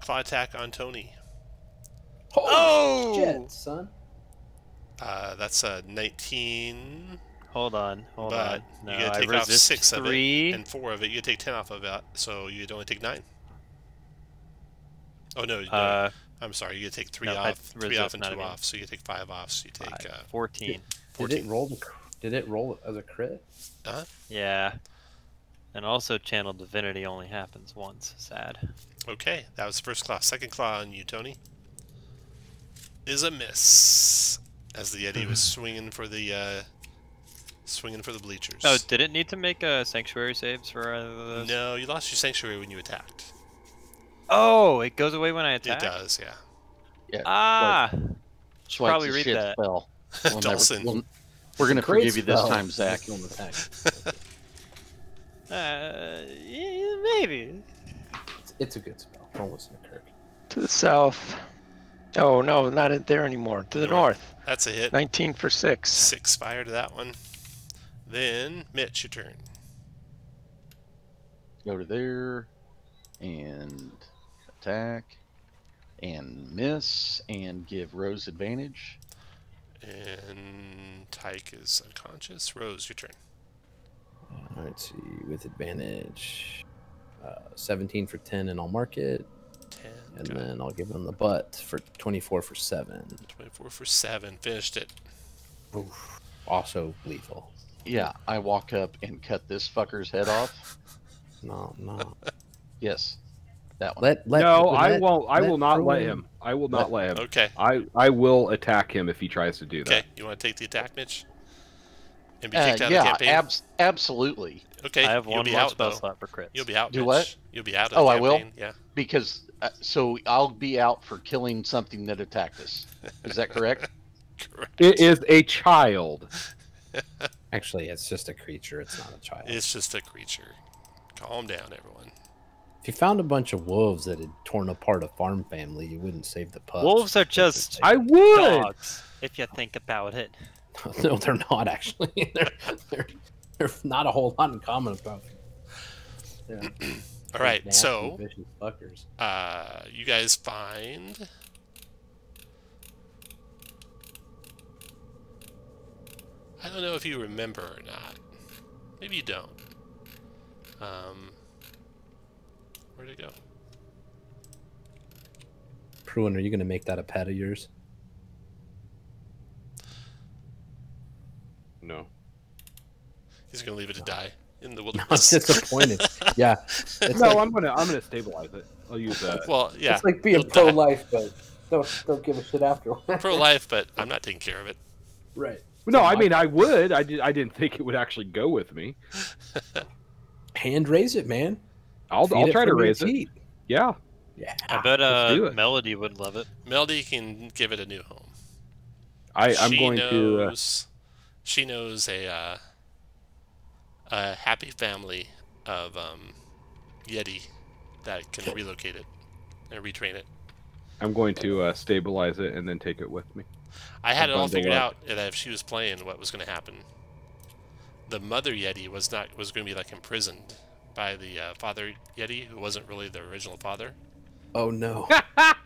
Claw attack on Tony. Holy Oh! shit, son. That's a 19. Hold on. But No, you gotta I take off resist 6 of 3. it, and 4 of it. You gotta take 10 off of that, so you'd only take 9. Oh no, no. I'm sorry. You gotta take 3 no, I off, 3 resist, off, and not 2 immune. off. So you take 5 off. So you take 14. Did 14. it roll? Did it roll as a crit? Yeah. And also Channel Divinity only happens once. Sad. Okay, that was the first claw. Second claw on you, Tony, is a miss. As the Yeti was swinging for the bleachers. Oh, did it need to make a Sanctuary saves for those? No, you lost your sanctuary when you attacked. Oh, it goes away when I attack? It does, yeah. Yeah. Ah! Swipes probably a read shit that. spell. Dawson. We're gonna Great forgive you this spell. time, Zach. Just don't attack. Yeah, maybe. It's a good spell. Don't listen to Kirk. To the south. Oh, no, not there anymore. To the north. That's a hit. 19 for 6. 6 fire to that one. Then, Mitch, your turn. Go to there and attack and miss and give Rose advantage. And Tyke is unconscious. Rose, your turn. Let's see, with advantage. 17 for 10, and I'll mark it. 10. And got it. then I'll give him the butt for 24 for 7. 24 for 7. Finished it. Oof. Also lethal. Yeah, I walk up and cut this fucker's head off. No. Yes, that one. I won't. I will not let him. I will not let him. Okay. I will attack him if he tries to do that. Okay. You want to take the attack, Mitch? And be kicked out of the Yeah, campaign? absolutely. Okay. I have you'll one be more out, spell though. slot for crits. You'll be out, Do Mitch. what? You'll be out of the Oh, I campaign. will? Yeah. Because so I'll be out for killing something that attacked us. Is that correct? Correct. It is a child. Actually, it's just a creature. It's not a child. It's just a creature. Calm down, everyone. If you found a bunch of wolves that had torn apart a farm family, you wouldn't save the pups. Wolves are just I would. dogs, if you think about it. No, they're not actually. They're not a whole lot in common about them. Yeah. All right, Nasty, so vicious fuckers. you guys find I don't know if you remember or not. Maybe you don't. Where'd it go? Pruin, are you going to make that a pet of yours? No. He's gonna leave it to die in the I'm wilderness. disappointed. Yeah. It's No, like, I'm gonna stabilize it. I'll use that. Well, yeah. it's like being you'll die. pro-life, but don't give a shit afterwards. Pro-life, but I'm not taking care of it. Right. No, I mean I would. I didn't think it would actually go with me. Hand raise it, man. I'll Feed it try to from your raise it. teeth. Yeah. Yeah. I bet let's do it. Melody would love it. Melody can give it a new home. I'm She going to. She knows a happy family of Yeti that can relocate it and retrain it. I'm going to stabilize it and then take it with me. I had it all bundle figured up. out that if she was playing, what was going to happen. The mother Yeti was going to be like imprisoned by the father Yeti, who wasn't really the original father. Oh no.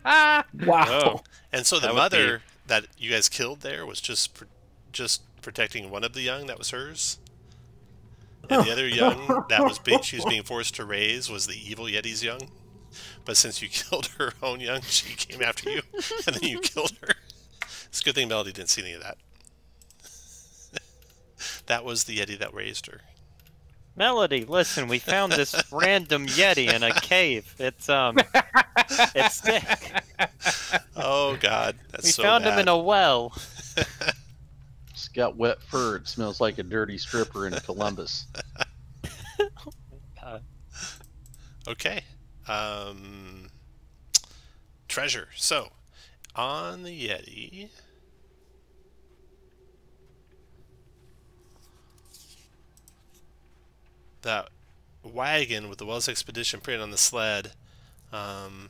Wow. Oh, and so the That would mother that you guys killed there was just protecting one of the young that was hers, and the other young that was she was being forced to raise was the evil Yeti's young. But since you killed her own young, she came after you, and then you killed her. It's a good thing Melody didn't see any of that. That was the Yeti that raised her. Melody, listen, we found this random Yeti in a cave. It's sick. Oh God, that's We so found bad. him in a well. It's got wet fur. It smells like a dirty stripper in Columbus. Okay. Treasure. So, on the Yeti, that wagon with the Wells Expedition printed on the sled, hidden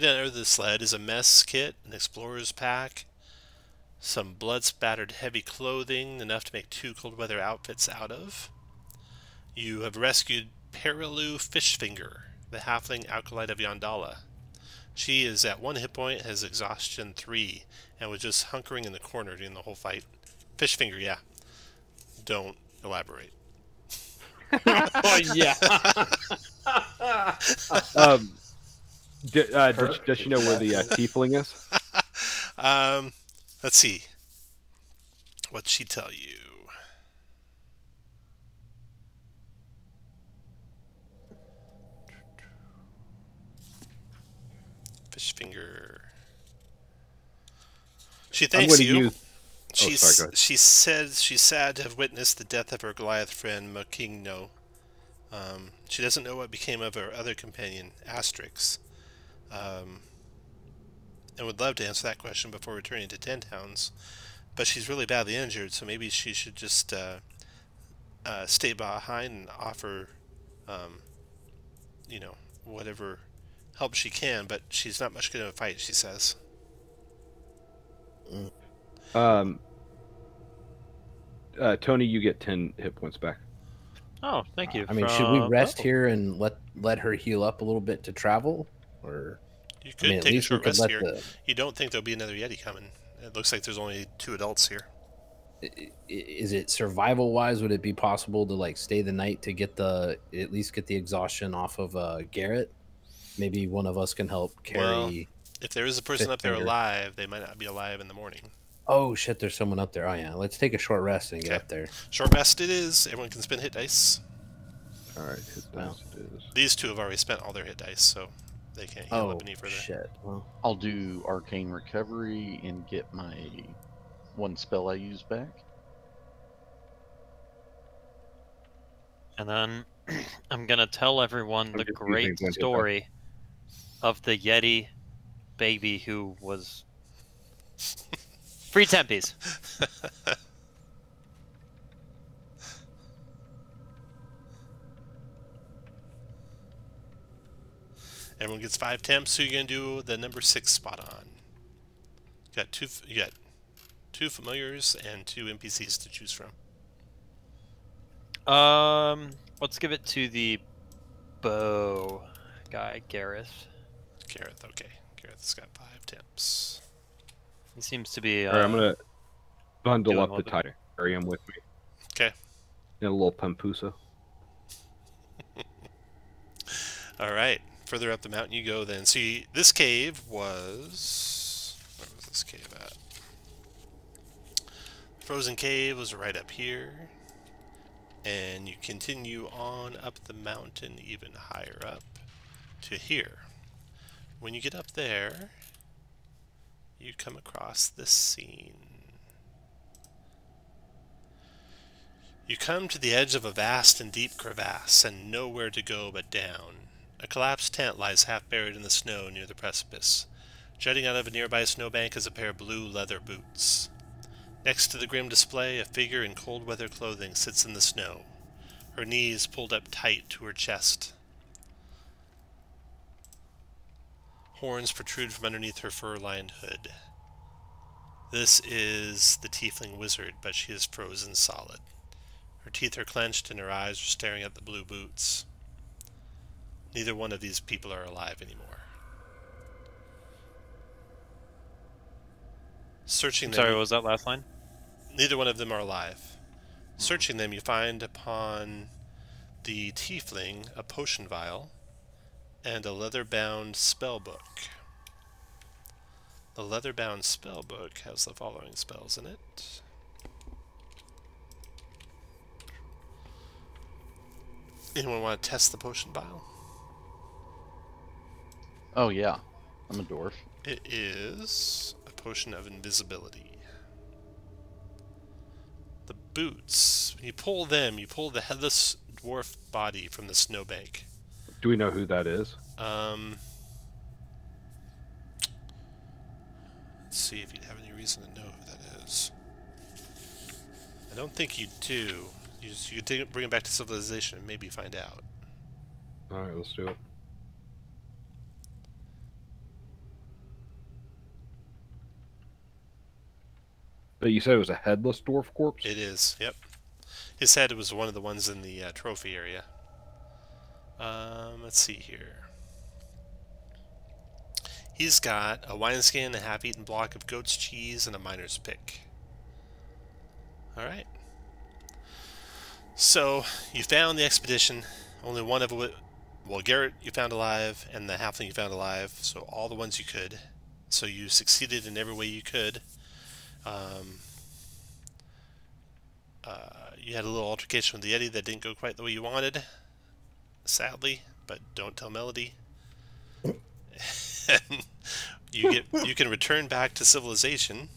under the sled is a mess kit, an explorer's pack, some blood-spattered heavy clothing, enough to make 2 cold weather outfits out of. You have rescued Perilu Fishfinger, the halfling acolyte of Yondala. She is at 1 hit point, has exhaustion 3, and was just hunkering in the corner during the whole fight. Fishfinger, yeah. Don't elaborate. Oh yeah. Does she know where the tiefling is? Let's see. What'd she tell you? Fishfinger. She thanks you. Use... Oh, sorry, go ahead. She says she's sad to have witnessed the death of her Goliath friend Mokingno. She doesn't know what became of her other companion, Asterix, and would love to answer that question before returning to Ten Towns. But she's really badly injured, so maybe she should just stay behind and offer, you know, whatever help she can. But she's not much good at a fight, she says. Tony, you get 10 hit points back. Oh, thank you. I mean, should we rest here and let her heal up a little bit to travel, or You could at take a least we short could rest let here. the You don't think there'll be another Yeti coming, It looks like there's only 2 adults here. Is it survival wise? Would it be possible to like stay the night to get at least get the exhaustion off of Garrett? Maybe one of us can help carry. Well, if there is a person up there Fifthfinger. alive, they might not be alive in the morning. Oh shit, there's someone up there. Oh yeah, let's take a short rest and get Okay. up there. Short rest it is. Everyone can spend hit dice. All right, hit dice it is. These 2 have already spent all their hit dice, so they can't heal up any further. Shit. Well, I'll do Arcane Recovery and get my 1 spell I use back. And then I'm gonna tell everyone the just great using one hit die. story of the Yeti baby who was free tempies. Everyone gets 5 temps. Who are you gonna do the number 6 spot on? You got 2 familiars and 2 NPCs to choose from. Let's give it to the bow guy, Gareth. Gareth, okay. Gareth's got 5 temps. He seems to be. All right, I'm gonna bundle doing up well the there. tiger. Carry him with me. Okay. In a little pampusa. All right. Further up the mountain you go then. See, this cave was... Where was this cave at? Frozen cave was right up here. And you continue on up the mountain even higher up to here. When you get up there, you come across this scene. You come to the edge of a vast and deep crevasse, and nowhere to go but down. A collapsed tent lies half buried in the snow near the precipice. Jutting out of a nearby snowbank is a pair of blue leather boots. Next to the grim display, a figure in cold weather clothing sits in the snow, her knees pulled up tight to her chest. Horns protrude from underneath her fur-lined hood. This is the tiefling wizard, but she is frozen solid. Her teeth are clenched and her eyes are staring at the blue boots. Neither one of these people are alive anymore. Searching them, Sorry, what was that last line? neither one of them are alive. Searching them, you find upon the tiefling a potion vial and a leather-bound spellbook. The leather-bound spellbook has the following spells in it. Anyone want to test the potion vial? Oh yeah, I'm a dwarf. It is a potion of invisibility. The boots, when you pull them, you pull the headless dwarf body from the snowbank. Do we know who that is? Let's see if you'd have any reason to know who that is. I don't think you do. You could bring it back to civilization and maybe find out. All right, let's do it. But you said it was a headless dwarf corpse? It is, yep. His head was one of the ones in the trophy area. Let's see here. He's got a wineskin, a half-eaten block of goat's cheese, and a miner's pick. Alright. So, you found the expedition. Only one of it... Well, Garrett you found alive, and the halfling you found alive. So, all the ones you could. So, you succeeded in every way you could. You had a little altercation with the Yeti that didn't go quite the way you wanted, sadly, but don't tell Melody. And you can return back to civilization,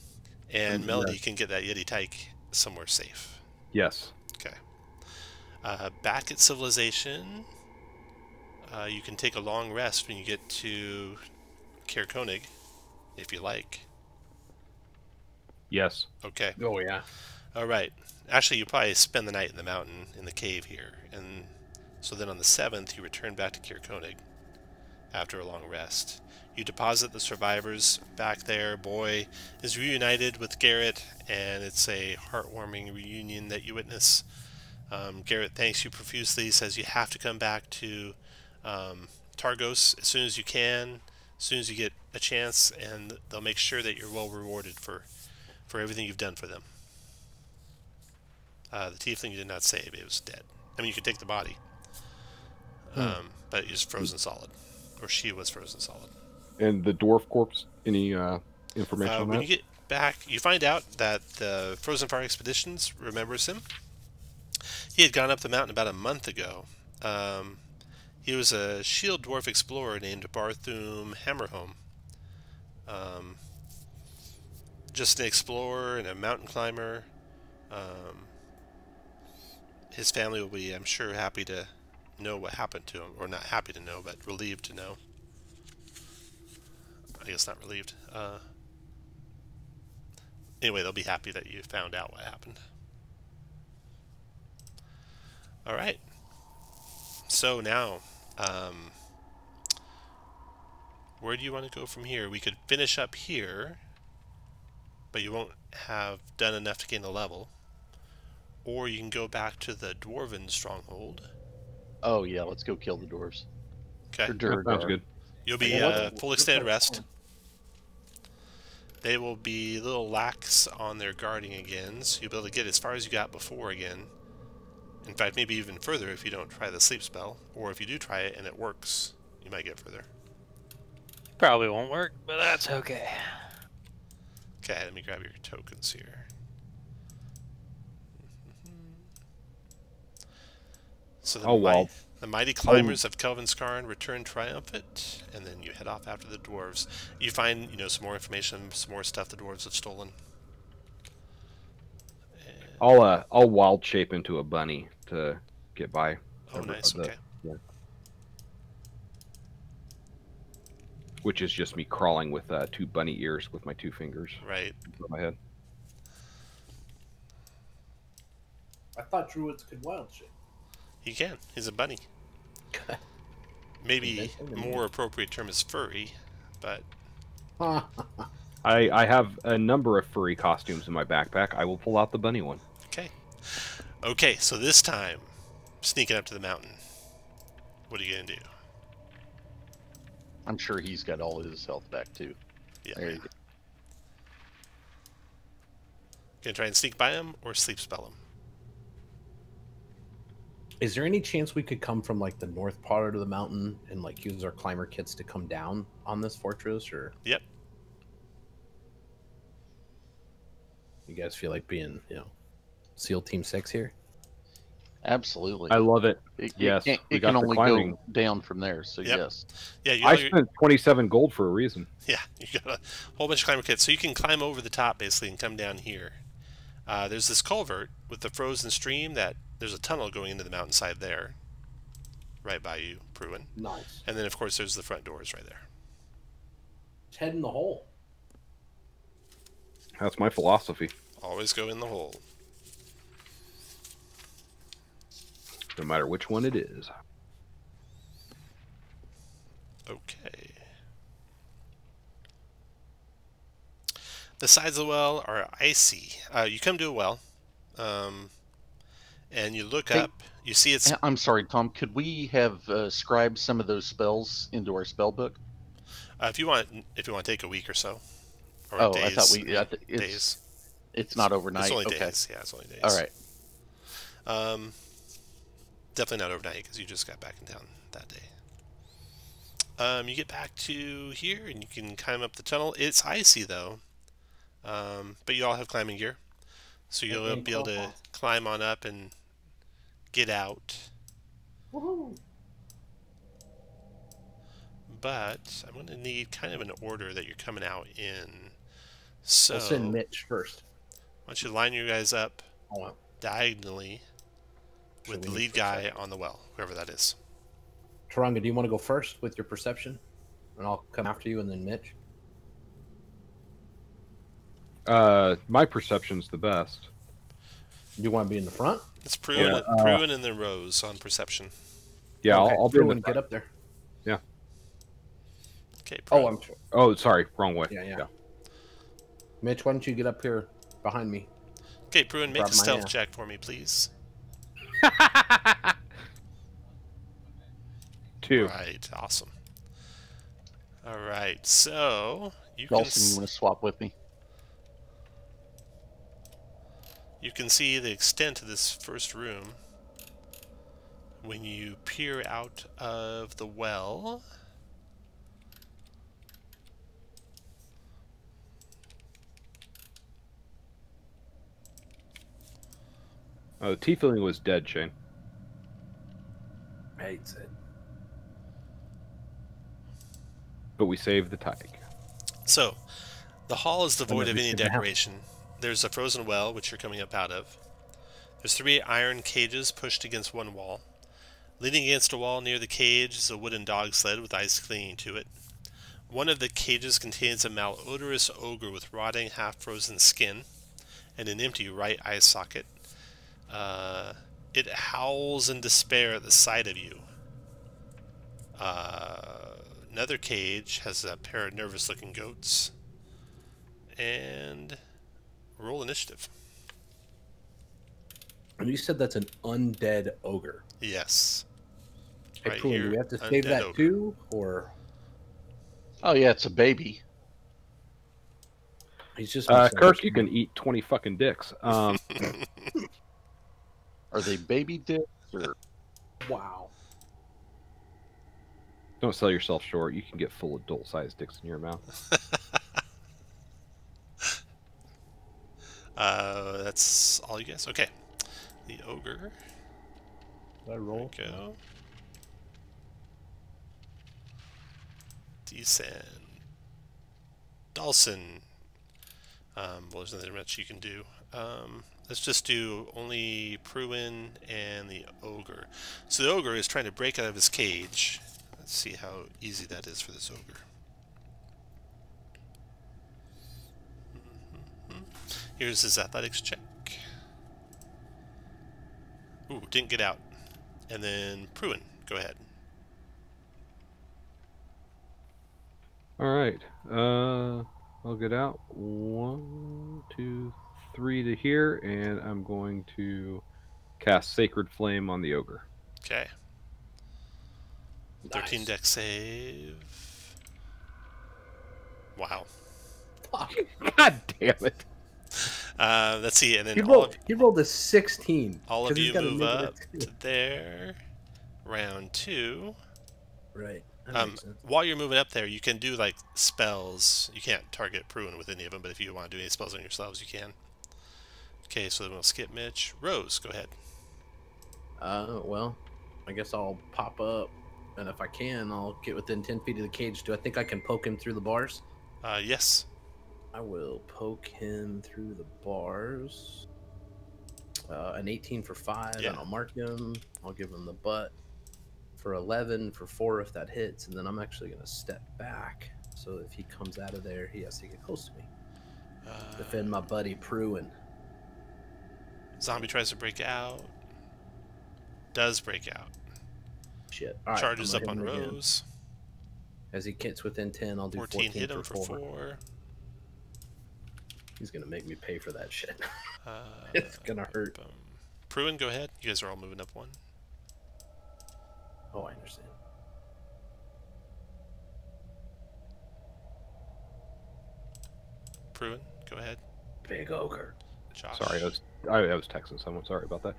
and Melody can get that Yeti tyke somewhere safe. Yes. Okay. Back at civilization, you can take a long rest when you get to Caer-Konig, if you like. Yes. Okay. oh yeah. All right. Actually, you probably spend the night in the mountain, in the cave here. And so then on the 7th, you return back to Caer-Konig after a long rest. You deposit the survivors back there. Boy is reunited with Garrett, and it's a heartwarming reunion that you witness. Garrett thanks you profusely, says you have to come back to Targos as soon as you can. as soon as you get a chance, and they'll make sure that you're well rewarded for everything you've done for them. The tiefling you did not save; it was dead. I mean, you could take the body, but it was frozen solid, or she was frozen solid. And the dwarf corpse, any information on that? When you get back, you find out that the Frozen Fire Expeditions remembers him. He had gone up the mountain about a month ago. He was a shield dwarf explorer named Barthum Hammerhome. Just an explorer and a mountain climber. His family will be, I'm sure, happy to know what happened to him. Or not happy to know, but relieved to know. I guess not relieved. Anyway, they'll be happy that you found out what happened. Alright. So now, where do you want to go from here? We could finish up here, but you won't have done enough to gain a level. Or you can go back to the Dwarven stronghold. Oh yeah, let's go kill the dwarves. Okay. That sounds good. You'll be full extended rest. They will be a little lax on their guarding again, so you'll be able to get as far as you got before again. In fact, maybe even further if you don't try the sleep spell. Or if you do try it and it works, you might get further. Probably won't work, but that's okay. Okay, let me grab your tokens here. So the mighty climbers of Kelvin's Cairn return triumphant, and then you head off after the dwarves. You find, some more information, some more stuff the dwarves have stolen. I'll wild shape into a bunny to get by. Oh, nice. Okay. Yeah. Which is just me crawling with 2 bunny ears with my 2 fingers. Right. On my head. I thought druids could wild shape. He can. He's a bunny. Maybe more appropriate term is furry, but... I have a number of furry costumes in my backpack. I will pull out the bunny one. Okay. Okay, so this time, sneaking up to the mountain. What are you going to do? I'm sure he's got all his health back too. Yeah. There you go. Gonna try and sneak by him or sleep spell him? Is there any chance we could come from like the north part of the mountain and like use our climber kits to come down on this fortress? Or Yep. You guys feel like being, SEAL Team 6 here? Absolutely. I love it. Yes, it can only go down from there. So yes. Yeah. I spent 27 gold for a reason. Yeah, you got a whole bunch of climber kits, so you can climb over the top basically and come down here. There's this culvert with the frozen stream that there's a tunnel going into the mountainside there, right by you, Pruin. Nice. And then of course there's the front doors right there. Just head in the hole. That's my philosophy. Always go in the hole. No matter which one it is. Okay. The sides of the well are icy. You come to a well, and you look up. You see it's... I'm sorry, Tom. Could we have scribed some of those spells into our spell book? If you want to take a week or so. Or Oh, days, I thought days. It's not overnight. It's only okay. days. Yeah, it's only days. All right. Definitely not overnight because you just got back in town that day. You get back to here and you can climb up the tunnel. It's icy though, but you all have climbing gear, so you'll be able to climb on up and get out. Woohoo! But I'm going to need kind of an order that you're coming out in. So We'll send Mitch first. why don't you line your guys up Oh, diagonally with the lead guy on the well, whoever that is. Taranga, do you want to go first with your perception? And I'll come after you and then Mitch. My perception's the best. Do you want to be in the front? It's Pruin and then Rose on perception. Yeah, Okay, I'll be in the Pruin, get up there. Yeah. Okay. Oh, Pruin. Oh, sorry, wrong way. Yeah. Mitch, why don't you get up here behind me? Okay, Pruin, make Grab a my stealth hand. check for me, please. 2. Right, awesome. All right, so you Dawson, you want to swap with me? you can see the extent of this first room when you peer out of the well. Oh, the tiefling was dead, Shane. Hates it. But we saved the Tyke. So, the hall is devoid then of we any saved the house. decoration. There's a frozen well, which you're coming up out of. There's 3 iron cages pushed against one wall. Leaning against a wall near the cage is a wooden dog sled with ice clinging to it. One of the cages contains a malodorous ogre with rotting, half-frozen skin and an empty right eye socket. It howls in despair at the sight of you. Another cage has a pair of nervous-looking goats. And roll initiative. And you said that's an undead ogre. Yes. Hey, Right Pruin, do here, we have to save undead that ogre. too, or Oh yeah, it's a baby. he's just Kirk, you can eat 20 fucking dicks. Are they baby dicks or? Wow. Don't sell yourself short. You can get full adult-sized dicks in your mouth. That's all you guys. Okay. The ogre. Did I roll? There we go. Descend. Dawson. Well, there's nothing much you can do. Let's just do only Pruin and the ogre. So the ogre is trying to break out of his cage. Let's see how easy that is for this ogre. Here's his athletics check. Ooh, didn't get out. And then Pruin, go ahead. All right. I'll get out. 1, 2, 3 to here, and I'm going to cast Sacred Flame on the ogre. Okay. 13 Nice. deck save. Wow. Fuck. God damn it! Let's see, and then He rolled a 16. all of 'cause he's you got a move negative up 2. to there. Round 2. Right. That makes sense. While you're moving up there, you can do like spells. You can't target Pruin with any of them, but if you want to do any spells on yourselves, you can. Okay, so then we'll skip Mitch. Rose, go ahead. Well, I guess I'll pop up, and if I can, I'll get within 10 feet of the cage. Do I think I can poke him through the bars? Yes. I will poke him through the bars. An 18 for 5, Yeah. and I'll mark him. I'll give him the butt for 11 for 4 if that hits, and then I'm actually going to step back. So if he comes out of there, he has to get close to me. Defend my buddy Pruin. Zombie tries to break out. Does break out. Shit. All right, Charges I'm up on gonna hit him again. Rose. As he gets within 10, I'll do 14 hit him for for 4. 4. He's going to make me pay for that shit. Uh, It's going to hurt. boom. Pruin, go ahead. You guys are all moving up 1. Oh, I understand. Pruin, go ahead. Big ogre. Josh. Sorry, I was texting someone. Sorry about that.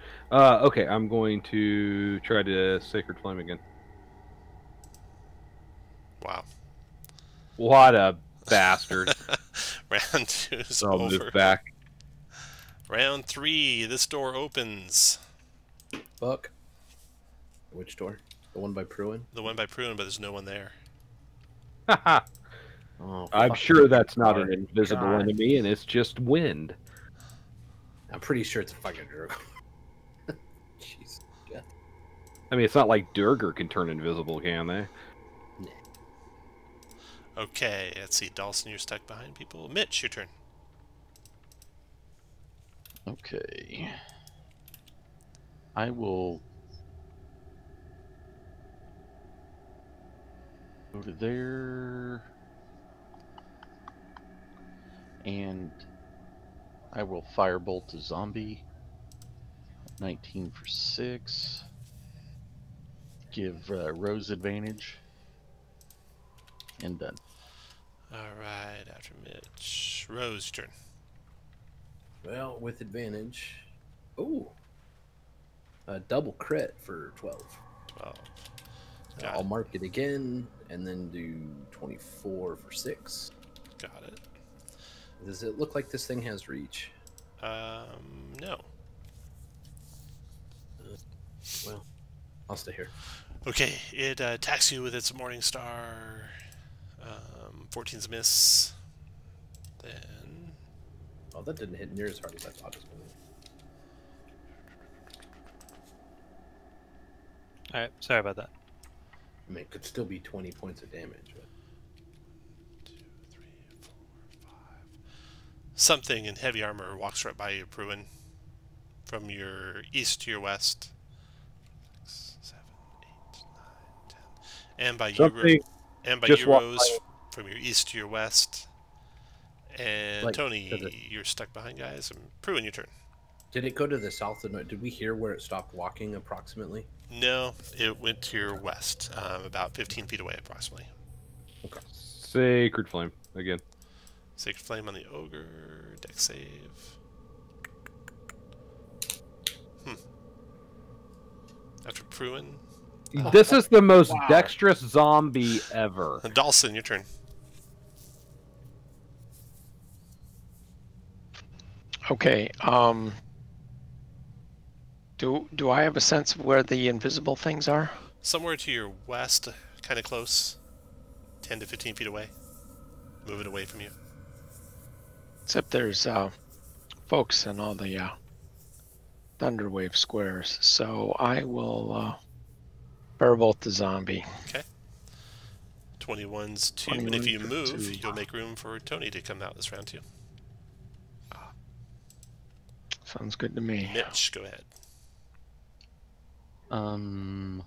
Okay, I'm going to try to Sacred Flame again. Wow. What a bastard! Round 2 is So I'll over. move back. Round 3, this door opens. Fuck. Which door? The one by Pruin? The one by Pruin, but there's no one there. Haha. Oh, I'm fuck sure me. that's not an Sorry. invisible God. enemy, and it's just wind. I'm pretty sure it's a fucking Druid. Jeez. Yeah. I mean, it's not like Durger can turn invisible, can they? Okay, let's see. Dawson, you're stuck behind people. Mitch, your turn. Okay. I will go to there, and I will firebolt a zombie. 19 for 6. Give Rose advantage. and done. Alright, after Mitch. Rose, your turn. Well, with advantage. Ooh. A double crit for 12. 12. So Got I'll it. mark it again and then do 24 for 6. Got it. Does it look like this thing has reach? No. Well, I'll stay here. Okay, it attacks you with its Morning Star. 14's a miss. Then... Oh, that didn't hit near as hard as I thought it was going to. All right, sorry about that. I mean, it could still be 20 points of damage. But... 2, 3, 4, 5. Something in heavy armor walks right by you, Pruin. From your east to your west. 6, 7, 8, 9, 10. And by you, Something and by just you, walked Rose, by. from your east to your west. And Like, Tony, to the- you're stuck behind, guys. And Pruin, your turn. Did it go to the south or north? Did we hear where it stopped walking approximately? No, it went to your west, about 15 feet away, approximately. Okay. Sacred Flame again. Sacred Flame on the Ogre. Deck save. After Pruin. This is the most dexterous zombie ever. Dawson, your turn. Okay. Do I have a sense of where the invisible things are? Somewhere to your west, kind of close. 10 to 15 feet away. Moving away from you. Except there's folks in all the Thunderwave squares. So I will firebolt the zombie. 21's 2, and 21 if you for move, 2. you'll make room for Tony to come out this round, too. Sounds good to me. Mitch, go ahead. Tom,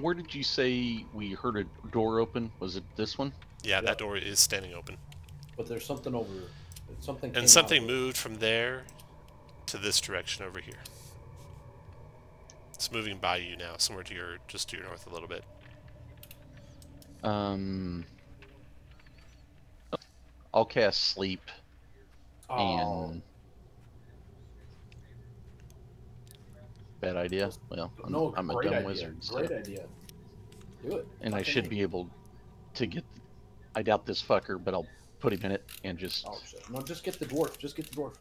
where did you say we heard a door open? Was it this one? Yeah, that door is standing open. But there's something over. Something. And something moved from there to this direction over here. It's moving by you now, somewhere to your, just to your north a little bit. I'll cast Sleep Oh, and... Bad idea? Well, no, I'm a great dumb idea. wizard. So. Great idea. Do it. And I Fucking should A. be able to get... I doubt this fucker, but I'll put him in it and just... Oh shit! No, just get the dwarf. Just get the dwarf.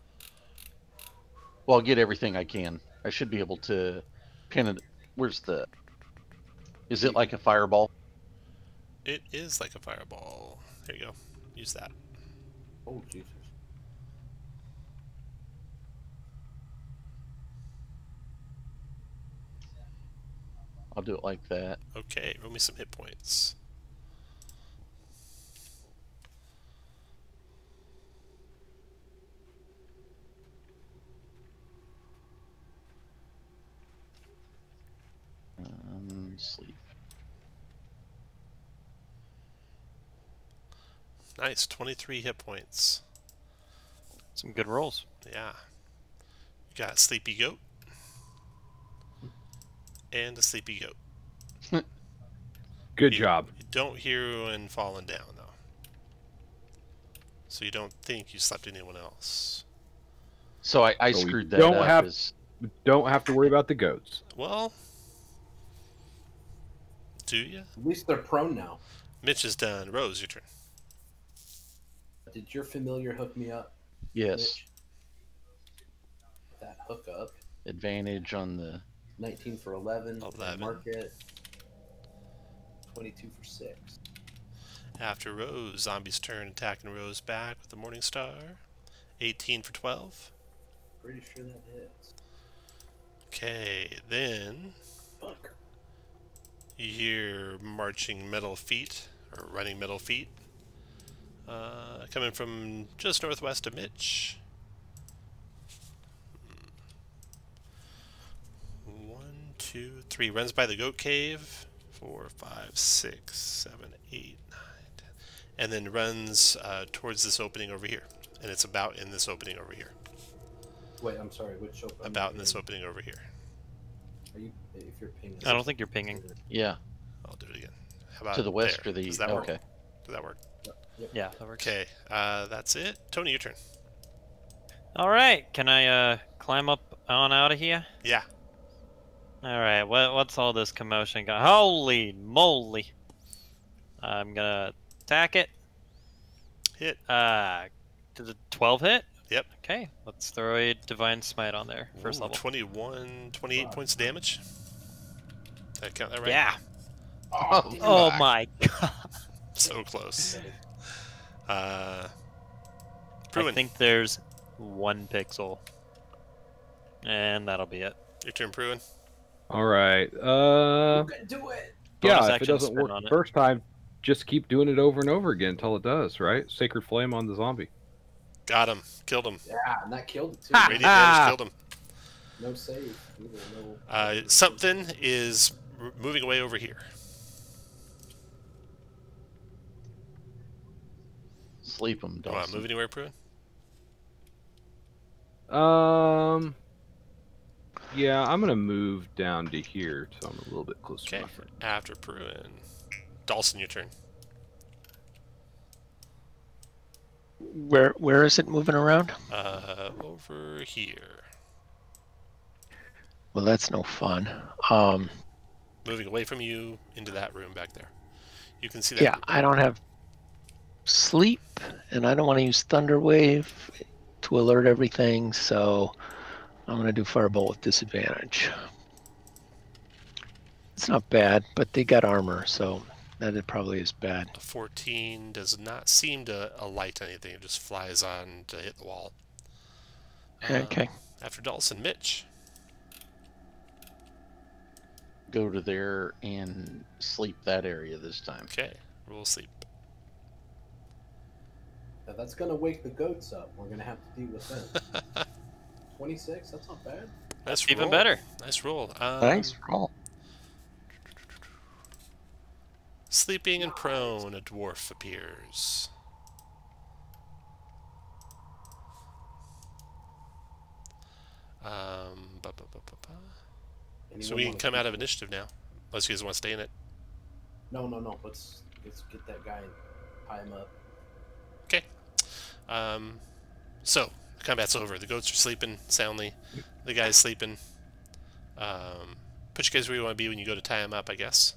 Well, I'll get everything I can. I should be able to pin it... Where's the... Is it like a fireball? It is like a fireball. There you go. Use that. Oh Jesus! I'll do it like that. Okay, roll me some hit points. Sleep. Nice, 23 hit points. Some good rolls. Yeah. You got Sleepy Goat. And a Sleepy Goat. Good You- job. You don't hear anyone falling down, though. So you don't think you slept anyone else. So I So we screwed that don't up. have- As, Don't have to worry about the goats. Well, do you? At least they're prone now. Mitch is done. Rose, your turn. Did your familiar hook me up? yes. Mitch? That hook up. Advantage on the... 19 for 11. 11. Mark it. 22 for 6. After Rose, Zombie's turn, attacking Rose back with the Morning Star. 18 for 12. Pretty sure that hits. Okay, then Fuck. you hear marching metal feet, or running metal feet, coming from just northwest of Mitch. 1, 2, 3. Runs by the goat cave. 4, 5, 6, 7, 8, 9, 10. And then runs towards this opening over here. And it's about in this opening over here. Wait, I'm sorry. Which open? About in this opening over here. Are you? If you're pinging. I don't think you're pinging. Yeah. I'll do it again. How about To the west there? or the Does that work? okay? Does that work? Yeah, that works. Okay, that's it. Tony, your turn. All right, can I climb up on out of here? Yeah. All right, what's all this commotion got? Holy moly! I'm gonna attack it. Hit. Did the 12 hit? Yep. Okay, let's throw a Divine Smite on there, first Ooh, level. 28 points of damage. Did I count that right? Yeah. Oh, Oh fuck. my god. So close. I Pruin, think there's 1 pixel. And that'll be it. your turn, Pruin. All right. Do it. Yeah, Bonus if it action doesn't spin work on the it. first time, just keep doing it over and over again until it does, right? Sacred Flame on the zombie. Got him. Killed him. Yeah, and that killed it too. Ha! Radiant damage killed him. No save. Either, no. Something is moving away over here. Sleep them, Do you want to move anywhere, Pruin? Yeah, I'm gonna move down to here, so I'm a little bit closer to Okay. my friend. After Pruin. Dawson, your turn. Where is it moving around? Over here. Well, that's no fun. Moving away from you into that room back there. You can see that. Yeah, I don't have sleep, and I don't want to use Thunder Wave to alert everything, so I'm going to do Firebolt with disadvantage. It's not bad, but they got armor, so that it probably is bad. A 14 does not seem to alight anything. It just flies on to hit the wall. Okay. After Dawson, Mitch. Go to there and sleep that area this time. Okay. Roll sleep. Now that's gonna wake the goats up. We're gonna have to deal with them. 26. That's not bad. Nice Even roll. better. Nice roll. Nice roll. Sleeping and prone, a dwarf appears. So we can come out of initiative now, unless you guys want to stay in it. No. Let's get that guy and tie him up. Okay. So combat's over. The goats are sleeping soundly. The guy's sleeping. Put you guys where you want to be when you go to tie him up, I guess.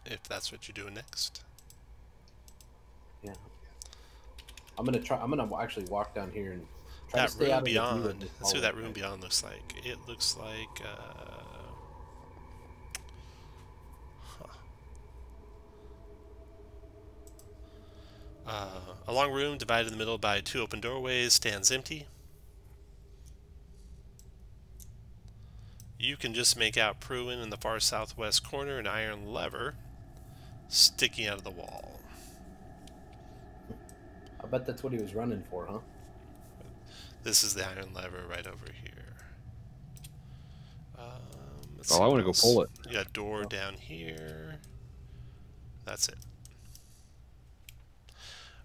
If that's what you're doing next. Yeah. I'm gonna actually walk down here and try to That stay out room of the view of beyond. this Let's see what that hallway. room beyond looks like. It looks like. A long room divided in the middle by 2 open doorways stands empty. You can just make out Pruin in the far southwest corner, an iron lever sticking out of the wall. I bet that's what he was running for, huh? This is the iron lever right over here. Let's Oh, see I what want to go else. pull it. You got a door down here. That's it.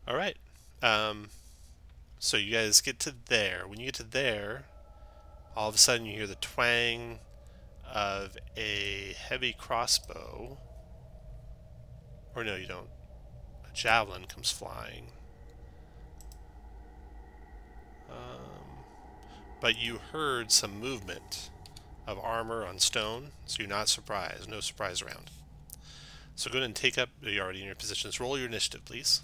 All right. So you guys get to there. When you get to there, all of a sudden you hear the twang of a heavy crossbow. Or no, you don't. A javelin comes flying. But you heard some movement of armor on stone, so you're not surprised. No surprise around. So go ahead and take up, you're already in your positions. Roll your initiative, please.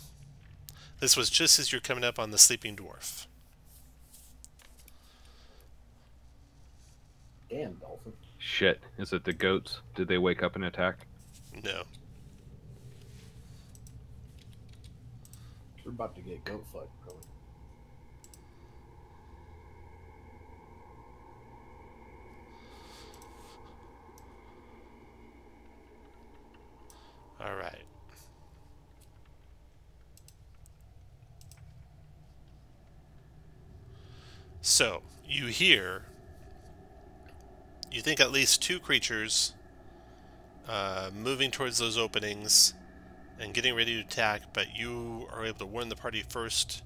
This was just as you're coming up on the sleeping dwarf. Damn, Dolphin. Shit. Is it the goats? Did they wake up and attack? No. We're about to get goat fucked, probably. All right. So, you hear, you think at least 2 creatures moving towards those openings and getting ready to attack, but you are able to warn the party first,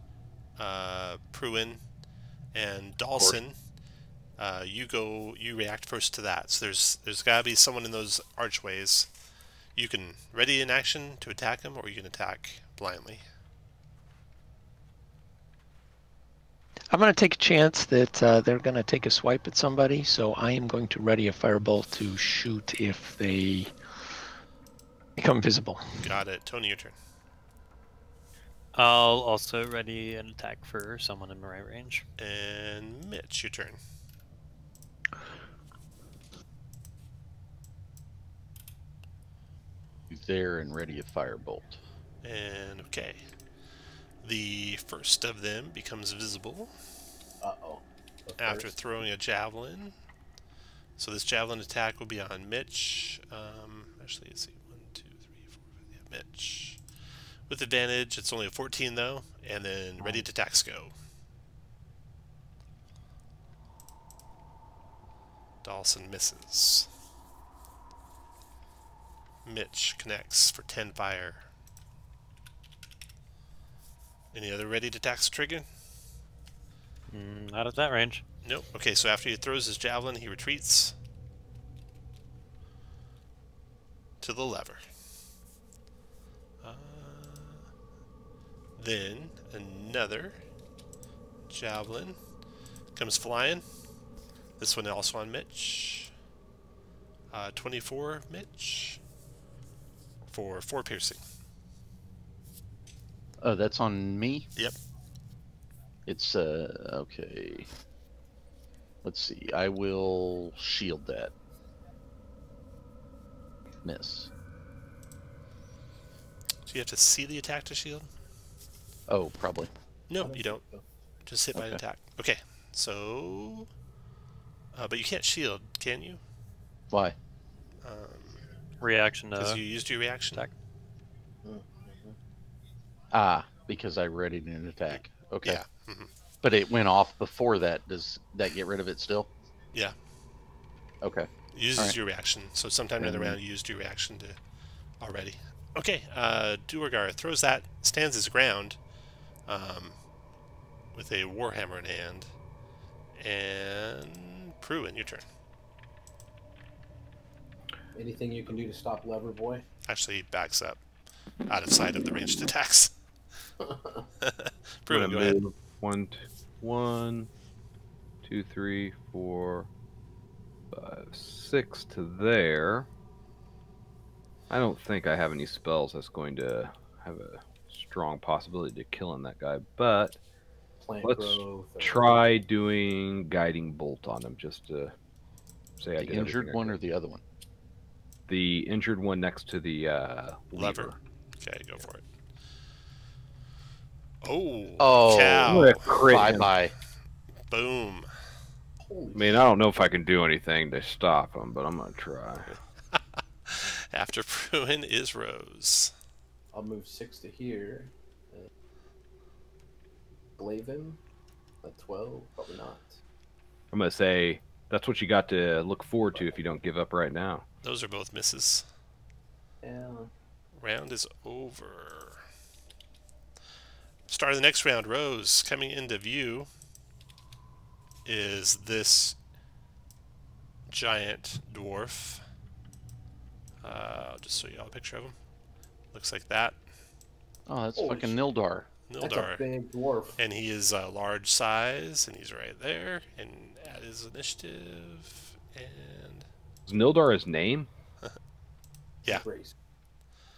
Pruin and Dawson. You react first to that. So there's got to be someone in those archways. You can ready an action to attack him, or you can attack blindly. I'm going to take a chance that they're going to take a swipe at somebody, so I am going to ready a firebolt to shoot if they become visible. Got it. Tony, your turn. I'll also ready an attack for someone in my range. And Mitch, your turn. There and ready a firebolt. And okay. The first of them becomes visible Uh-oh. after throwing a javelin. So this javelin attack will be on Mitch. Actually, let's see. 1, 2, 3, 4, 5. Yeah, Mitch. With advantage, it's only a 14 though. And then ready to attacks go. Dawson misses. Mitch connects for 10 fire. Any other ready to attacks trigger? Not at that range. Nope. Okay, so after he throws his javelin, he retreats to the lever. Then another javelin comes flying. This one also on Mitch. 24 Mitch for 4 piercing. Oh, that's on me? Yep. It's, okay. Let's see. I will shield that. Miss. Do you have to see the attack to shield? Oh, probably. No, you don't. Just hit by an Okay. attack. Okay, so... but you can't shield, can you? Why? Reaction Because to you used your reaction. attack. Ah, because I readied an attack. Okay. Yeah. Hmm. But it went off before that. Does that get rid of it still? Yeah. Okay. Uses Alright. your reaction. So sometime in the round you used your reaction to already. Okay, Duergar throws that, stands his ground with a warhammer in hand. And Pruin, your turn. Anything you can do to stop Lever Boy? Actually, he backs up out of sight of the ranged attacks. Pruin, go ahead. 1, 2, 3, 4, 5, 6 to there. I don't think I have any spells that's going to have a strong possibility of killing that guy, but Plant let's growth. or- try doing guiding bolt on him just to say I The did injured everything I one could. or the other one? The injured one next to the Lever. Okay, go for it. Oh, Oh, cow. What a crit. Bye-bye. Boom. Holy I mean, I don't know if I can do anything to stop him, but I'm going to try. After Pruin is Rose. I'll move 6 to here. Glaven at 12, probably not. I'm going to say that's what you got to look forward to if you don't give up right now. Those are both misses. Yeah. Round is over. Start of the next round, Rose. Coming into view is this giant dwarf. I'll just show you all a picture of him. Looks like that. Oh, that's Holy fucking shit. Nildar. That's a Nildar. big dwarf. And he is a large size, and he's right there. And at his initiative, and... Is Nildar his name? Yeah. Race.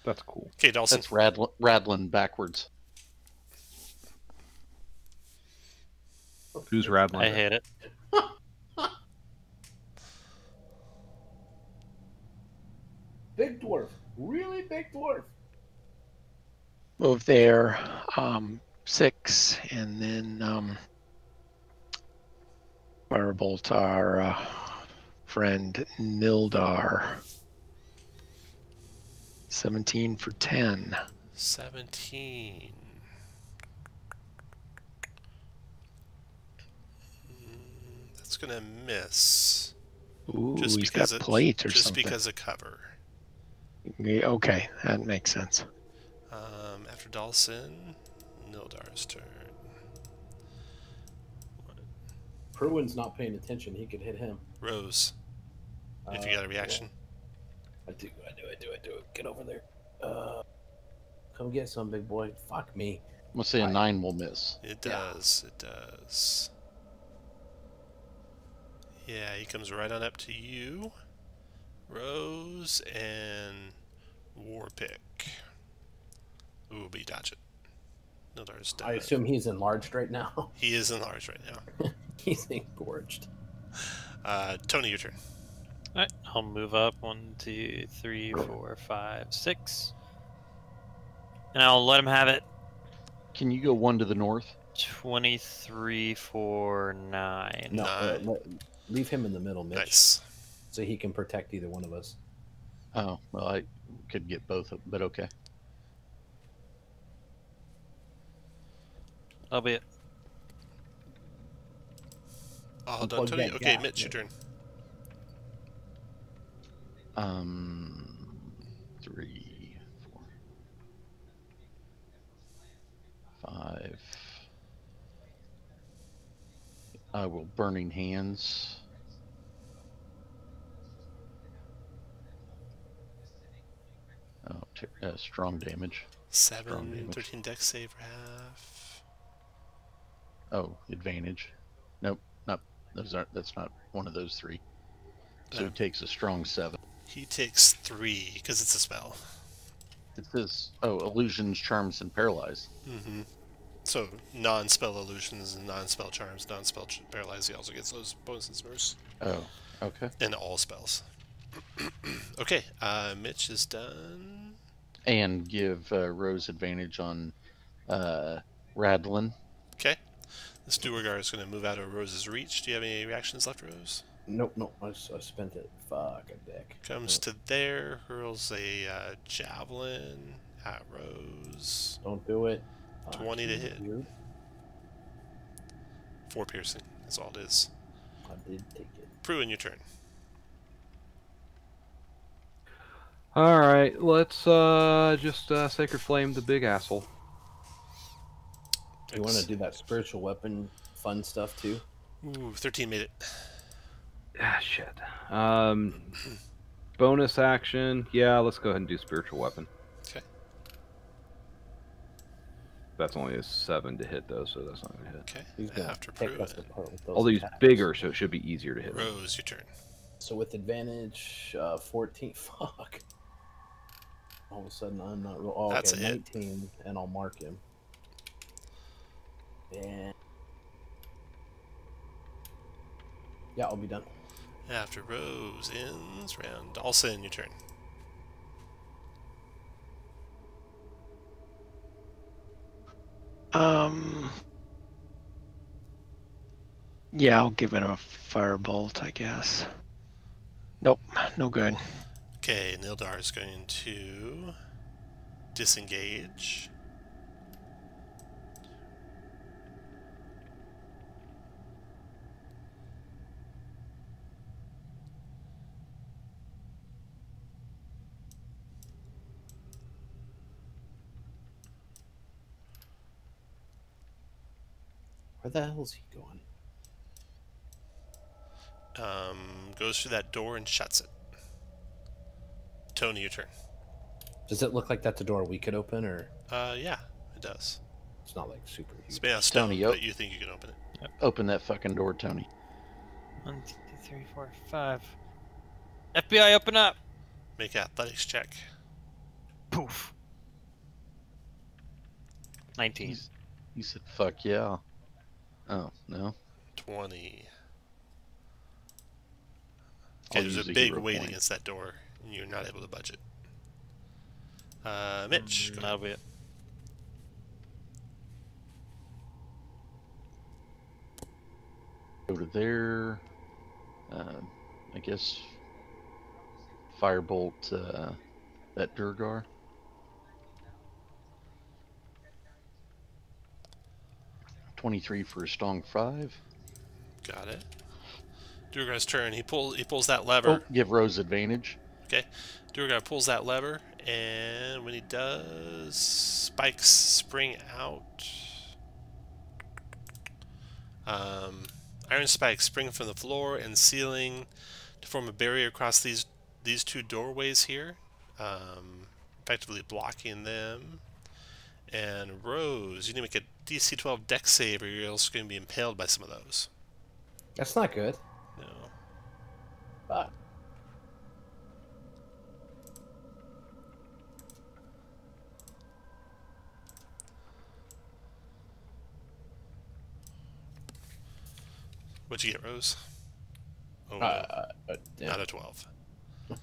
That's cool. Okay, Dawson. That's Radlin backwards. Who's Radlin? I hate it. Big dwarf. Really big dwarf. Move there, 6, and then firebolt our friend Nildar. 17 for 10. 17. That's gonna miss. Ooh, Just he's because got of, plate or just something. because of cover. Yeah, okay, that makes sense. After Dawson, Nildar's turn. Pruin's not paying attention. He could hit him. Rose, if you got a reaction. I do. Get over there. Come get some, big boy. Fuck me. I'm gonna say a 9 will miss. It does. It does. Yeah, he comes right on up to you, Rose, and Warpick. Ooh, but you dodge it. Nildar's dead. I assume he's enlarged right now. He is enlarged right now. He's engorged. Tony, your turn. Alright, I'll move up 1, 2, 3, 4, 5, 6. And I'll let him have it. Can you go 1 to the north? 23 for 9. No, leave him in the middle, Mitch. Nice. So he can protect either one of us. Oh, well, I could get both, but okay. That'll be it. All done, Unplug Tony. that Okay, gap, Mitch, your yeah. turn. 3, 4, 5. I will Burning Hands. Oh, strong damage. 7, damage. 13 dex save for half. Oh, advantage. Nope, not those aren't. That's not one of those 3. So he takes a strong 7. He takes 3 because it's a spell. It says, oh, illusions, charms, and paralyze. Mm-hmm. So non-spell illusions and non-spell charms, non-spell paralyze. He also gets those bonuses verse. Oh, okay. And all spells. Okay, Mitch is done. And give Rose advantage on Radlin. Okay. The Stuargar is going to move out of Rose's reach. Do you have any reactions left, Rose? Nope. I spent it. Fuck a dick. Comes to there, hurls a javelin at Rose. Don't do it. 20 to hit. Weird. 4 piercing. That's all it is. I did take it. Pruin, your turn. All right, let's just Sacred Flame the big asshole. You want to do that spiritual weapon fun stuff too? Ooh, 13 made it. Ah, shit. Bonus action. Yeah, let's go ahead and do spiritual weapon. Okay. That's only a 7 to hit though, so that's not gonna hit. Okay. He's gonna After pick us Pruin. apart with those All these attacks. bigger, so it should be easier to hit. Rose, your turn. So with advantage, 14. Fuck. All of a sudden, I'm not real. Oh, That's okay, a hit. 19, and I'll mark him. And yeah, I'll be done. After Rose ends round. Dawson, your turn. Yeah, I'll give it a firebolt, I guess. Nope, no good. Okay, Nildar is going to disengage. Where the hell is he going? Goes through that door and shuts it. Tony, your turn. Does it look like that's a door we could open, or Yeah, it does. it's not like super It's huge? made out of stone, Tony, but you think you can open it. Open that fucking door, Tony. 1, 2, 3, 4, 5. FBI, open up! Make an athletics check. Poof. 19. He said, fuck yeah. Oh, no. 20. I'll Okay, there's use a a big hero weight point. against that door, and you're not able to budge it. Mitch, go ahead. That'll be it. Go to there. I guess firebolt that Durgar. $23 for a strong 5. Got it. Durgar's turn. He pulls that lever. Oh, give Rose advantage. Okay. Durgar pulls that lever, and when he does, spikes spring out. Iron spikes spring from the floor and ceiling to form a barrier across these two doorways here, effectively blocking them. And Rose, you need to make a DC 12 Dex save, or you're also going to be impaled by some of those. That's not good. No. But What'd you get, Rose? Oh, yeah, not a 12.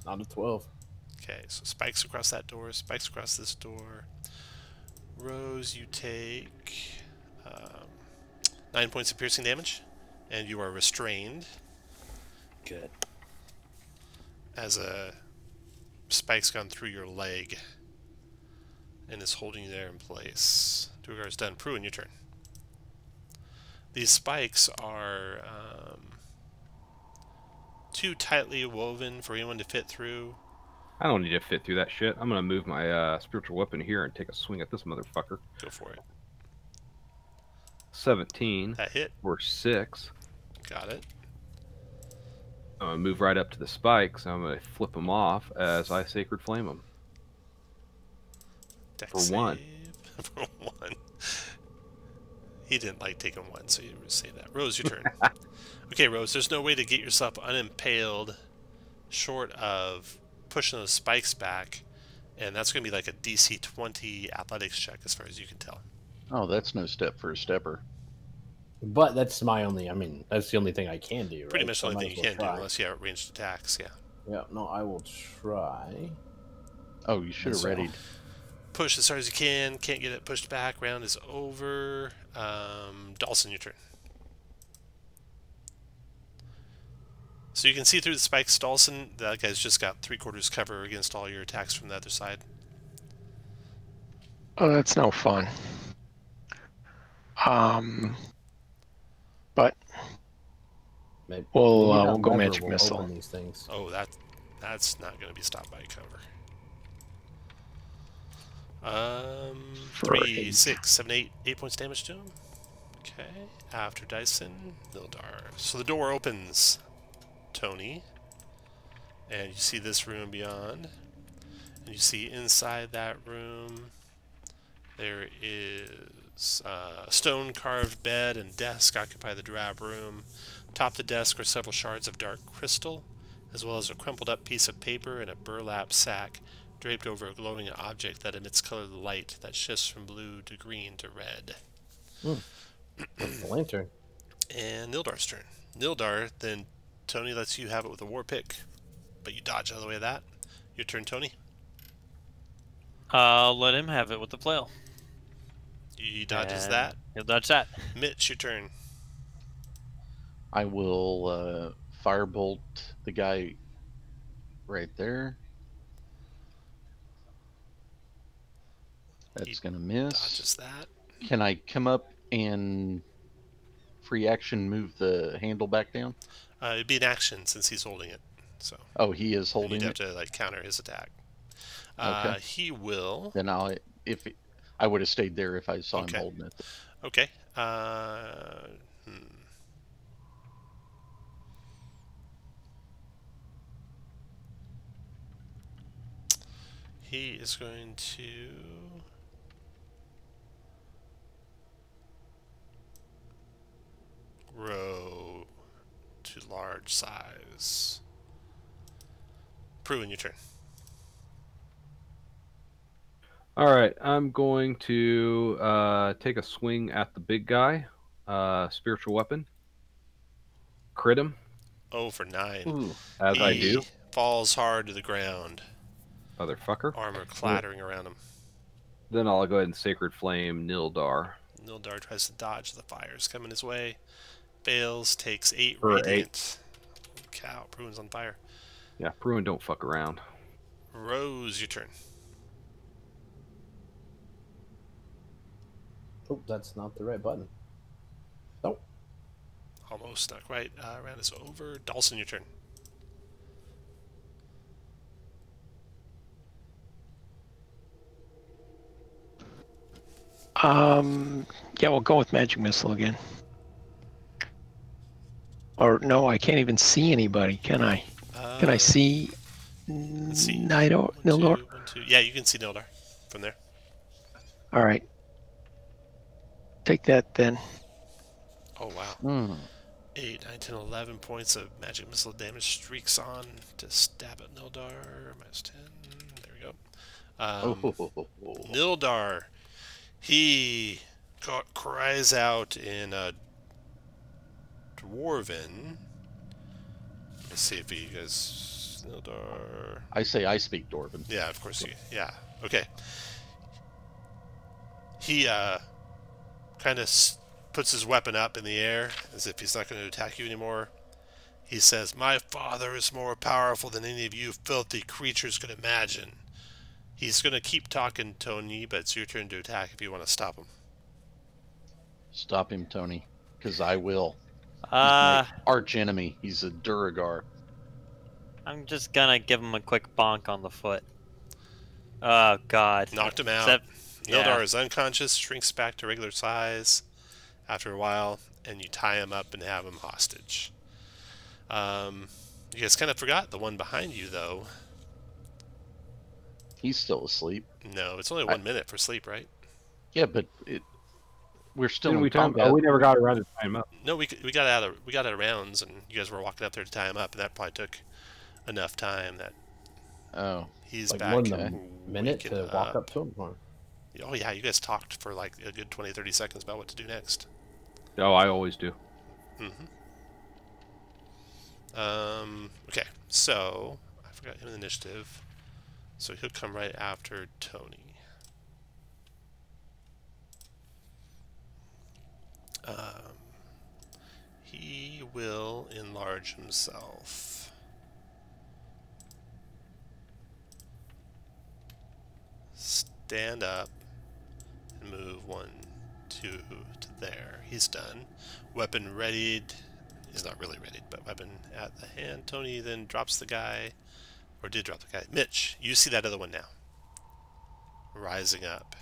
not a 12. Okay, so spikes across that door, spikes across this door. Rose, you take 9 points of piercing damage, and you are restrained Good. as a spike's gone through your leg and is holding you there in place. Duergar's done. Pruin, your turn. These spikes are too tightly woven for anyone to fit through. I don't need to fit through that shit. I'm gonna move my spiritual weapon here and take a swing at this motherfucker. Go for it. 17 That hit. for 6. Got it. I'm gonna move right up to the spikes. I'm gonna flip them off as I sacred flame them. Dex For 1. save. For 1. He didn't like taking 1, so you would say that. Rose, your turn. Okay, Rose, there's no way to get yourself unimpaled short of pushing those spikes back, and that's going to be like a DC 20 athletics check as far as you can tell. Oh, that's no step for a stepper. But that's my only. I mean, that's the only thing I can do. Pretty right? much So the I only might thing you as can well do try. unless you have ranged attacks, yeah. Yeah. No, I will try. Oh, you should have So- readied. Push as hard as you can. Can't get it pushed back. Round is over. Dawson, your turn. So you can see through the spikes, Dawson. That guy's just got 3/4 cover against all your attacks from the other side. Oh, that's no fun. But Maybe, we'll go that lever magic will missile. open these things. Oh, that's not going to be stopped by cover. For 3, 8. 6, 7, 8. 8 points damage to him. Okay. After Dyson, Mildar. So the door opens, Tony. And you see this room beyond. And you see inside that room there is a stone-carved bed and desk occupy the drab room. Atop the desk are several shards of dark crystal, as well as a crumpled-up piece of paper and a burlap sack draped over a glowing object that emits colored light that shifts from blue to green to red. That's the lantern. And Nildar's turn. Nildar, then Tony lets you have it with a war pick, but you dodge out of the way of that. Your turn, Tony. I'll let him have it with the flail. He dodges And that. He'll dodge that. Mitch, your turn. I will firebolt the guy right there. That's going to miss. Dodges that. Can I come up and free action move the handle back down? It'd be an action since he's holding it. So Oh, he is you'd holding have it. to like counter his attack. Okay. He will. Then I would have stayed there if I saw Okay. him holding it. Okay. He is going to grow to large size. Pruin, your turn. All right, I'm going to take a swing at the big guy. Spiritual weapon. Crit him, Oh, for 9. Ooh. as I do. Falls hard to the ground, Motherfucker. armor clattering around him. Then I'll go ahead and Sacred Flame Nildar. Nildar tries to dodge the fires coming his way. Fails, takes 8 For 8. radiant. Cow, Pruin's on fire. Yeah, Bruin, don't fuck around. Rose, your turn. Oh, that's not the right button. Nope. Almost, not quite. Round is over. Dawson, your turn. Yeah, we'll go with magic missile again. Or no, I can't even see anybody, can I? Can I see Let's see. Nildor? 1, 2. Yeah, you can see Nildar from there. All right. Take that then. Oh, wow. Hmm. 8, 9, 10, 11 points of magic missile damage streaks on to stab at Nildar. -10. There we go. Nildar, he cries out in Dwarven. Let's see if you guys... Nildar... I say I speak Dwarven. Yeah, of course you... Yeah, okay. He kind of puts his weapon up in the air as if he's not going to attack you anymore. He says, "My father is more powerful than any of you filthy creatures could imagine." He's going to keep talking, Tony, but it's your turn to attack if you want to stop him. Stop him, Tony, because I will. He's my Uh, arch enemy. He's a Duragar. I'm just gonna give him a quick bonk on the foot. Oh God. Knocked him out. Yeah. Nildar is unconscious, shrinks back to regular size after a while, and you tie him up and have him hostage. You guys kind of forgot the one behind you, though. He's still asleep. No, it's only 1 minute for sleep, right? Yeah, but we're still Didn't in we time? combat. Oh, we never got around to tie him up. No, we got out of rounds, and you guys were walking up there to tie him up, and that probably took enough time that Oh, he's Like back. more than a minute waking to walk up to him. Or... Oh yeah, you guys talked for like a good 20-30 seconds about what to do next. Oh, I always do. Okay, so I forgot him in the initiative, so he'll come right after Tony. He will enlarge himself. Stand up and move 1, 2 to there. He's done. Weapon readied. He's not really readied, but weapon at the hand. Tony then drops the guy, or did drop the guy. Mitch, you see that other one now. Rising up.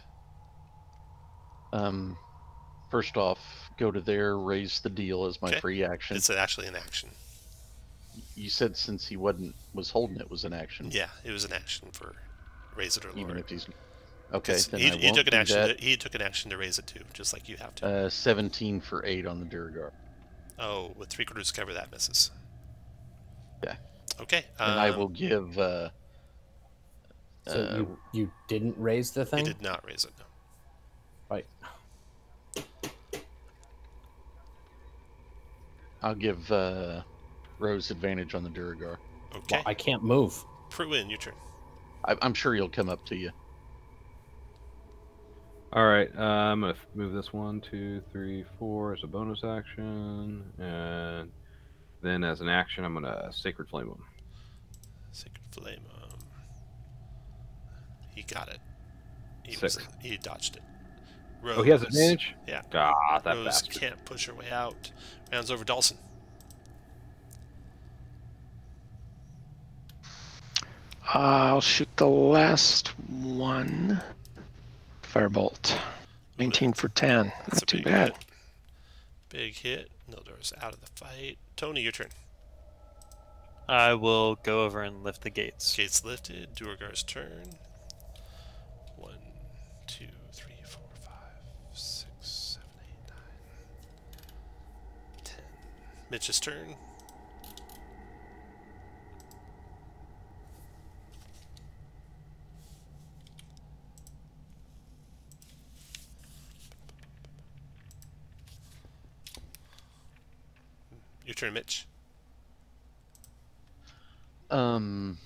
First off, go to there, raise the deal as my Okay. free action. It's actually an action. You said since he was holding it was an action. Yeah, it was an action for raise it or lower Even it. if he's okay, then He, I he won't took an do action. that. He took an action to raise it too, just like you have to. 17 for 8 on the Duragar. Oh, with 3/4 cover, that misses. Yeah. Okay. And I will give. So you didn't raise the He thing? did not raise it. No. Right. I'll give Rose advantage on the Duragar. Okay. Well, I can't move. Pruin, your turn. I'm sure he'll come up to you. All right, I'm gonna move this 1, 2, 3, 4 as a bonus action, and then as an action, I'm gonna Sacred Flame him. Sacred Flame. He got it. Six. He dodged it. Rose, Oh, he has advantage? Yeah. Ah, that Rose bastard. can't push her way out. Rounds over Dawson. I'll shoot the last one. Firebolt. 19 for 10. That's Not a too big bad. hit. Big hit. Nildar's out of the fight. Tony, your turn. I will go over and lift the gates. Gates lifted. Duergar's turn. 1, 2, 3, 4, 5, 6, 7, 8, 9, 10. Mitch's turn. Your turn, Mitch. Open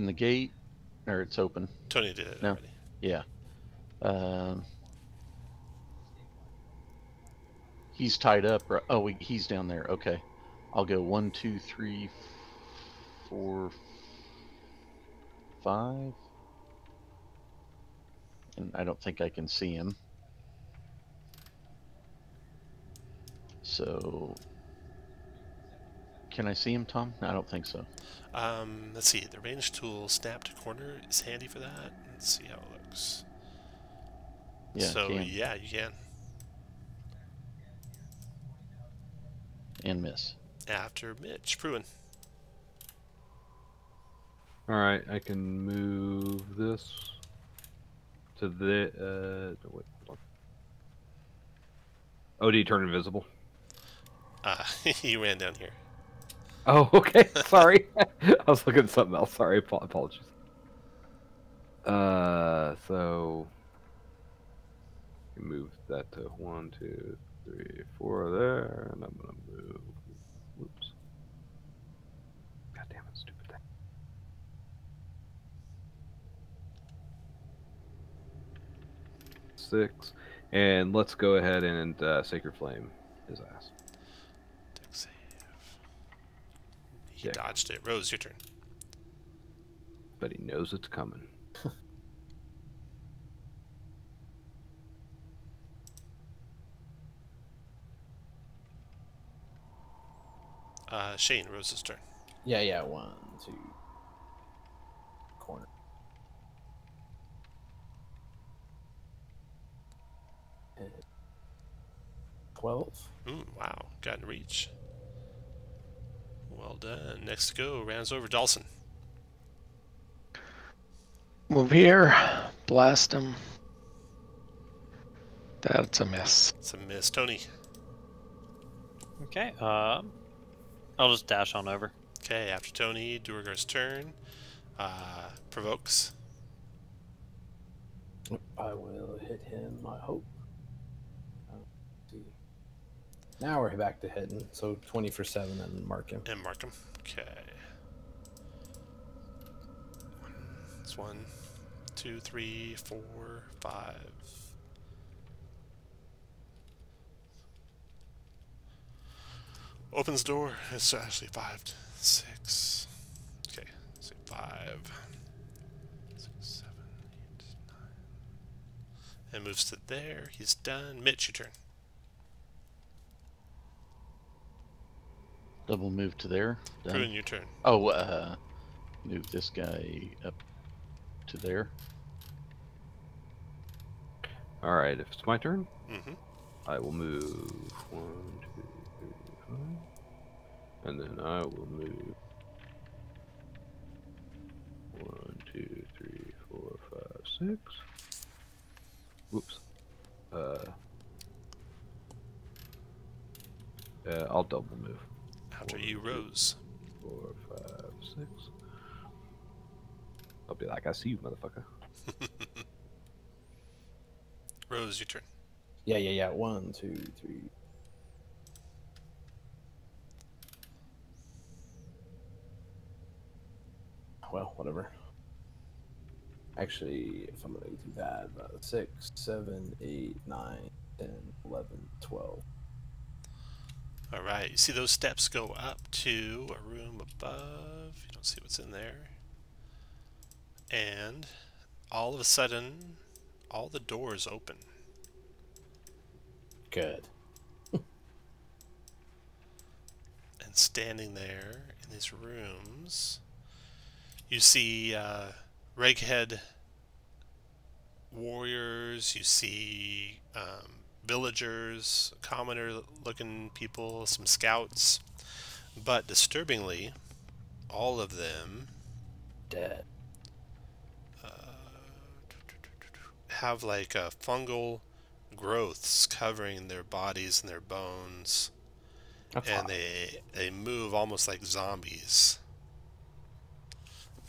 the gate, or it's open. Tony did it No. already. Yeah. He's tied up. Right? Oh, he's down there. Okay. I'll go 1, 2, 3, 4, 5. And I don't think I can see him. So, can I see him, Tom? I don't think so. Let's see. The ranged tool snapped corner is handy for that. Let's see how it looks. Yeah, So can. yeah, you can. and miss. After Mitch, Pruin. All right, I can move this to the. Wait, hold on. OD turn invisible. He ran down here. Oh, okay. Sorry, I was looking at something else. Sorry, apologies. So move that to 1, 2, 3, 4 there, and I'm gonna move. Whoops. God damn it, stupid thing. 6, and let's go ahead and Sacred Flame his ass. Deck save. He Yeah. dodged it. Rose, your turn. But he knows it's coming. Shane, Rose's turn. Yeah, 1, 2. Corner. And 12. Wow, got in reach. Well done. Next to go, rounds over Dawson. Move here. Blast him. That's a miss. It's a miss. Tony. Okay. I'll just dash on over. Okay, after Tony, Duergar's turn. Provokes. I will hit him, I hope. Let's see. Now we're back to hitting, so 20 for 7 and mark him. And mark him. Okay. It's 1, 2, 3, 4, 5. Opens door. It's actually 5, 6. Okay, so 5, 6, 7, 8, 9. And moves to there. He's done. Mitch, your turn. Double move to there. Done. Pruin, your turn. Oh, move this guy up to there. All right, if it's my turn, Mm-hmm. I will move 1, 2, 3, 5, and then I will move 1, 2, 3, 4, 5, 6. Whoops. I'll double move. After 1, you, 2, Rose. 4, 5, 6. I'll be like, I see you, motherfucker. Rose, your turn. Yeah. 1, 2, 3. Well, whatever. Actually, if I'm going to do that, 6, 7, 8, 9, 10, 11, 12. All right. You see those steps go up to a room above. You don't see what's in there. And all of a sudden, all the doors open. Good. And standing there in these rooms, you see Reghead warriors, you see villagers, commoner-looking people, some scouts, but disturbingly, all of them Dead. have like fungal growths covering their bodies and their bones, That's and fine. they move almost like zombies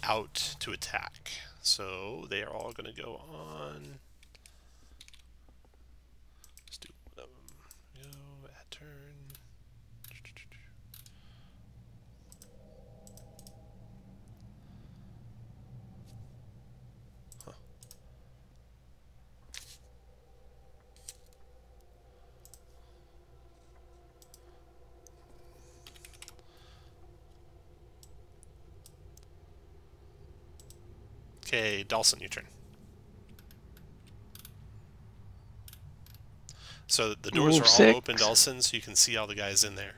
out to attack. So they are all going to go on. Let's do one of them. Go at turn. Huh. Okay, Dawson, your turn. So the doors Move are all 6. open, Dawson, so you can see all the guys in there.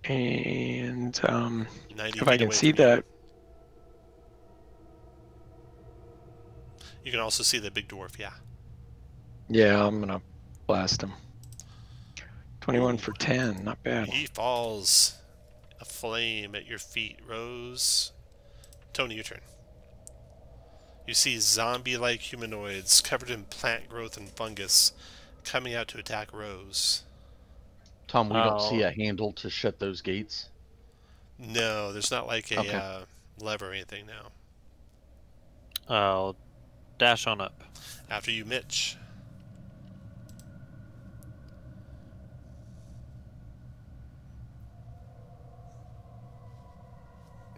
And 90 if I feet can away see from you. that, You can also see the big dwarf, yeah. Yeah, I'm gonna blast him. 21 for 10, not bad. He falls aflame at your feet. Rose. Tony, your turn. You see zombie-like humanoids covered in plant growth and fungus coming out to attack Rose. Tom, we don't see Oh. a handle to shut those gates. No, there's not like a Okay. lever or anything now. I'll dash on up. After you, Mitch.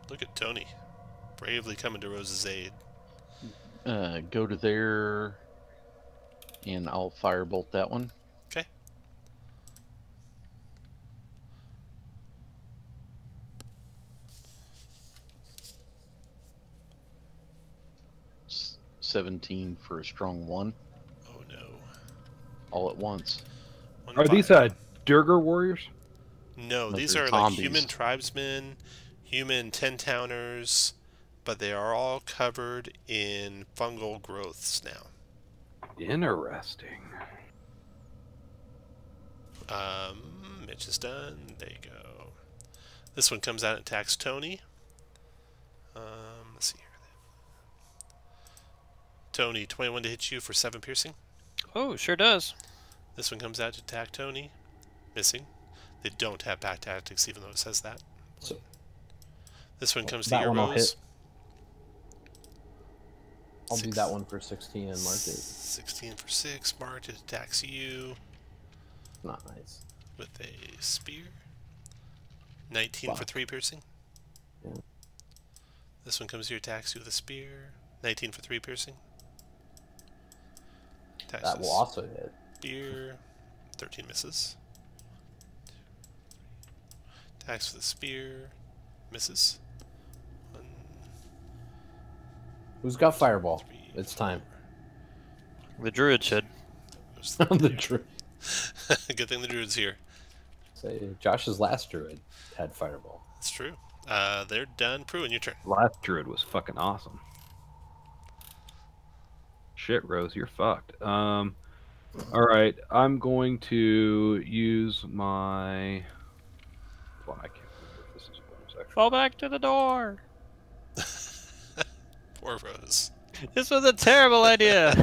Look at Tony, bravely coming to Rose's aid. Go to there, and I'll firebolt that one. Okay. S- 17 for a strong 1, Oh no. all at once. One Are these fire. Durgar warriors? No, No, these they're are like zombies. human tribesmen, human 10-towners, but they are all covered in fungal growths now. Interesting. Mitch is done. There you go. This one comes out and attacks Tony. Let's see here. Tony, 21 to hit you for 7 piercing. Oh, sure does. This one comes out to attack Tony. Missing. They don't have pack tactics, even though it says that. So This one comes to that your one I'll Rose. hit. I'll do that one for 16 and mark it. 16 for 6. Marked. It attacks you Not nice. with a spear. 19 for Fuck. 3 piercing. Yeah. This one comes here, attacks you with a spear. 19 for 3 piercing. Attacks That with will also hit. spear. 13 misses. Attacks with a spear. Misses. 1, Who's got fireball? 3, It's time. The druid should. goes The druid. Good thing the druid's here. Say Josh's last druid had fireball. That's true. They're done. Pruin, your turn. Last druid was fucking awesome. Shit, Rose, you're fucked. All right, I'm going to use my. Well, I can't remember if this is bonus action. Fall back to the door. Poor Rose. This was a terrible idea.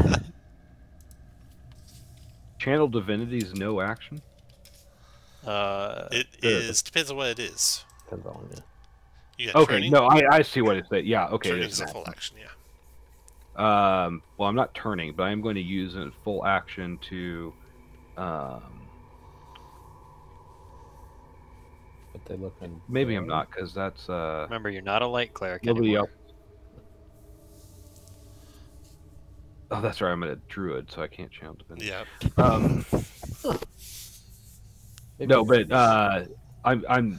Channel Divinity's no action. It Good. is. Depends on what it is. Depends on you. You got Okay, turning. no, I see what it says. Yeah, okay. Turning it is is a an full action. action. Yeah. Well, I'm not turning, but I'm going to use a full action to. But they look in. Maybe I'm not, because that's Remember, you're not a light cleric nobody anymore. else. Oh, that's right. I'm a druid, so I can't channel divinity. Yeah. Maybe No, you're- but I'm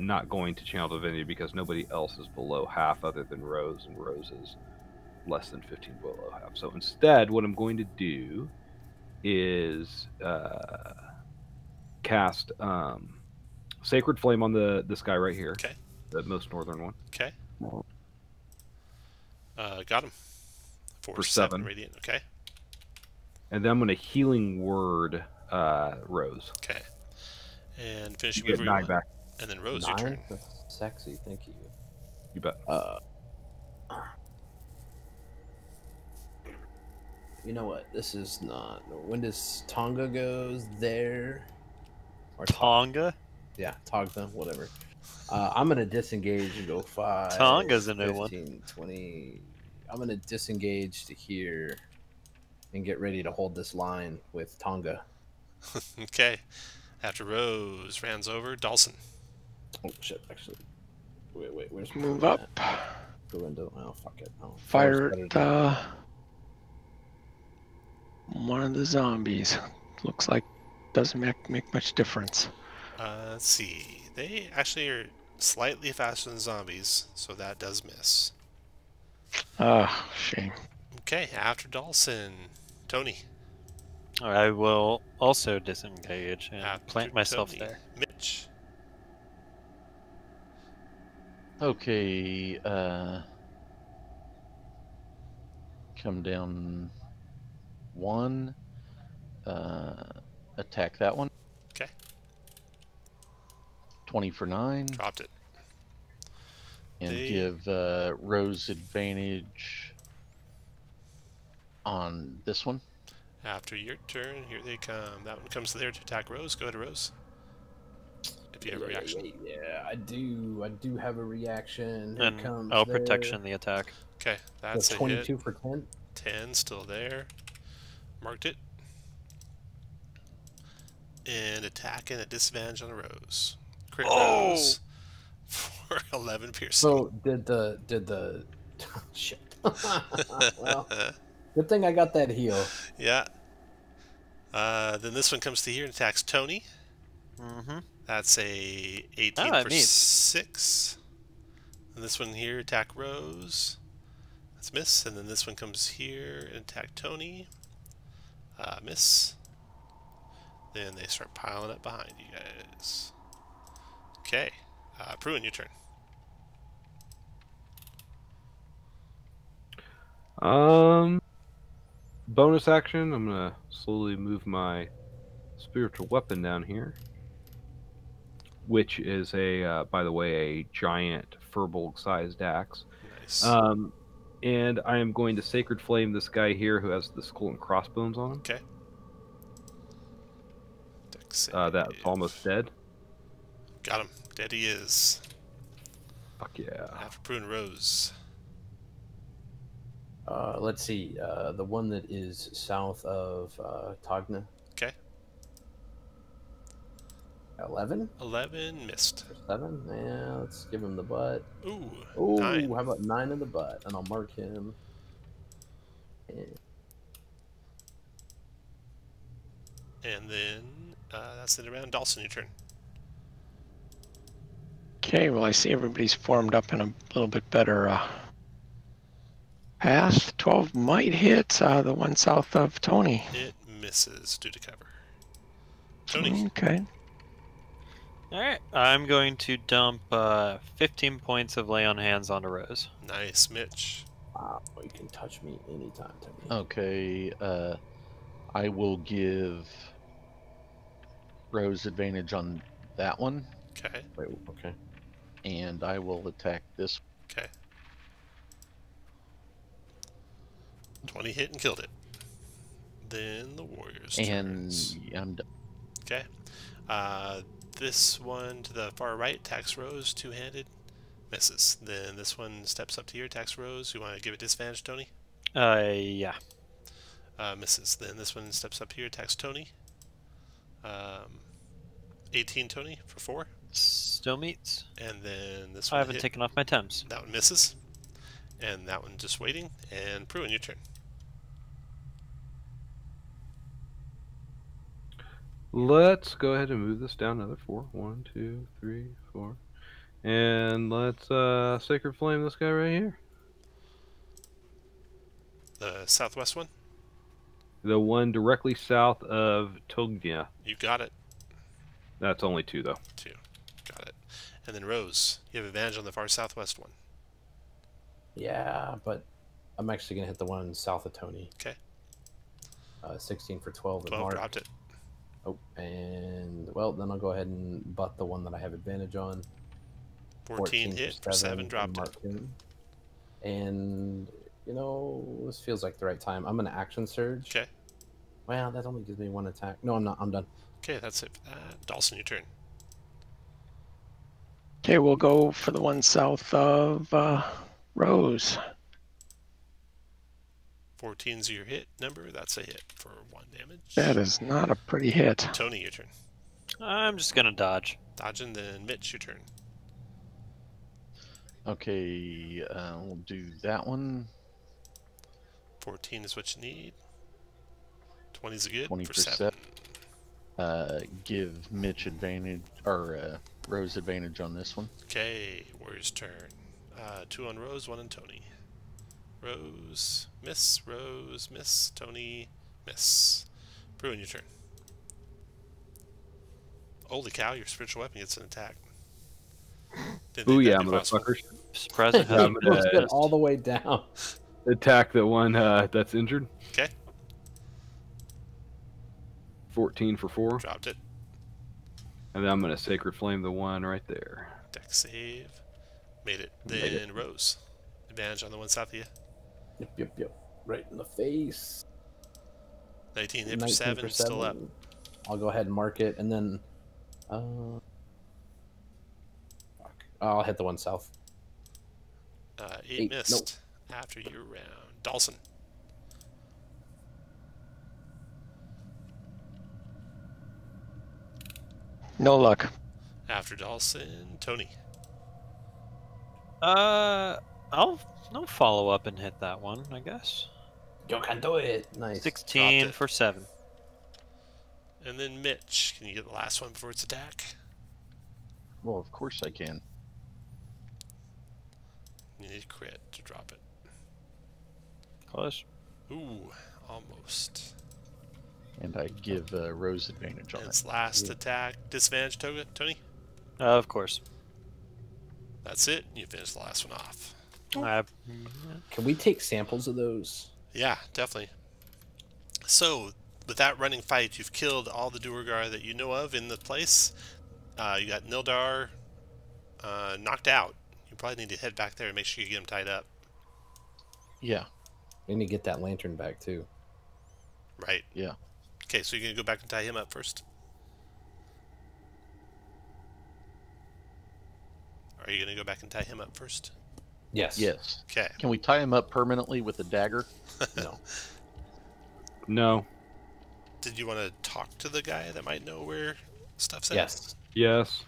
not going to channel divinity because nobody else is below half other than Rose, and Rose is less than 15 below half. So instead, what I'm going to do is cast Sacred Flame on this guy right here. Okay. The most northern one. Okay. Got him. For 7 7. radiant. Okay. And then I'm going to Healing Word Rose. Okay. And finish You your get move. 9 back. And then Rose, your 9? turn. That's sexy, thank you. You bet. You know what? This is not. When does Tonga goes there? Or Tonga? Yeah, Tonga, whatever. I'm gonna disengage and go 5. Tonga's a new one. 15, 20. I'm gonna disengage to here and get ready to hold this line with Tonga. Okay. After Rose runs over, Dawson. Oh shit! Actually, wait. Where's my Move up. the window? Oh fuck it. Oh, Fire better at than- one of the zombies. Looks like doesn't make much difference. Let's see. They actually are slightly faster than zombies, so that does miss. Ah, shame. Okay, after Dawson, Tony. I will also disengage and After plant myself Tony. there. Mitch. Okay, come down 1, attack that one. Okay. 20 for 9. Dropped it. And give Rose advantage on this one. After your turn, here they come. That one comes there to attack Rose. Go ahead, Rose. If you have a reaction. Yeah, I do have a reaction. Here And comes protection the attack. Okay, that's a 22 hit. for 10. 10 still there. Marked it. And attacking at disadvantage on a Rose. Crit Rose for 11 piercing. So did the shit. Well, good thing I got that heal. Yeah. Then this one comes to here and attacks Tony. Mm-hmm. That's a 18 for 6. And this one here attack Rose. That's miss. And then this one comes here and attack Tony. Miss. Then they start piling up behind you guys. Okay. Pruin, your turn. Bonus action. I'm gonna slowly move my spiritual weapon down here, which is by the way, a giant Furbolg-sized axe. Nice. And I am going to Sacred Flame this guy here who has the skull and crossbones on him. Okay. That's almost dead. Got him. Dead he is. Fuck yeah. After Prune Rose. Let's see. The one that is south of Togna. Okay. 11? 11 missed. 7? Yeah, let's give him the butt. Ooh. Ooh, 9. how about 9 in the butt? And I'll mark him. And then that's it around. Dawson, your turn. Okay, well, I see everybody's formed up in a little bit better path. 12 might hit the one south of Tony. It misses due to cover. Tony. Okay. Alright, I'm going to dump 15 points of lay on hands onto Rose. Nice, Mitch. Wow, you can touch me anytime, Tony. Okay, I will give Rose advantage on that one. Okay. Wait, okay. And I will attack this. Okay. 20 hit and killed it. Then the Warriors. And turns. I'm done. Okay. This one to the far right attacks Rose, two-handed. Misses. Then this one steps up to here, attacks Rose. You want to give it disadvantage, Tony? Yeah. Misses. Then this one steps up here, attacks Tony. 18, Tony, for 4. Still meets. And then this one I haven't taken off my Thames. That one misses. And that one just waiting. And Pruin, your turn. Let's go ahead and move this down another 4. 1, 2, 3, 4. And let's Sacred Flame this guy right here. The southwest one? The one directly south of Tognia. You got it. That's only 2 though. 2. Got it. And then Rose, you have advantage on the far southwest one. Yeah, but I'm actually going to hit the one south of Tony. Okay. 16 for 12. 12 dropped it. Oh, and, well, then I'll go ahead and butt the one that I have advantage on. 14 hit for 7 dropped it. Him. And, you know, this feels like the right time. I'm going to action surge. Okay. Well, that only gives me 1 attack. No, I'm not. I'm done. Okay, that's it for that. Dawson, your turn. Okay, we'll go for the one south of Rose. 14's your hit number. That's a hit for 1 damage. That is not a pretty hit. Tony, your turn. I'm just gonna dodge. Dodging, then Mitch, your turn. Okay, we'll do that one. 14 is what you need. 20's a good 20 for 7. Give Mitch advantage, or Rose advantage on this one. Okay, Warriors' turn. 2 on Rose, 1 on Tony. Rose, miss, Tony, miss. Bruin, your turn. Holy cow, your spiritual weapon gets an attack. Ooh yeah, motherfuckers. Surprised it hasn't been Let's get missed. all the way down. Attack the one that's injured. Okay. 14 for 4. Dropped it. And then I'm going to Sacred Flame the one right there. Deck save. Made it. Made Then it. Rose. Advantage on the one south of you. Yep. Right in the face. 19 hit for 19 7. for Still up. 7. I'll go ahead and mark it, and then I'll hit the one south. 8 8, missed. After your round. Dawson. No luck. After Dawson, Tony. I'll follow up and hit that one, I guess. You can do it. Nice. 16 Dropped it. for 7. And then Mitch. Can you get the last one before its attack? Well, of course I can. You need crit to drop it. Close. Ooh, almost. And I give Rose advantage on it. Its last attack. Disadvantage, Tony? Of course. That's it. You finish the last one off. Can we take samples of those? Yeah, definitely. So, with that running fight, you've killed all the Duergar that you know of in the place. You got Nildar knocked out. You probably need to head back there and make sure you get him tied up. Yeah. We need to get that lantern back, too. Right. Yeah. Okay, so you're going to go back and tie him up first? Are you going to go back and tie him up first? Yes. Yes. Okay. Can we tie him up permanently with a dagger? No. No. Did you want to talk to the guy that might know where stuff's at? Yes. Yes.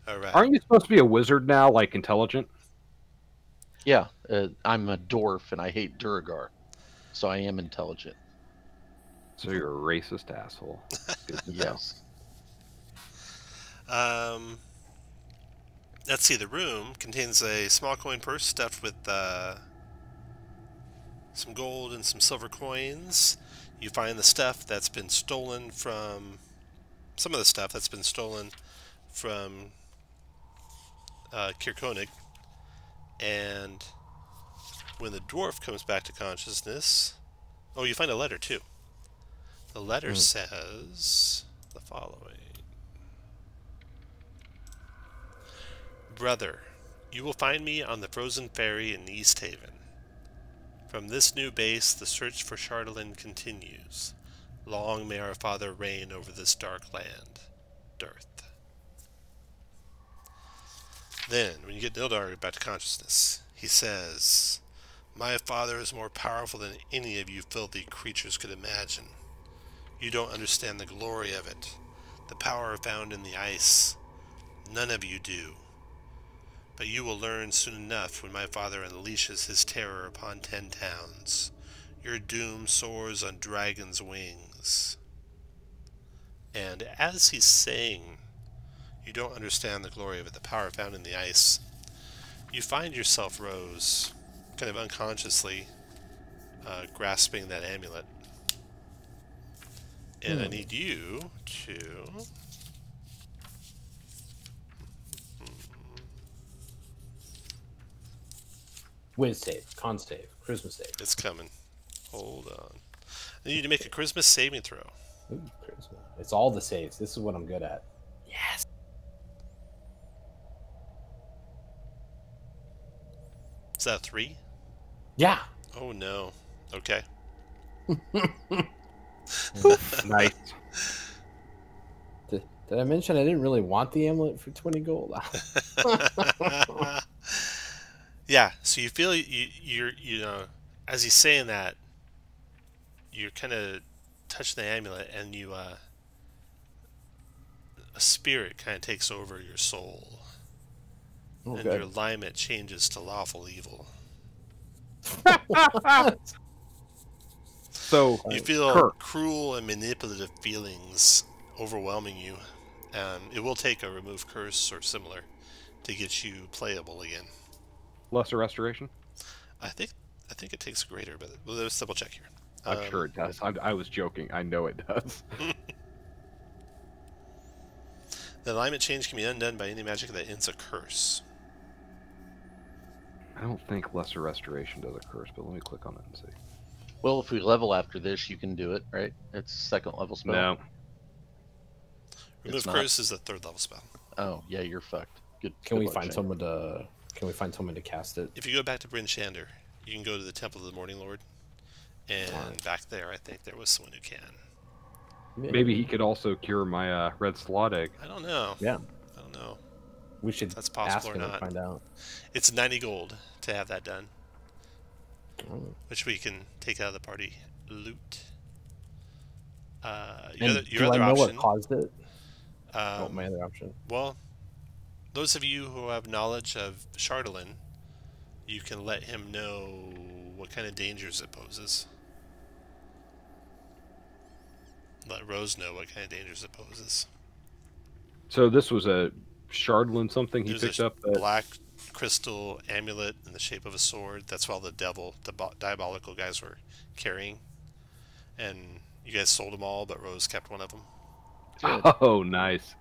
All right. Aren't you supposed to be a wizard now, like intelligent? Yeah. I'm a dwarf and I hate Duergar. So I am intelligent. So you're a racist asshole. Good to know. Yes. Let's see. The room contains a small coin purse stuffed with some gold and some silver coins. You find the stuff that's been stolen from... Some of the stuff that's been stolen from Caer-Konig. And when the dwarf comes back to consciousness... Oh, you find a letter, too. The letter says the following. Brother, you will find me on the frozen ferry in East Haven. From this new base, the search for Chardalyn continues. Long may our father reign over this dark land, Dearth. Then, when you get Nildar back to consciousness, he says, My father is more powerful than any of you filthy creatures could imagine. You don't understand the glory of it, the power found in the ice. None of you do. But you will learn soon enough when my father unleashes his terror upon 10 towns. Your doom soars on dragon's wings. And as he's saying, you don't understand the glory of it, the power found in the ice, you find yourself, Rose, kind of unconsciously grasping that amulet. And I need you to... Wiz save, con save, charisma save. It's coming. Hold on. I need you to make a charisma saving throw. Ooh, charisma. It's all the saves. This is what I'm good at. Yes. Is that a 3? Yeah. Oh no. Okay. Nice. Did I mention I didn't really want the amulet for 20 gold? Yeah, so you feel you know, as he's saying that, you're kind of touching the amulet, and you a spirit kind of takes over your soul, and your alignment changes to lawful evil. So You feel Kirk. cruel and manipulative feelings overwhelming you. It will take a remove curse or similar to get you playable again. Lesser restoration? I think it takes a greater, but let's double check here. I'm sure it does. I was joking. I know it does. The alignment change can be undone by any magic that ends a curse. I don't think lesser restoration does a curse, but let me click on it and see. Well, if we level after this, you can do it, right? It's a second level spell. No. Remove It's not. Curse is a 3rd level spell. Oh, yeah, you're fucked. Good. Can good we luck, find Shane. someone to? Can we find someone to cast it? If you go back to Bryn Shander, you can go to the Temple of the Morning Lord. And Alright. back there, I think there was someone who can. Maybe he could also cure my red slot egg. I don't know. Yeah, I don't know. we should That's possible ask or him and not. find out. It's 90 gold to have that done, Oh. which we can take out of the party loot. And Your do other I know option. what caused it? Oh, Um, my other option. well, those of you who have knowledge of Chardalyn, you can let him know what kind of dangers it poses. Let Rose know what kind of dangers it poses. So this was a Shardlin something he There's picked a up. That, black crystal amulet in the shape of a sword. That's what all the diabolical guys were carrying. And you guys sold them all, but Rose kept one of them. Good. oh, nice.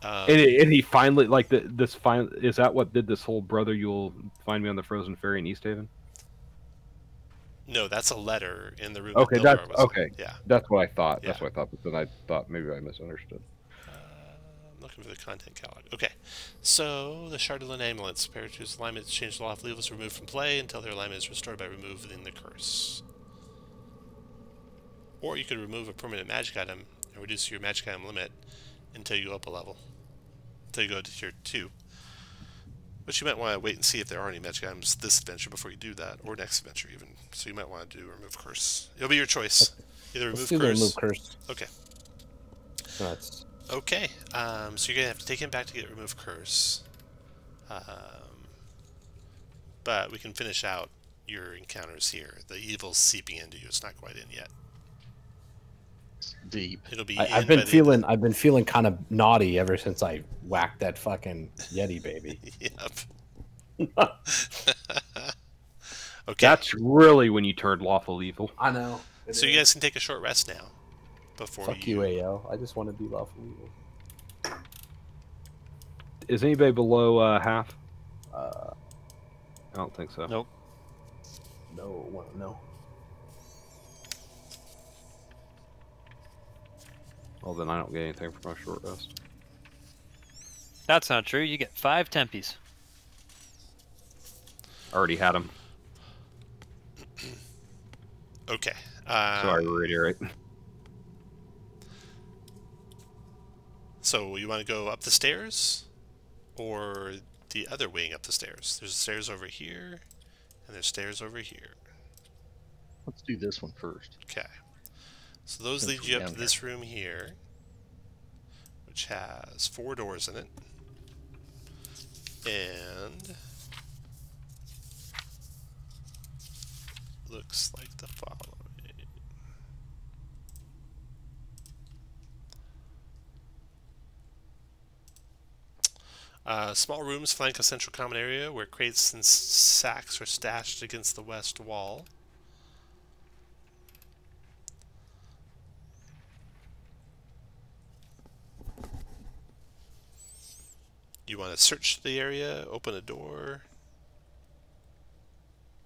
Um, And he finally like this. Is that what did this whole brother? You'll find me on the frozen ferry in East Haven. no, that's a letter in the room. Okay, that that's Bilbar was in. okay. Yeah. That's what I thought. Yeah. That's what I thought. But then I thought maybe I misunderstood. I'm looking for the content catalog. Okay, so the Chardalyn amulets, pair whose alignment is changed to lawful evil, is removed from play until their alignment is restored by removing the curse. Or you could remove a permanent magic item and reduce your magic item limit until you go up a level. Until you go to tier 2. But you might want to wait and see if there are any magic items this adventure before you do that, or next adventure even. So you might want to do remove curse. It'll be your choice. Either Let's remove do the curse. remove curse. Okay. That's Okay, so you're going to have to take him back to get remove curse. But we can finish out your encounters here. The evil's seeping into you. It's not quite in yet. It's deep. It'll be I've in been by the feeling I've been feeling kind of naughty ever since I whacked that fucking Yeti baby. Yep. Okay, That's really when you turned lawful evil. I know. so you guys can take a short rest now. Before Fuck you, AL. I just want to be lawful evil. Is anybody below half? Uh, I don't think so. Nope. no. Well, then I don't get anything for my short rest. That's not true. You get 5 tempies. I already had them, Okay. so I reiterate. So you want to go up the stairs, or the other wing up the stairs? There's stairs over here, and there's stairs over here. Let's do this one first. Okay. So those Since lead you we're up to down this room here, which has 4 doors in it. And looks like the following. Small rooms flank a central common area where crates and sacks are stashed against the west wall. You want to search the area, open a door.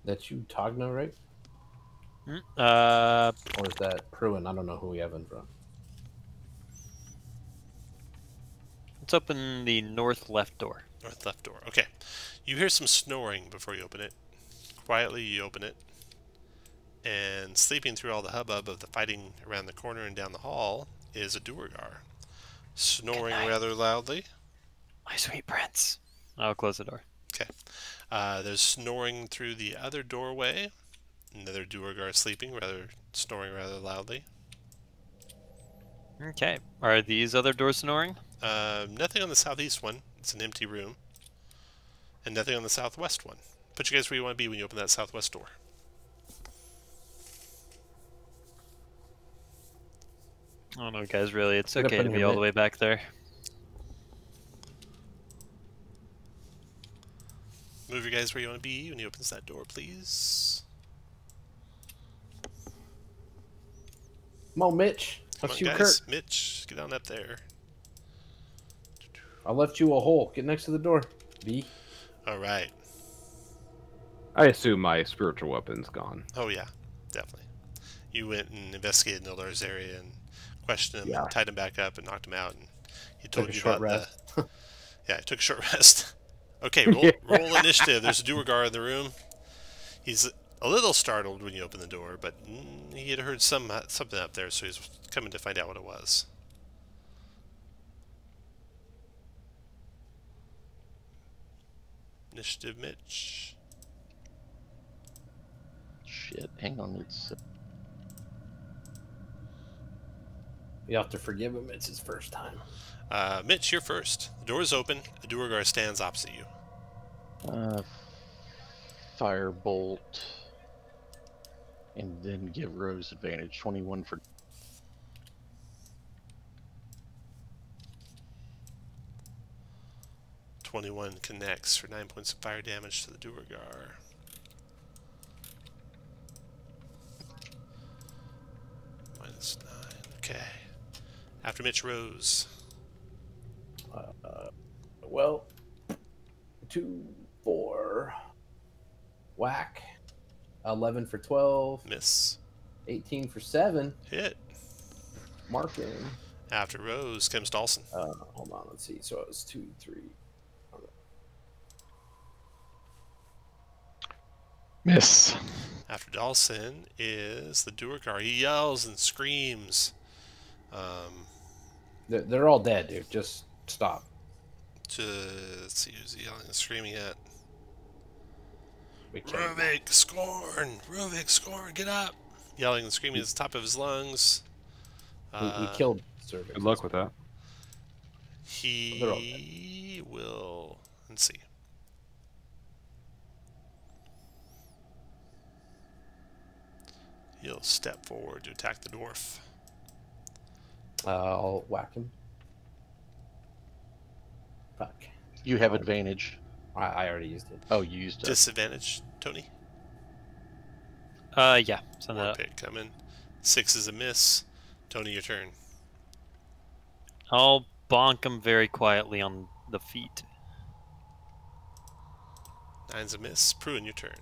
That's you, Togna, right? Or is that Pruin? I don't know who we have in front. Let's open the north left door. North left door. Okay. You hear some snoring before you open it. Quietly you open it. And sleeping through all the hubbub of the fighting around the corner and down the hall is a Duergar. Snoring rather loudly. My sweet prince. I'll close the door. Okay. There's snoring through the other doorway. Another Duergar sleeping, snoring rather loudly. Okay. Are these other doors snoring? Nothing on the southeast one. It's an empty room. And nothing on the southwest one. Put you guys where you want to be when you open that southwest door. I don't know, guys, really. It's We're gonna okay put to him be in all mid. the way back there. Move you guys where you want to be when he opens that door, please. Come on, Mitch. Come Let's on, you, guys. Kurt. Mitch, get on up there. I left you a hole. Get next to the door. B. All right. I assume my spiritual weapon's gone. Oh yeah, definitely. You went and investigated Nildar's area and questioned him Yeah. and tied him back up and knocked him out, and he Took told a you short about rest. Yeah, I took a short rest. Okay, roll initiative. There's a Duergar in the room. He's a little startled when you open the door, but he had heard something up there, so he's coming to find out what it was. Initiative, Mitch. Shit, hang on. It's You have to forgive him. It's his first time. Mitch, you're first. The door is open. A Duergar stands opposite you. Firebolt, and then give Rose advantage. 21 for 21 connects for 9 points of fire damage to the Duergar. -9. Okay. After Mitch, Rose. Well, 2, 4, whack. 11 for 12. Miss. 18 for 7. Hit. Marking. After Rose comes Dawson. Hold on, let's see. So it was 2, 3. Miss. After Dawson is the Duergar. He yells and screams. They're all dead, dude. Just stop. Let's see who's he yelling and screaming at. We can't. Ruvik, Scorn! Ruvik, Scorn, get up! Yelling and screaming at the top of his lungs. We killed Servant. Good luck with that. He will... Let's see. He'll step forward to attack the dwarf. I'll whack him. Fuck. You have advantage. I already used it. Oh, you used it. Disadvantage, Tony. Yeah. Send that War up. pick coming. 6 is a miss. Tony, your turn. I'll bonk him very quietly on the feet. 9's a miss. Pruin, your turn.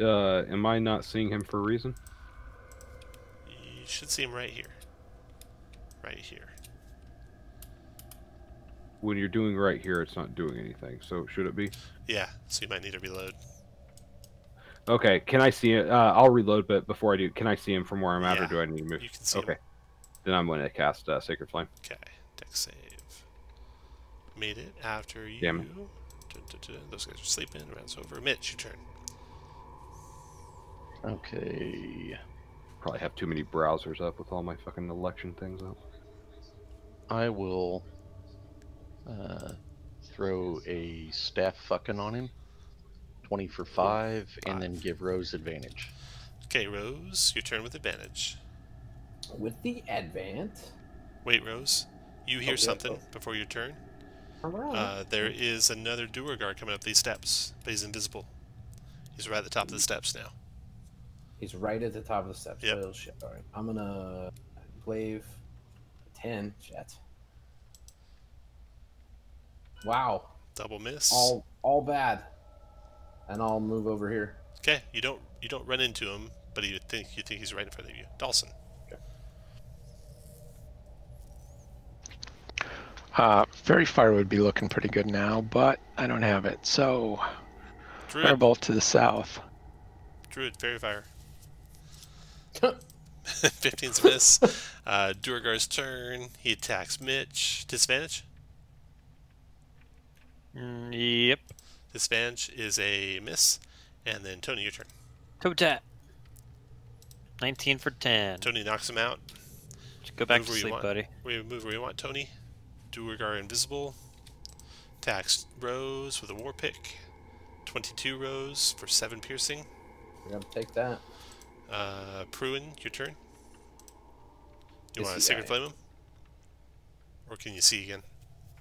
Am I not seeing him for a reason? You should see him right here. Right here. When you're doing right here, it's not doing anything. So should it be? Yeah, so you might need to reload. Okay, can I see it? I'll reload, but before I do, can I see him from where I'm at, or Yeah, do I need to move? you can see okay. him. Then I'm going to cast Sacred Flame. Okay, dex save. Made it after you. Damn it. Those guys are sleeping. Round's over. Mitch, your turn. Okay. Probably have too many browsers up with all my fucking election things up. I will throw a staff fucking on him. 20 for 5, and then give Rose advantage. Okay, Rose, your turn with advantage. With the advent. Wait, Rose. You hear yeah, something before your turn. There is another Duergar coming up these steps, but he's invisible. He's right at the top of the steps now. He's right at the top of the steps. Yep. Oh, shit. All right. I'm gonna glaive 10. Shit. Wow. Double miss. All bad. And I'll move over here. Okay, you don't run into him, but you think he's right in front of you. Dawson. Fairy Fire would be looking pretty good now, but I don't have it. So, Druid. Firebolt to the south. Druid, Fairy Fire. 15's a miss. Duergar's turn. He attacks Mitch. Disadvantage? Yep. Disadvantage is a miss. And then Tony, your turn. Toe tap. 19 for 10. Tony knocks him out. Just go back Move to where you sleep, want. buddy. Move where you want, Tony. Duergar invisible. Attacks Rose with a war pick. 22 Rose for 7 piercing. We're gonna take that. Pruin, your turn. You Is want to he- Sacred Flame him? Or can you see again?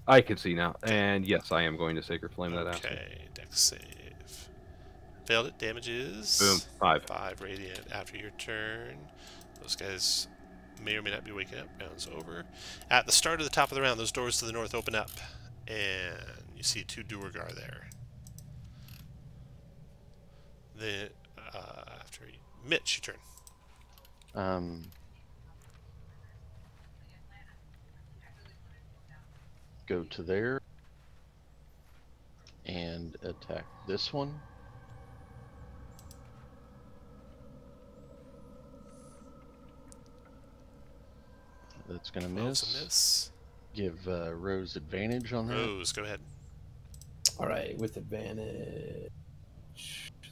I can see now, and yes, I am going to Sacred Flame that asshole. Okay, dex save. Failed it. Damage is... Boom. 5. 5 radiant after your turn. Those guys may or may not be waking up. Round's over. At the start of the top of the round, those doors to the north open up, and you see 2 Duergar there. Then, after Mitch, your turn. Go to there and attack this one. That's gonna miss. Give Rose advantage on that. Rose, go ahead. All right, with advantage.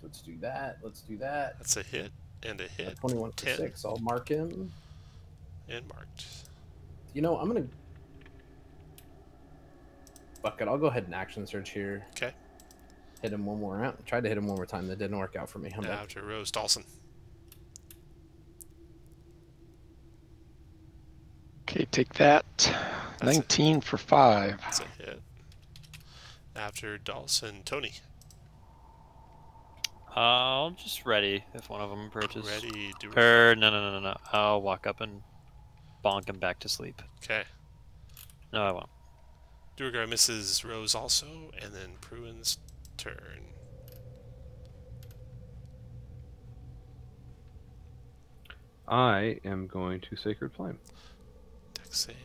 Let's do that. Let's do that. That's a hit and a hit. 21 for 6. I'll mark him. And marked. You know, I'm gonna. Fuck it. I'll go ahead and action search here. Okay. Hit him one more round. Tried to hit him one more time. That didn't work out for me. Now after Rose, Dawson. Okay, take that. That's 19 for 5. That's a hit. After Dawson, Tony. I'm just ready if one of them approaches. Ready, do No. I'll walk up and bonk him back to sleep. Okay. No, I won't. Duergar misses Rose also, and then Pruin's turn. I am going to Sacred Flame. Dex save.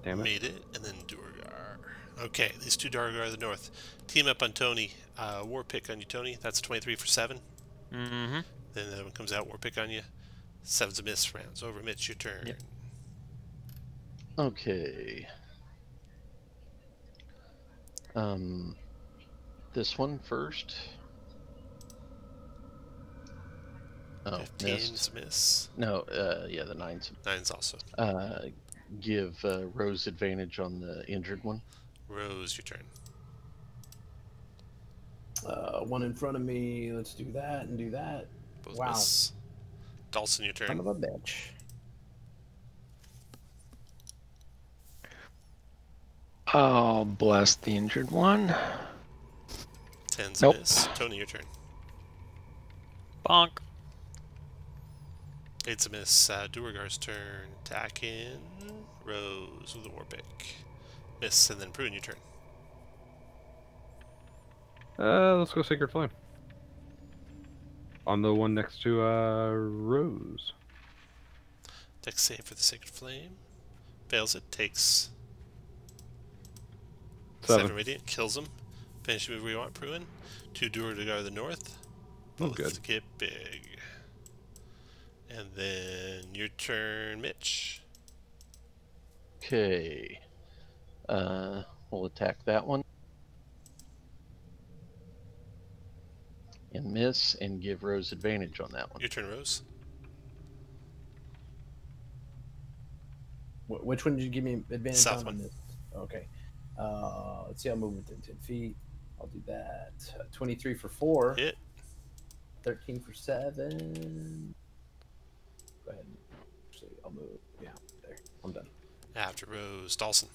Damn it. Made it, and then Duergar. Okay, these 2 Duergar of the north. Team up on Tony. War pick on you, Tony. That's 23 for 7. Mm-hmm. Then the other one comes out, war pick on you. 7's a miss. Rounds over. Mitch, your turn. Yep. Okay. This one first. Oh, 15's missed. a miss. No, yeah, the 9's. 9's also. Give Rose advantage on the injured one. Rose, your turn. One in front of me. Let's do that and do that. Both Wow. miss. Dawson, your Son turn. of a bitch. I'll bless the injured one. 10's Nope. a miss. Tony, your turn. Bonk. 8's a miss. Duergar's turn. Attack in. Rose with a war pick. Miss, and then Prune, your turn. Let's go Sacred Flame. On the one next to Rose. Dex save for the Sacred Flame. Fails it. Takes 7 radiant. Kills him. Finish move where you want, Pruin. 2 Duergar to the north. Oh, Both good. get big. And then your turn, Mitch. Okay. We'll attack that one. And miss, and give Rose advantage on that one. Your turn, Rose. Which one did you give me advantage South on? one. This? Okay. Let's see. I'll move within 10 feet. I'll do that. 23 for 4. Hit. 13 for 7. Go ahead. Actually, I'll move. Yeah, there. I'm done. After Rose, Dawson.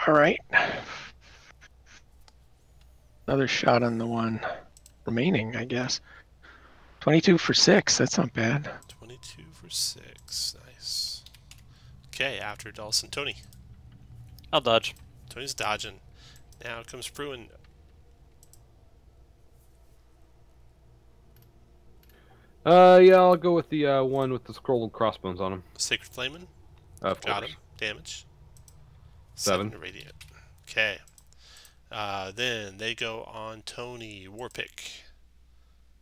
All right. Another shot on the one remaining, I guess. 22 for 6. That's not bad. 22 for 6. Nice. Okay, after Dawson, Tony. I'll dodge. Tony's dodging. Now comes Pruin. Yeah, I'll go with the one with the scroll and crossbones on him. Sacred Flamin'. Of Got course. him. Damage. 7. Radiant. Okay. Then they go on Tony. War pick.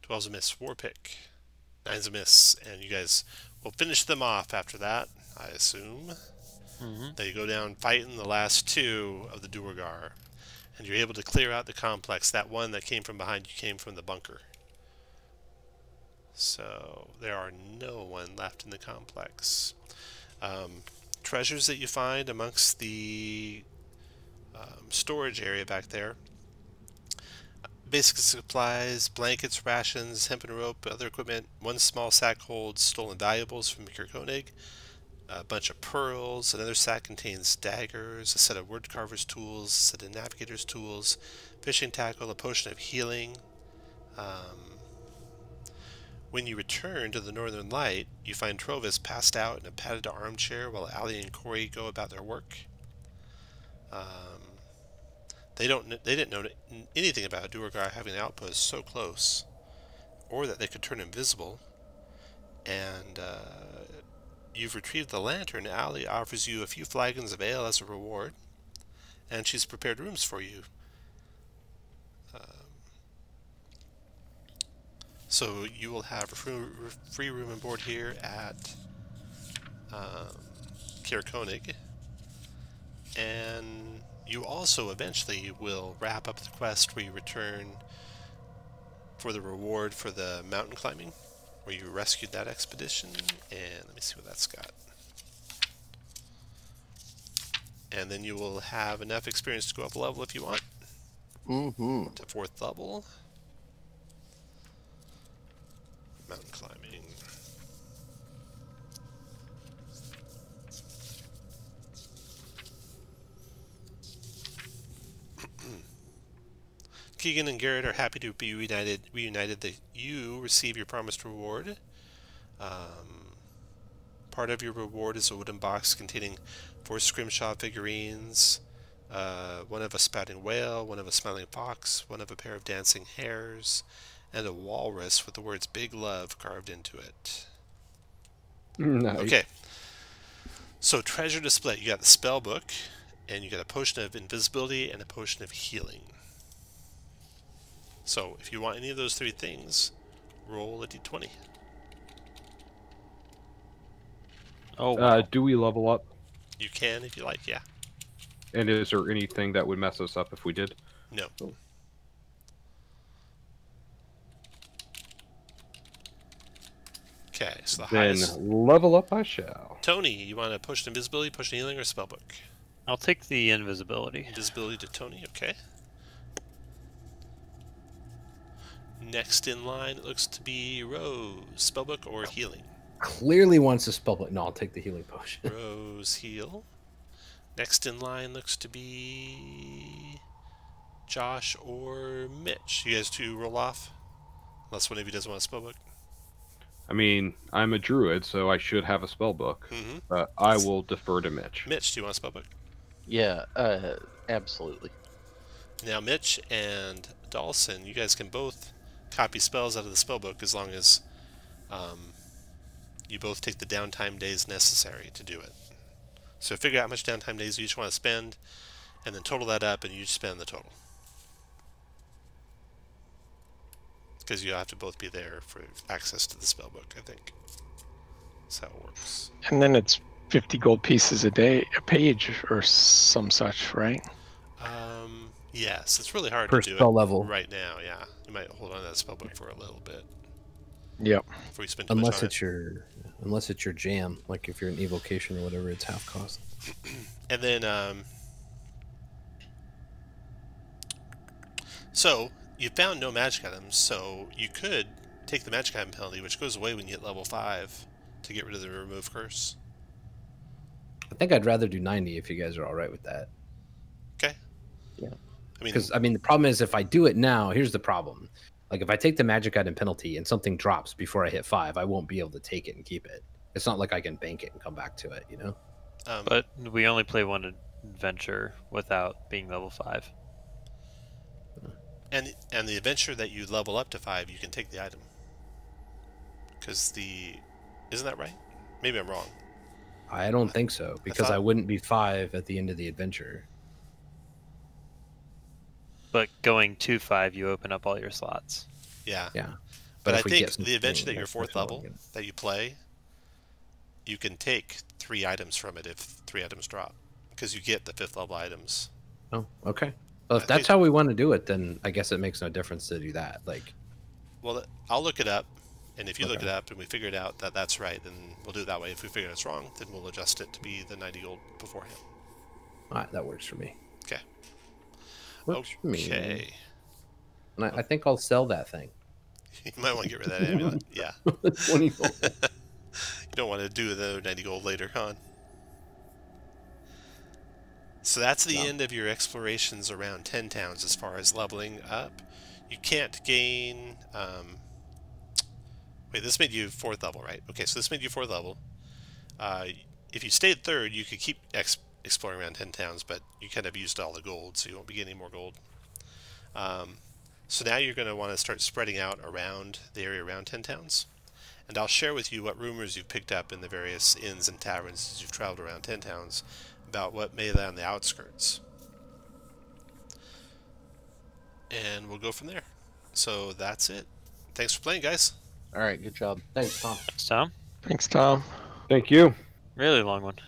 12's a miss. War pick. 9's a miss. And you guys will finish them off after that, I assume. Mm-hmm. They go down fighting the last 2 of the Duergar. And you're able to clear out the complex. That one that came from behind you came from the bunker. So there are no one left in the complex. Treasures that you find amongst the storage area back there. Basic supplies, blankets, rations, hemp and rope, other equipment. 1 small sack holds stolen valuables from Caer-Koneg. a bunch of pearls. Another sack contains daggers, a set of woodcarver's tools, a set of navigator's tools, fishing tackle, a potion of healing. When you return to the Northern Light, you find Trovis passed out in a padded armchair while Ali and Corey go about their work. They didn't know anything about Duergar having an outpost so close, or that they could turn invisible. And you've retrieved the lantern. Ali offers you a few flagons of ale as a reward, and she's prepared rooms for you. So you will have a free room and board here at Caer-Konig, and you also eventually will wrap up the quest where you return for the reward for the mountain climbing, where you rescued that expedition. And let me see what that's got. And then you will have enough experience to go up a level if you want. To 4th level. Mountain climbing. Keegan and Garrett are happy to be reunited. That you receive your promised reward. Part of your reward is a wooden box containing 4 scrimshaw figurines, one of a spouting whale, one of a smiling fox, one of a pair of dancing hares, and a walrus with the words "Big Love" carved into it. Nice. Okay. So treasure to split. You got the spell book, and you got a potion of invisibility and a potion of healing. So if you want any of those 3 things, roll a d20. Oh, wow. Do we level up? You can if you like, yeah. And is there anything that would mess us up if we did? No. Okay, so the Then highest. level up I shall. Tony, you want a potion of invisibility, potion of healing, or spellbook? I'll take the invisibility. Invisibility to Tony, okay. Next in line, it looks to be Rose, spellbook or healing. Clearly wants a spell, but no, I'll take the healing potion. Rose, heal. Next in line looks to be Josh or Mitch. You guys 2 roll off, unless one of you doesn't want a spellbook. I mean, I'm a druid, so I should have a spell book. But I will defer to Mitch. Mitch, do you want a spellbook? Yeah, absolutely. Now, Mitch and Dawson, you guys can both copy spells out of the spellbook as long as you both take the downtime days necessary to do it. So figure out how much downtime days you each want to spend, and then total that up, and you spend the total. Because you have to both be there for access to the spellbook, I think. That's how it works. And then it's 50 gold pieces a page, or some such, right? Yes, it's really hard Per to do spell it level. right now. Yeah, you might hold on to that spellbook for a little bit Yep. before you spend too much on it. Unless it's your jam, like if you're an evocation or whatever, it's half cost. And then, so you found no magic items, so you could take the magic item penalty, which goes away when you hit level 5, to get rid of the remove curse. I think I'd rather do 90 if you guys are all right with that. Okay. Yeah. I mean, Because, I mean, the problem is if I do it now, here's the problem. Like, if I take the magic item penalty and something drops before I hit 5, I won't be able to take it and keep it. It's not like I can bank it and come back to it, you know? But we only play one adventure without being level 5. and the adventure that you level up to 5, you can take the item. Because isn't that right? Maybe I'm wrong. I don't think so, because I wouldn't be 5 at the end of the adventure. But going to 5, you open up all your slots. Yeah. Yeah. But I if we think get the adventure that something you're next 4th level, level I'll get it. that you play, you can take 3 items from it if 3 items drop, because you get the 5th level items. Oh, okay. Well, if I that's think- how we want to do it, then I guess it makes no difference to do that. Like, Well, I'll look it up, and if you look Okay. it up and we figure it out that that's right, then we'll do it that way. If we figure it's wrong, then we'll adjust it to be the 90 gold beforehand. all right, that works for me. Okay. Works for me. Okay. And I think I'll sell that thing. You might want to get rid of that amulet. Yeah. 20 gold. You don't want to do the 90 gold later on. So that's the end of your explorations around 10 towns as far as leveling up. You can't gain... wait, this made you 4th level, right? Okay, so this made you 4th level. If you stayed 3rd, you could keep exploring around 10 towns, but you kind of used all the gold, so you won't be getting more gold. So now you're going to want to start spreading out around the area around 10 towns. And I'll share with you what rumors you've picked up in the various inns and taverns as you've traveled around 10 towns about what may lie on the outskirts. And we'll go from there. So that's it. Thanks for playing, guys. All right, good job. Thanks, Tom. Thanks, Tom. Thanks, Tom. Thank you. Really long one.